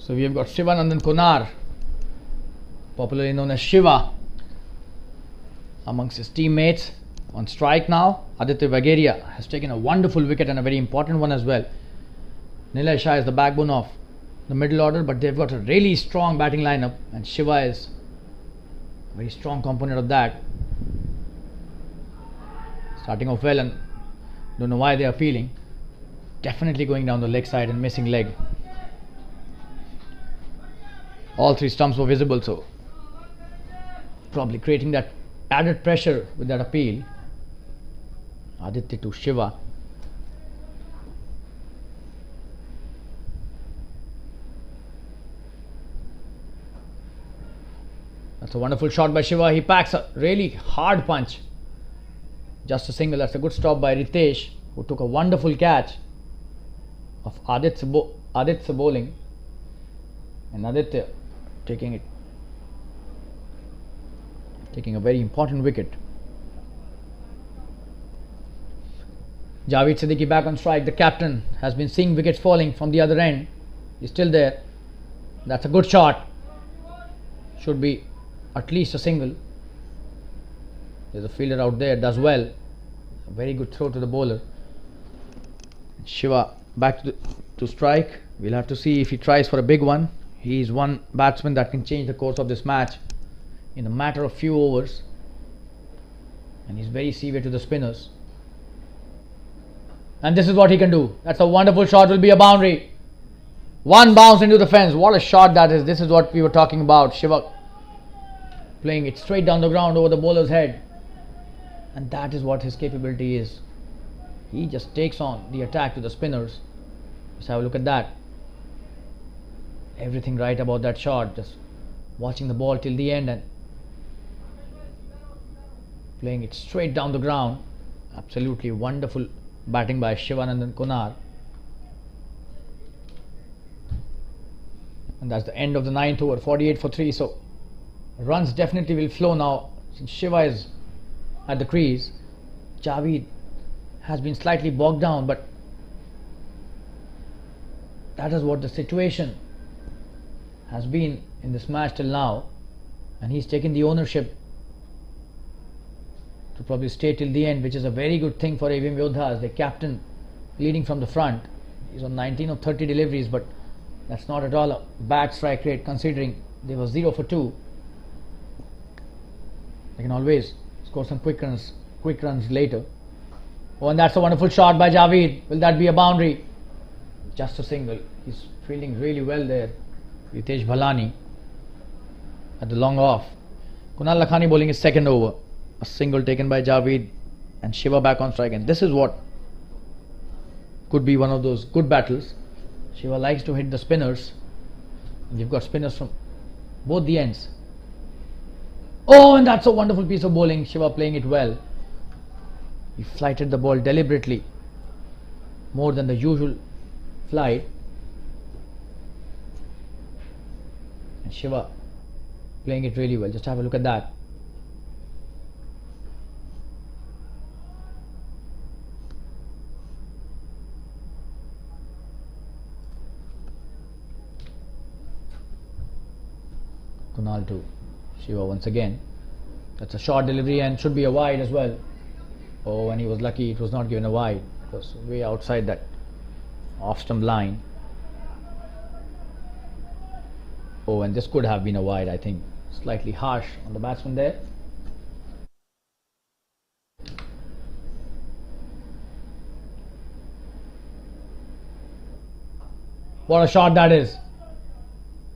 So we have got Shivanandan Konar, popularly known as Shiva, amongst his teammates on strike now. Aditya Vagaria has taken a wonderful wicket and a very important one as well. Nilay Shah is the backbone of the middle order, but they've got a really strong batting lineup, and Shiva is a very strong component of that. Starting off well, and don't know why they are peeling. Definitely going down the leg side and missing leg. All three stumps were visible, so probably creating that added pressure with that appeal. Aditya to Shiva. That's a wonderful shot by Shiva. He packs a really hard punch. Just a single. That's a good stop by Ritesh, who took a wonderful catch of Aditya bowling, and Aditya taking it taking a very important wicket. Javed Siddiqui back on strike. The captain has been seeing wickets falling from the other end. He's still there. That's a good shot. Should be at least a single. There's a fielder out there, does well. A very good throw to the bowler. Shiva back to strike. We'll have to see if he tries for a big one. He is one batsman that can change the course of this match in a matter of few overs. And he's very severe to the spinners. And this is what he can do. That's a wonderful shot. Will be a boundary. One bounce into the fence. What a shot that is. This is what we were talking about. Shiva playing it straight down the ground over the bowler's head. And that is what his capability is. He just takes on the attack to the spinners. Just have a look at that. Everything right about that shot. Just watching the ball till the end and playing it straight down the ground. Absolutely wonderful batting by Shivanandan Kunar. And that's the end of the 9th over. 48 for 3. So runs definitely will flow now since Shiva is at the crease. Javed has been slightly bogged down, but that is what the situation has been in this match till now, and he's taken the ownership to probably stay till the end, which is a very good thing for AVM Yodhas. The captain leading from the front. He's on 19 of 30 deliveries, but that's not at all a bad strike rate considering they were 0 for 2. They can always score some quick runs later. Oh, and that's a wonderful shot by Javed. Will that be a boundary? Just a single. He's fielding really well there. Ritesh Bhalani at the long off. Kunal Lakhani bowling his second over. A single taken by Javed and Shiva back on strike. And this is what could be one of those good battles. Shiva likes to hit the spinners. And you've got spinners from both the ends. Oh, and that's a wonderful piece of bowling. Shiva playing it well. He flighted the ball deliberately, more than the usual flight. And Shiva playing it really well. Just have a look at that. Kunal to Shiva once again. That's a short delivery and should be a wide as well. Oh, and he was lucky it was not given a wide. It was way outside that off stump line. Oh, and this could have been a wide, I think. Slightly harsh on the batsman there. What a shot that is.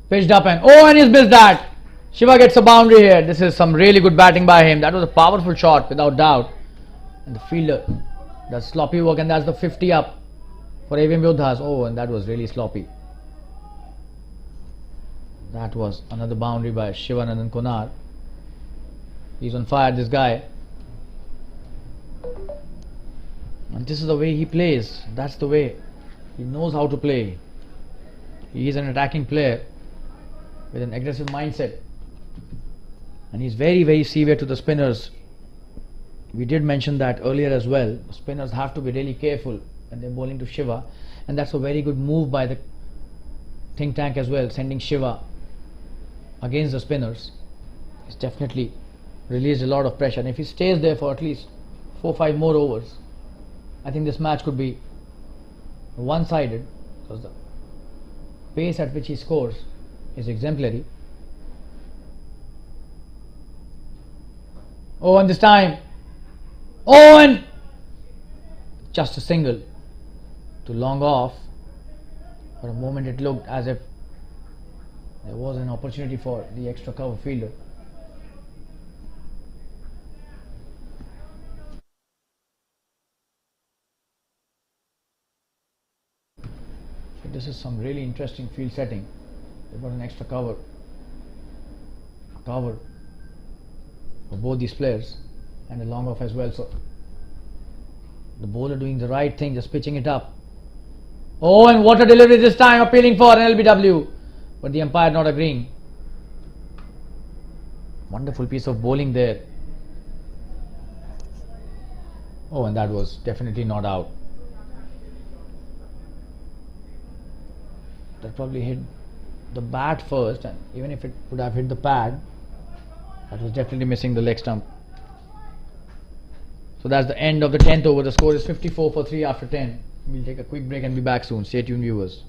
Pitched up and oh, and he's missed that. Shiva gets a boundary here. This is some really good batting by him. That was a powerful shot without doubt. And the fielder does sloppy work, and that's the 50 up for AVM Yodhas. Oh, and that was really sloppy. That was another boundary by Shivanandan Kunar. He's on fire, this guy. And this is the way he plays. That's the way. He knows how to play. He is an attacking player with an aggressive mindset. And he's very, very severe to the spinners. We did mention that earlier as well. The spinners have to be really careful when they're bowling to Shiva. And that's a very good move by the think tank as well, sending Shiva against the spinners. He's definitely released a lot of pressure. And if he stays there for at least 4-5 more overs, I think this match could be one-sided, because the pace at which he scores is exemplary. Oh, and this time, oh, and just a single to long off. For a moment it looked as if there was an opportunity for the extra cover fielder. So this is some really interesting field setting. They've got an extra cover for both these players and a long off as well. So the bowler doing the right thing, just pitching it up. Oh, and what a delivery this time, appealing for an LBW, but the umpire not agreeing. Wonderful piece of bowling there. Oh, and that was definitely not out. That probably hit the bat first, and even if it would have hit the pad, that was definitely missing the leg stump. So that's the end of the 10th over. The score is 54 for 3 after 10. We'll take a quick break and be back soon. Stay tuned, viewers.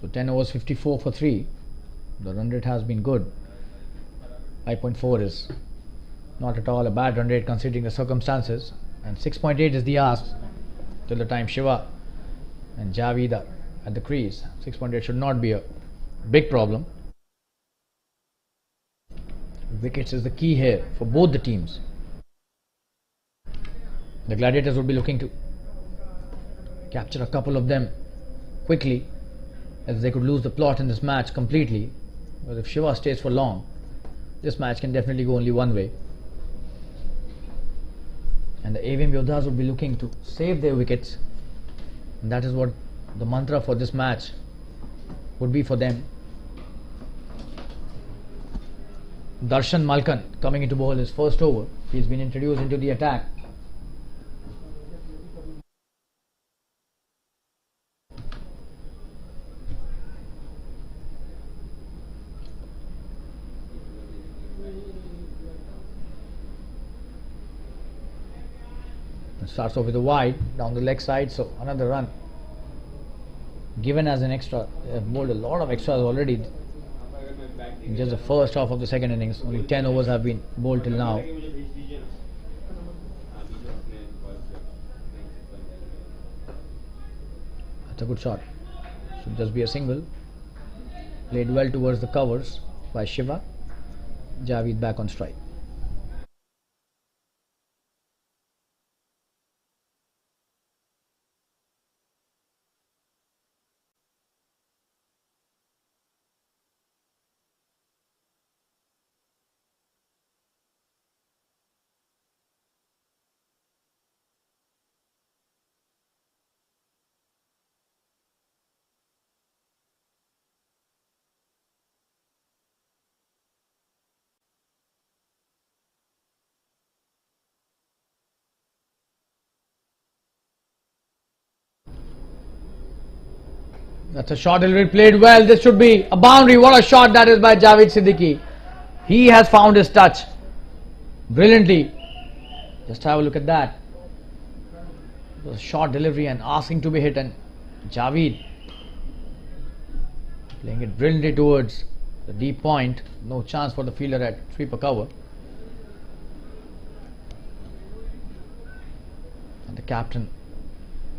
So 10 overs, 54 for 3. The run rate has been good. 5.4 is not at all a bad run rate considering the circumstances, and 6.8 is the ask till the time Shiva and Javed are at the crease. 6.8 should not be a big problem. Wickets is the key here for both the teams. The Gladiators would be looking to capture a couple of them quickly, as they could lose the plot in this match completely. But if Shiva stays for long, this match can definitely go only one way. And the AVM Yodhas would be looking to save their wickets, and that is what the mantra for this match would be for them. Darshan Malkan coming into bowl his first over. He's been introduced into the attack. Starts off with a wide down the leg side, so another run given as an extra. They have bowled a lot of extras already in just the first half of the second innings. Only 10 overs have been bowled till now. That's a good shot. Should just be a single. Played well towards the covers by Shiva. Javed back on strike. That's a shot delivery, played well. This should be a boundary. What a shot that is by Javed Siddiqui. He has found his touch brilliantly. Just have a look at that. It was a short delivery and asking to be hit, and Javed playing it brilliantly towards the deep point. No chance for the fielder at sweeper cover. And the captain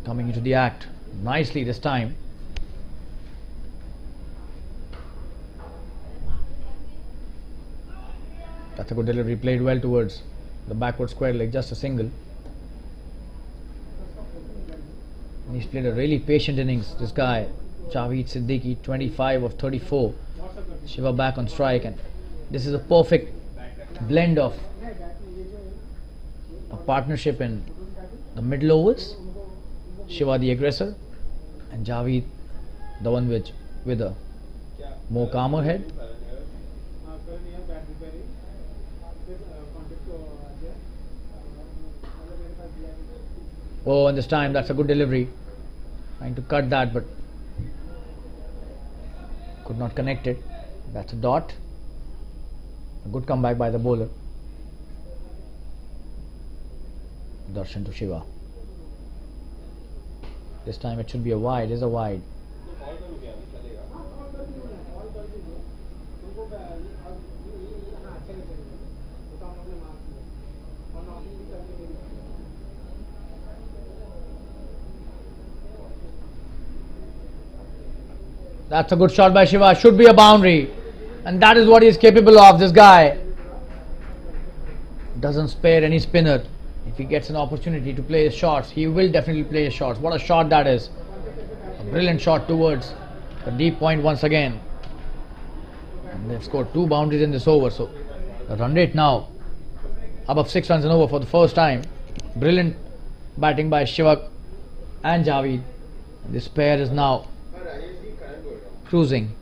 coming into the act nicely this time. That's a good delivery, played well towards the backward square leg, just a single. And he's played a really patient innings, this guy, Javed Siddiqui, 25 of 34. Shiva back on strike, and this is a perfect blend of a partnership in the middle overs. Shiva the aggressor, and Javed the one with a more calmer head. Oh, and this time that's a good delivery. Trying to cut that, but could not connect it. That's a dot. A good comeback by the bowler. Darshan to Shiva. This time it should be a wide. Is a wide. That's a good shot by Shiva. Should be a boundary. And that is what he is capable of, this guy. Doesn't spare any spinner. If he gets an opportunity to play his shots, he will definitely play his shots. What a shot that is. A brilliant shot towards the deep point once again. And they've scored 2 boundaries in this over. So the run rate now above 6 runs an over for the first time. Brilliant batting by Shiva and Javed. This pair is now cruising.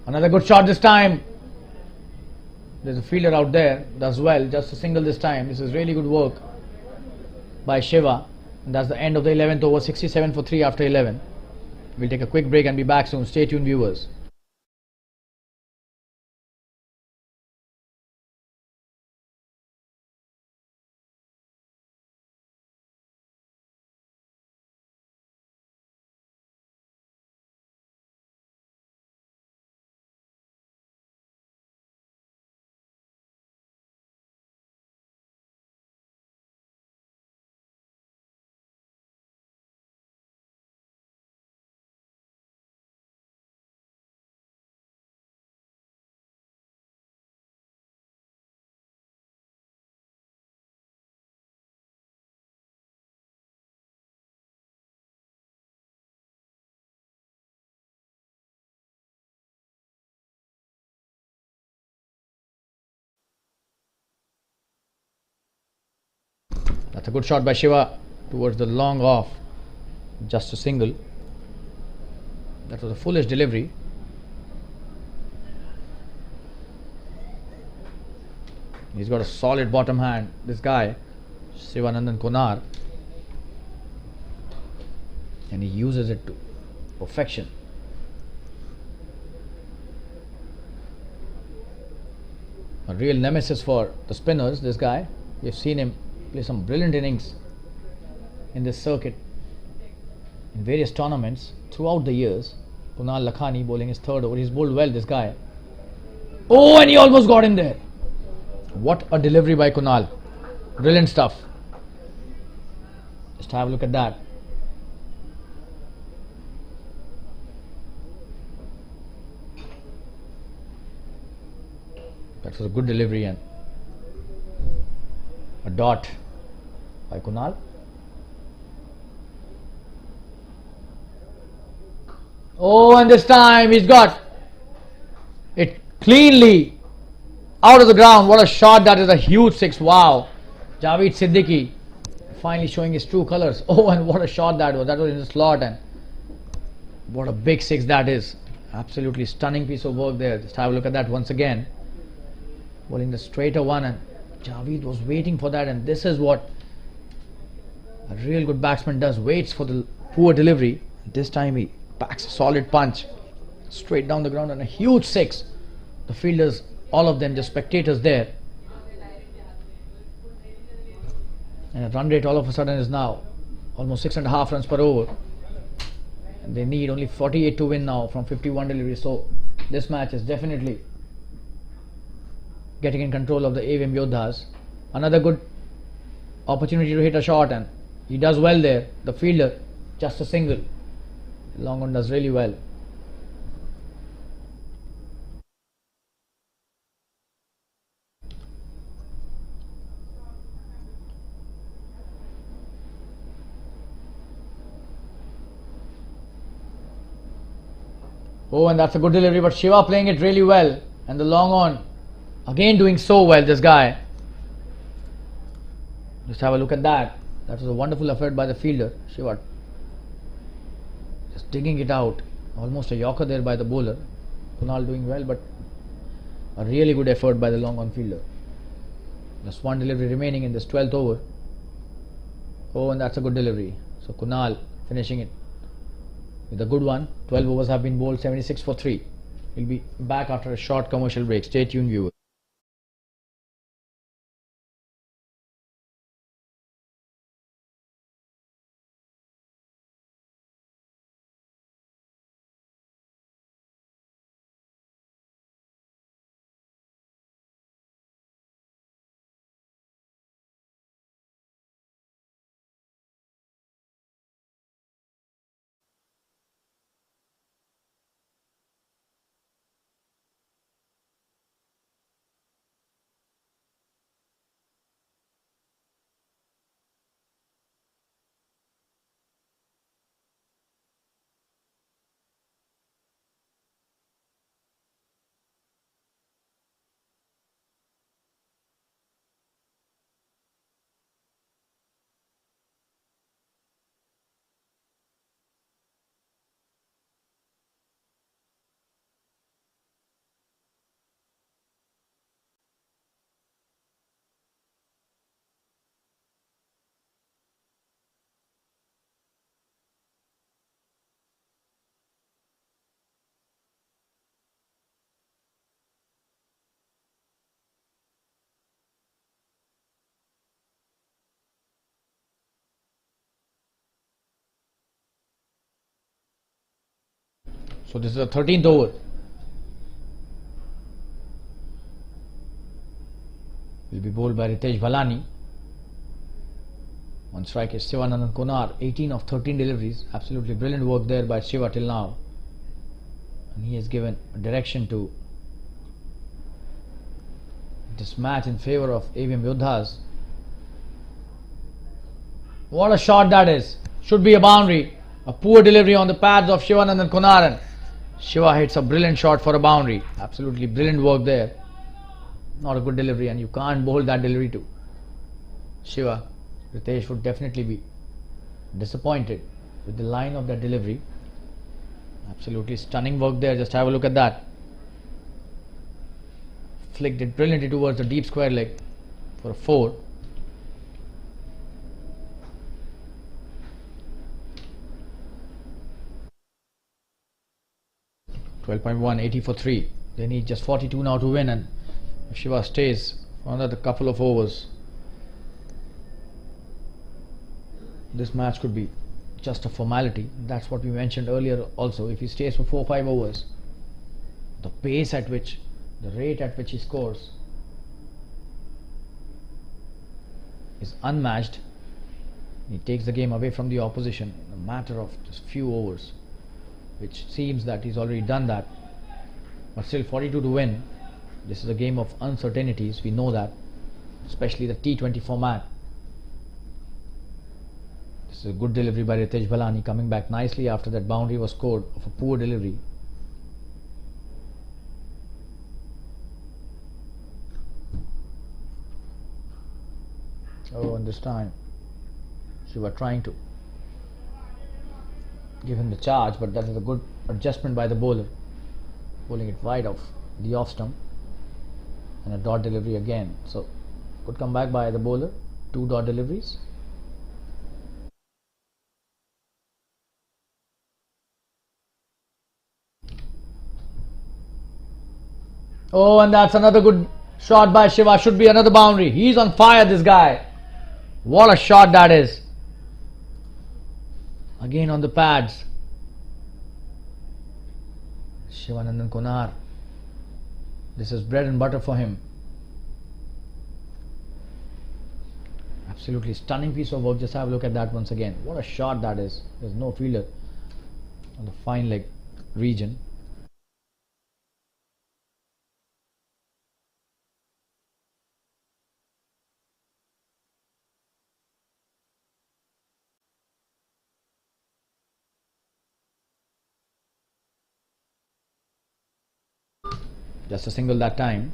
Another good shot this time. There's a fielder out there, does well, just a single this time. This is really good work by Shiva. And that's the end of the 11th over, 67 for 3 after 11. We'll take a quick break and be back soon. Stay tuned, viewers. That's a good shot by Shiva towards the long off. Just a single. That was a foolish delivery. He's got a solid bottom hand, this guy, Sivanandan Konar. And he uses it to perfection. A real nemesis for the spinners, this guy. We've seen him play some brilliant innings in this circuit in various tournaments throughout the years. Kunal Lakhani bowling his 3rd over. He's bowled well, this guy. Oh, and he almost got in there. What a delivery by Kunal. Brilliant stuff. Just have a look at that. That was a good delivery and a dot by Kunal. Oh, and this time he's got it cleanly out of the ground. What a shot that is. A huge 6. Wow. Javed Siddiqui finally showing his true colours. Oh, and what a shot that was. That was in the slot, and what a big 6 that is. Absolutely stunning piece of work there. Just have a look at that once again. Bowling the straighter one, and Javed was waiting for that, and this is what a real good batsman does. Waits for the poor delivery. This time he packs a solid punch straight down the ground, and a huge 6. The fielders, all of them just spectators there. And a run rate all of a sudden is now almost 6.5 runs per over. And they need only 48 to win now from 51 deliveries. So this match is definitely getting in control of the AVM Yodhas. Another good opportunity to hit a shot, and he does well there. The fielder just a single. Long on does really well. Oh, and that's a good delivery, but Shiva playing it really well. And the long on, again doing so well, this guy. Just have a look at that. That was a wonderful effort by the fielder, Shiva. Just digging it out. Almost a yorker there by the bowler. Kunal doing well, but a really good effort by the long on fielder. Just one delivery remaining in this 12th over. Oh, and that's a good delivery. So Kunal finishing it with a good one. 12 overs have been bowled, 76 for 3. We'll be back after a short commercial break. Stay tuned, viewers. So this is the 13th over. Will be bowled by Ritesh Bhalani. On strike is Sivanandan Konar. 18 of 13 deliveries. Absolutely brilliant work there by Shiva till now. And he has given a direction to this match in favor of AVM Yodhas. What a shot that is. Should be a boundary. A poor delivery on the pads of Sivanandan Konaran. Shiva hits a brilliant shot for a boundary. Absolutely brilliant work there. Not a good delivery, and you can't bowl that delivery to Shiva. Ritesh would definitely be disappointed with the line of that delivery. Absolutely stunning work there. Just have a look at that. Flicked it brilliantly towards the deep square leg for a 4. .1, 80 for 3. They need just 42 now to win, and if Shiva stays for another couple of overs, this match could be just a formality. That's what we mentioned earlier also. If he stays for 4-5 overs, the pace at which, the rate at which he scores is unmatched. He takes the game away from the opposition in a matter of just few overs, which seems that he's already done that. But still 42 to win. This is a game of uncertainties, we know that, especially the T20 format. This is a good delivery by Ritesh Bhalani, coming back nicely after that boundary was scored of a poor delivery. Oh, and this time Shiva trying to give him the charge, but that is a good adjustment by the bowler, bowling it wide off the off stump, and a dot delivery again. So good comeback by the bowler. 2 dot deliveries. Oh, and that's another good shot by Shiva. Should be another boundary. He's on fire, this guy. What a shot that is. Again on the pads. Sivanandan Konar. This is bread and butter for him. Absolutely stunning piece of work. Just have a look at that once again. What a shot that is. There's no fielder on the fine leg region. Just a single that time.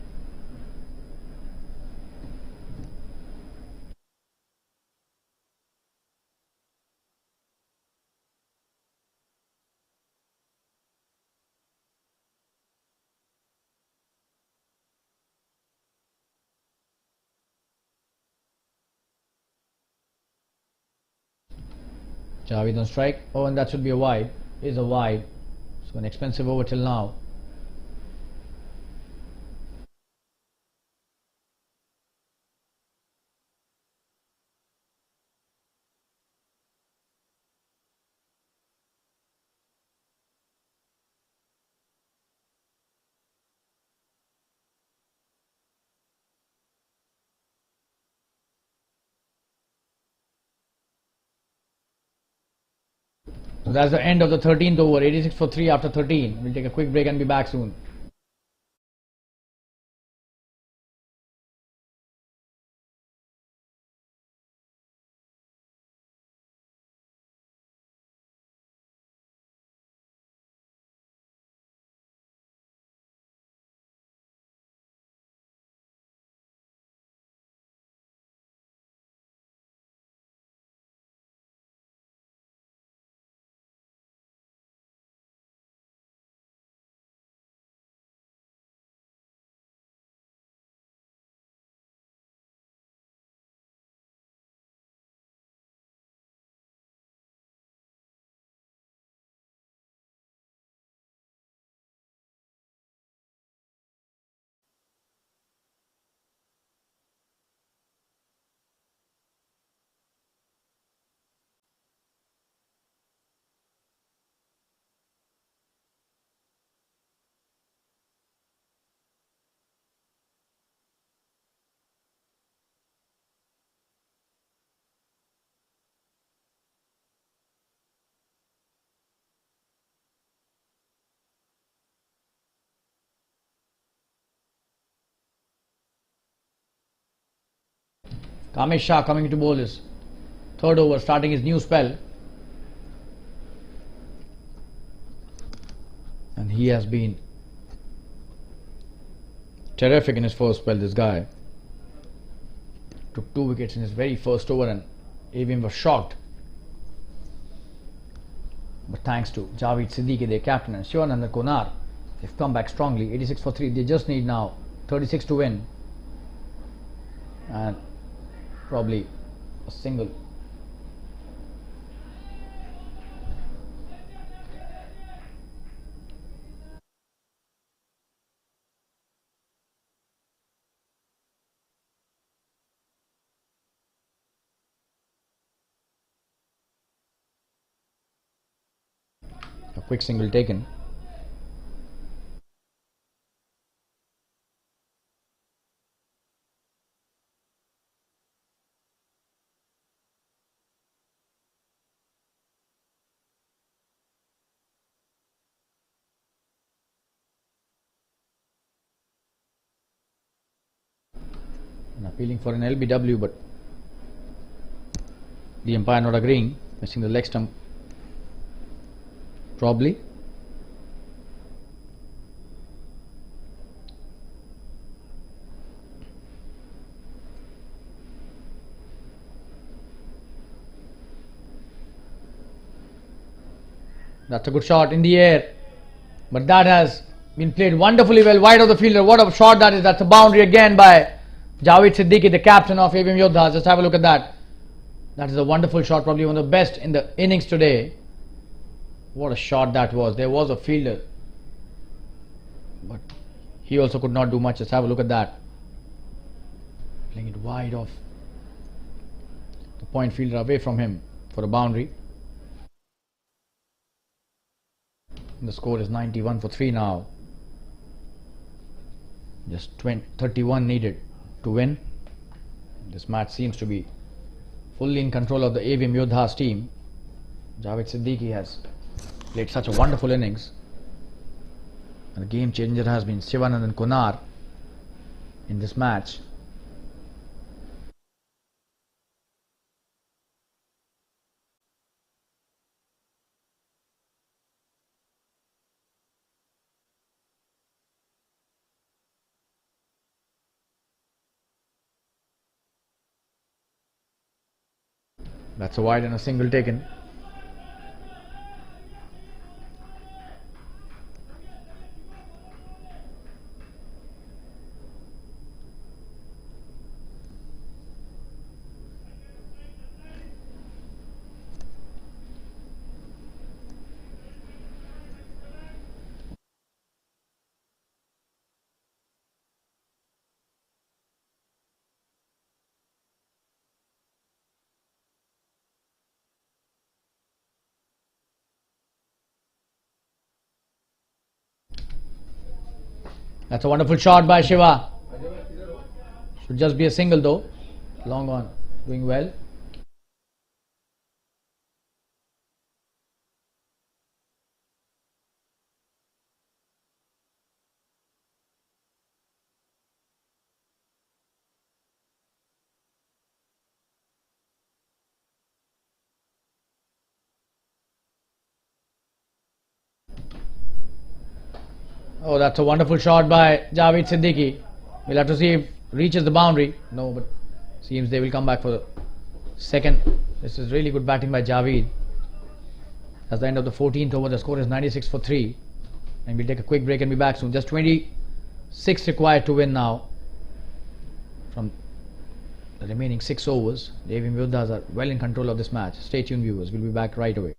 Javed on strike. Oh, and that should be a wide. Is a wide. So an expensive over till now. So that's the end of the 13th over. 86 for 3 after 13. We'll take a quick break and be back soon. Kamesh Shah coming to bowl his third over, starting his new spell. And he has been terrific in his first spell, this guy. Took 2 wickets in his very first over and AVM was shocked. But thanks to Javed Siddiqui, their captain, and Shivananda Konar, they've come back strongly. 86 for 3. They just need now 36 to win. And probably a single. A quick single taken. And appealing for an LBW, but the umpire not agreeing, missing the leg stump. Probably. That's a good shot in the air, but that has been played wonderfully well wide of the fielder. What a shot that is. That's a boundary again by Javed Siddiqui, the captain of AVM Yodhas. Just have a look at that. That is a wonderful shot, probably one of the best in the innings today. What a shot that was. There was a fielder, but he also could not do much. Just have a look at that. Playing it wide off the point fielder, away from him for a boundary. And the score is 91 for 3 now. Just 31 needed to win. This match seems to be fully in control of the AVM Yodhas team. Javed Siddiqui has played such a wonderful innings. And the game changer has been Shivanandan Konar in this match. That's a wide and a single taken. That's a wonderful shot by Shiva. Should just be a single though. Long on, doing well. Oh, that's a wonderful shot by Javed Siddiqui. We'll have to see if reaches the boundary. No, but seems they will come back for the second. This is really good batting by Javed. That's the end of the 14th over. The score is 96 for 3. And we'll take a quick break and be back soon. Just 26 required to win now from the remaining 6 overs. The AVM Yoddhas are well in control of this match. Stay tuned, viewers. We'll be back right away.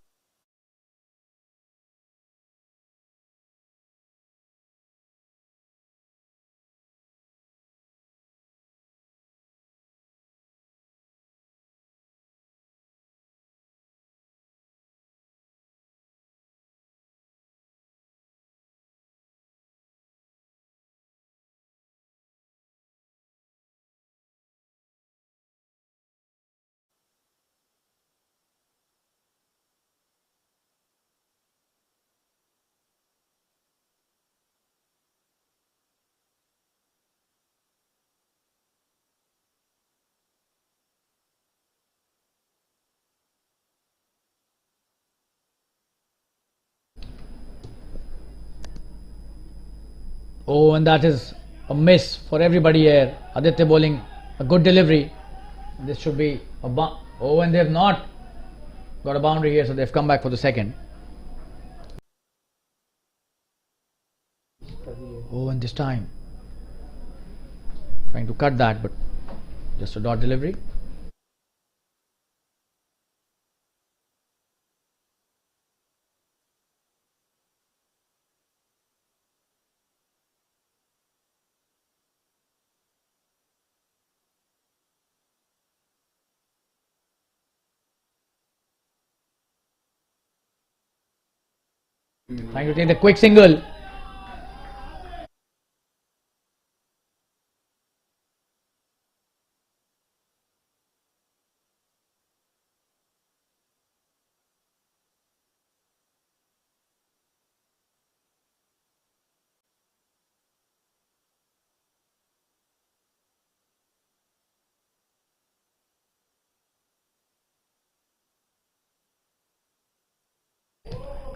Oh, and that is a miss for everybody here. Aditya bowling a good delivery. This should be a oh, and they have not got a boundary here, so they've come back for the second. Oh, and this time trying to cut that, but just a dot delivery. Trying to take the quick single.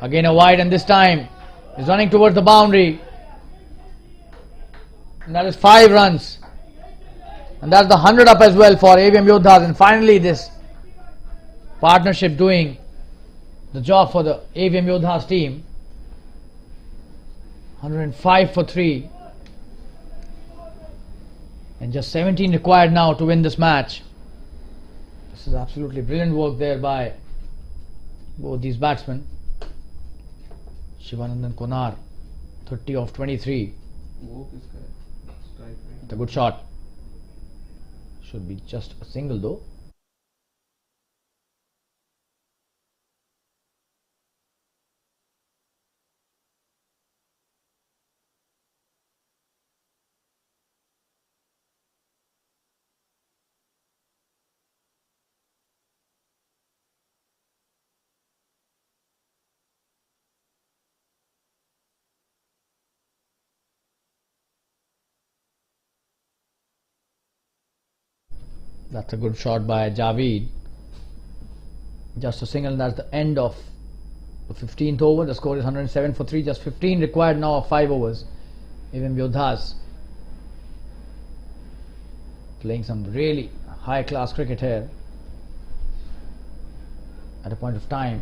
Again a wide, and this time is running towards the boundary. And that is 5 runs. And that's the 100 up as well for AVM Yodhas. And finally this partnership doing the job for the AVM Yodhas team. 105 for 3. And just 17 required now to win this match. This is absolutely brilliant work there by both these batsmen. Shivanandan Konar, 30 of 23. It's a good shot. Should be just a single though. That's a good shot by Javeed. Just a single, and that's the end of the 15th over. The score is 107 for 3. Just 15 required now of 5 overs. AVM Yoddhas playing some really high class cricket here. At a point of time,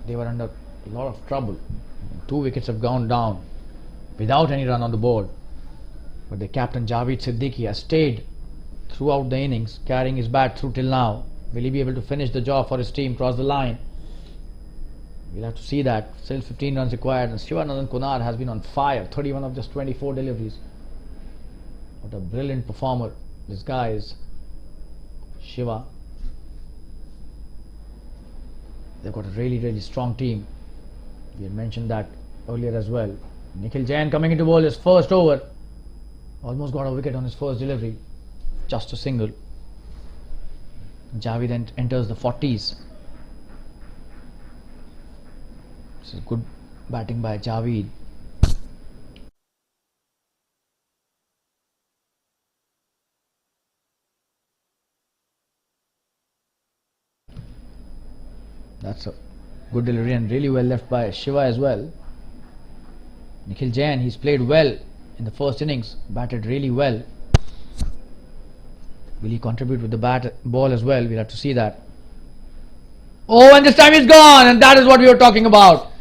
they were under a lot of trouble. 2 wickets have gone down without any run on the board. But the captain Javed Siddiqui has stayed throughout the innings, carrying his bat through till now. Will he be able to finish the job for his team, cross the line? We'll have to see that. Still 15 runs required, and Shivanandan Kunar has been on fire. 31 of just 24 deliveries. What a brilliant performer this guy is. Shiva. They've got a really strong team. We had mentioned that earlier as well. Nikhil Jain coming into bowl his first over. Almost got a wicket on his first delivery. Just a single. Javed then enters the 40s. This is good batting by Javed. That's a good delivery and really well left by Shiva as well. Nikhil Jain, he's played well in the first innings, batted really well. Will he contribute with the ball as well? We'll have to see that. Oh, and this time he's gone, and that is what we were talking about.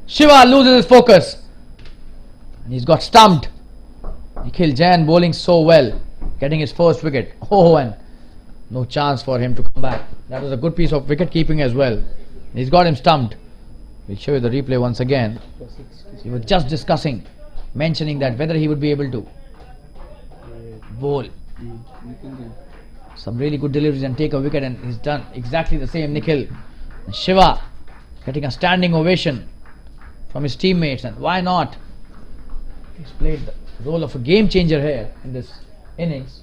Shiva loses his focus, and he's got stumped. Nikhil Jain bowling so well, getting his first wicket. Oh, and no chance for him to come back. That was a good piece of wicket keeping as well. He's got him stumped. We'll show you the replay once again. We were just discussing, mentioning that whether he would be able to bowl some really good deliveries and take a wicket, and he's done exactly the same. Nikhil and Shiva getting a standing ovation from his teammates, and why not? He's played the role of a game changer here in this innings.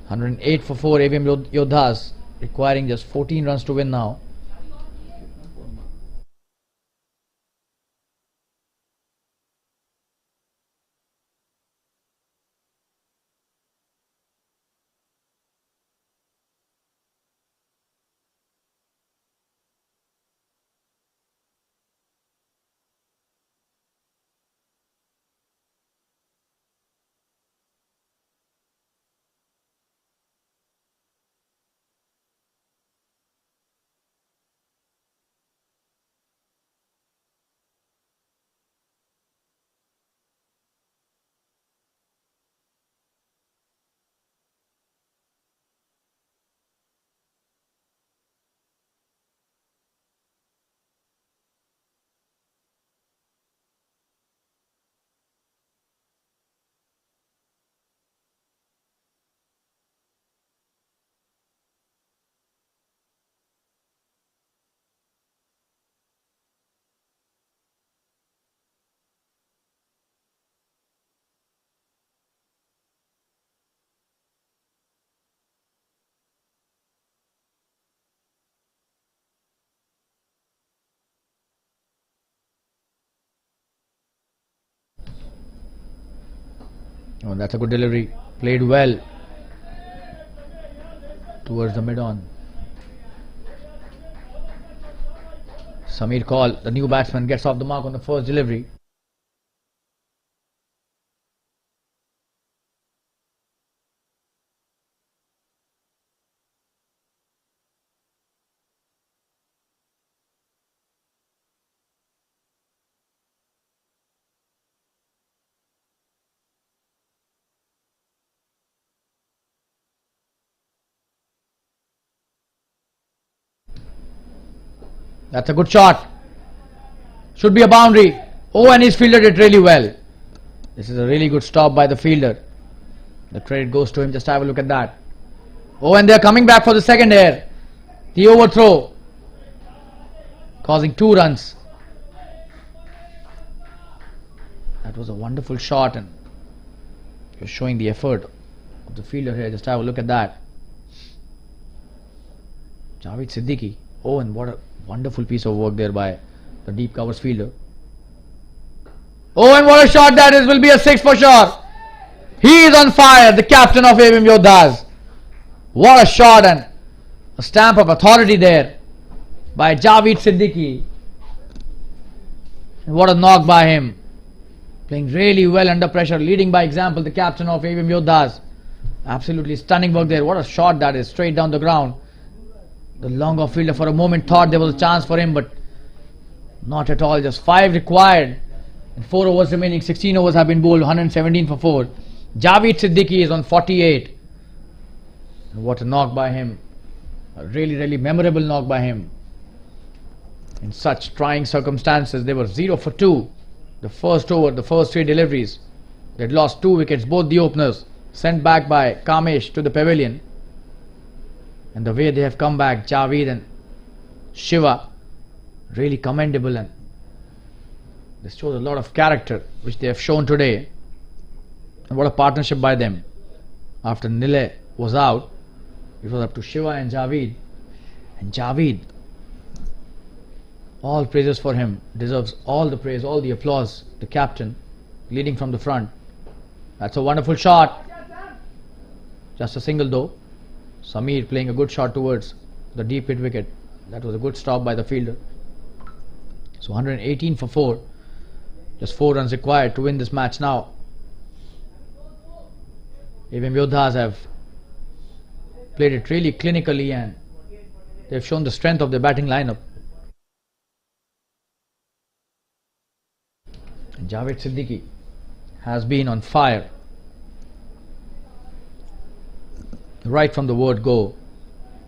108 for 4 AVM Yodhas, requiring just 14 runs to win now. Oh, that's a good delivery. Played well towards the mid-on. Samir Kaul, the new batsman, gets off the mark on the first delivery. That's a good shot. Should be a boundary. Oh, and he's fielded it really well. This is a really good stop by the fielder. The credit goes to him. Just have a look at that. Oh, and they're coming back for the second here. The overthrow, causing 2 runs. That was a wonderful shot, and you're showing the effort of the fielder here. Just have a look at that. Javed Siddiqui. Oh, and what a wonderful piece of work there by the deep covers fielder. Oh, and what a shot that is. Will be a 6 for sure. He is on fire, the captain of AVM Yodhas. What a shot and a stamp of authority there by Javed Siddiqui. And what a knock by him. Playing really well under pressure, leading by example, the captain of AVM Yodhas. Absolutely stunning work there. What a shot that is, straight down the ground. The long off fielder for a moment thought there was a chance for him, but not at all. Just 5 required. And 4 overs remaining. 16 overs have been bowled. 117 for 4. Javed Siddiqui is on 48. And what a knock by him. A really memorable knock by him. In such trying circumstances, they were 0 for 2. The first over, the first 3 deliveries. They'd lost 2 wickets, both the openers. Sent back by Kamesh to the pavilion. And the way they have come back, Javed and Shiva, really commendable, and this shows a lot of character which they have shown today. And what a partnership by them. After Nile was out, it was up to Shiva and Javed. And Javed, all praises for him, deserves all the praise, all the applause. The captain leading from the front. That's a wonderful shot. Just a single though. Samir playing a good shot towards the deep hit wicket. That was a good stop by the fielder. So 118 for 4. Just 4 runs required to win this match now. AVM Yodhas have played it really clinically and they have shown the strength of their batting lineup. Javed Siddiqui has been on fire right from the word go.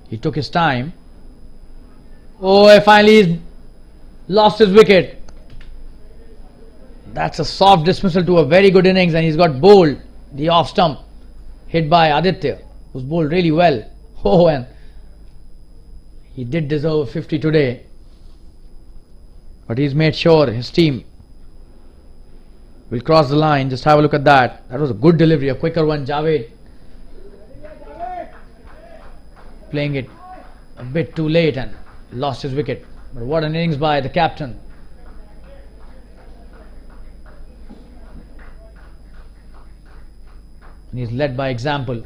He took his time. Oh, finally he's lost his wicket. That's a soft dismissal to a very good innings, and he's got bowled the off stump, hit by Aditya, who's bowled really well. Oh, and he did deserve a 50 today, but he's made sure his team will cross the line. Just have a look at that. That was a good delivery, a quicker one. Javed playing it a bit too late and lost his wicket. But what an innings by the captain. And he's led by example.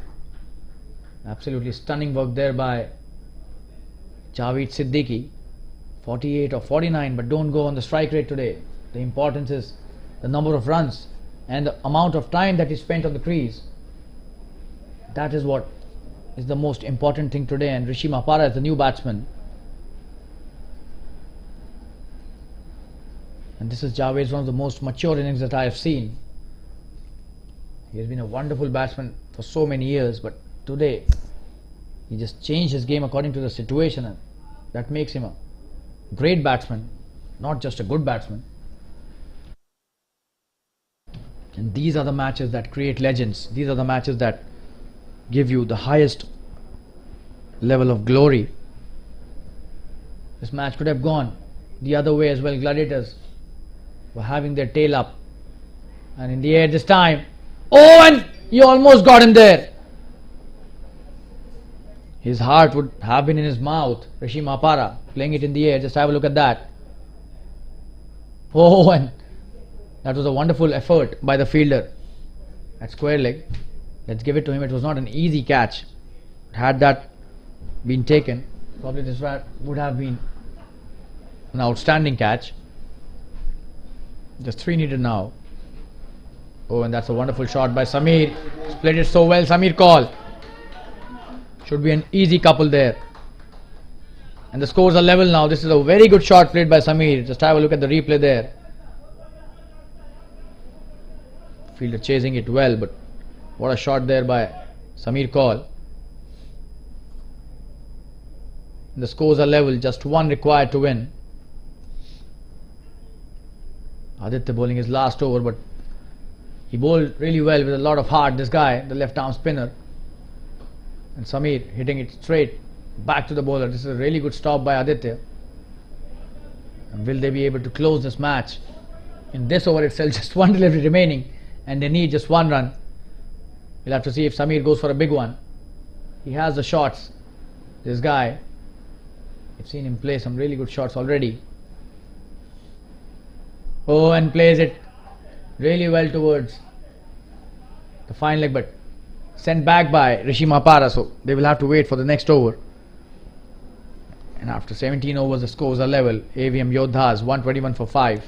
Absolutely stunning work there by Javed Siddiqui. 48 or 49, but don't go on the strike rate today. The importance is the number of runs and the amount of time that he spent on the crease. That is what is the most important thing today. And Rishi Mahapara is the new batsman. And this is Javed's one of the most mature innings that I have seen. He has been a wonderful batsman for so many years, but today he just changed his game according to the situation, and that makes him a great batsman, not just a good batsman. And these are the matches that create legends. These are the matches that give you the highest level of glory. This match could have gone the other way as well. Gladiators were having their tail up, and in the air this time. Oh, and he almost got him there. His heart would have been in his mouth. Rishi Mahapara playing it in the air. Just have a look at that. Oh, and that was a wonderful effort by the fielder at square leg. Let's give it to him. It was not an easy catch. Had that been taken, probably this would have been an outstanding catch. Just 3 needed now. Oh, and that's a wonderful shot by Samir. Split it so well. Samir call. Should be an easy couple there. And the scores are level now. This is a very good shot played by Samir. Just have a look at the replay there. Fielder chasing it well, but what a shot there by Samir call. The scores are level. Just 1 required to win. Aditya bowling his last over, but he bowled really well with a lot of heart. This guy, the left arm spinner. And Samir hitting it straight back to the bowler. This is a really good stop by Aditya. And will they be able to close this match? In this over itself, just 1 delivery remaining, and they need just 1 run. We'll have to see if Samir goes for a big one. He has the shots. This guy, I've seen him play some really good shots already. Oh, and plays it really well towards the fine leg, but sent back by Rishi Mahapara, so they will have to wait for the next over. And after 17 overs, the scores are level. AVM Yoddhas 121 for 5.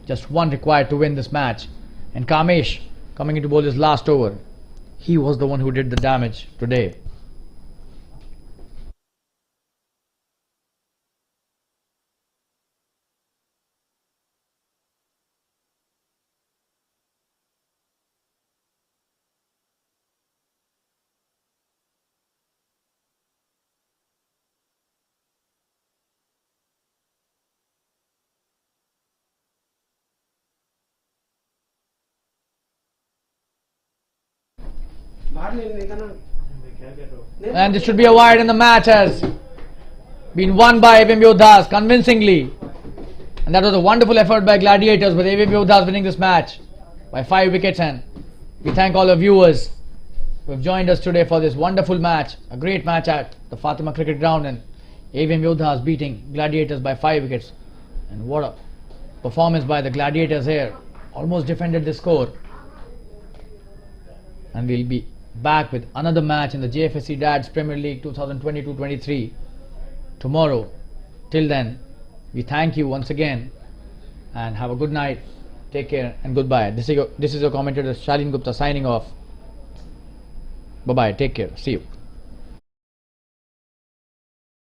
Just one required to win this match. And Kamesh coming into bowl his last over. He was the one who did the damage today. And this should be a wide, and the match has been won by AVM Yoddhas convincingly. And that was a wonderful effort by Gladiators, with AVM Yoddhas winning this match by 5 wickets. And we thank all our viewers who have joined us today for this wonderful match. A great match at the Fatima Cricket Ground, and AVM Yoddhas beating Gladiators by 5 wickets. And what a performance by the Gladiators here. Almost defended the score. And we'll be back with another match in the Jfsc Dads Premier League 2022-23 tomorrow. Till then, we thank you once again and have a good night. Take care and goodbye. This is your commentator Shalin Gupta signing off. Bye bye. Take care. See you.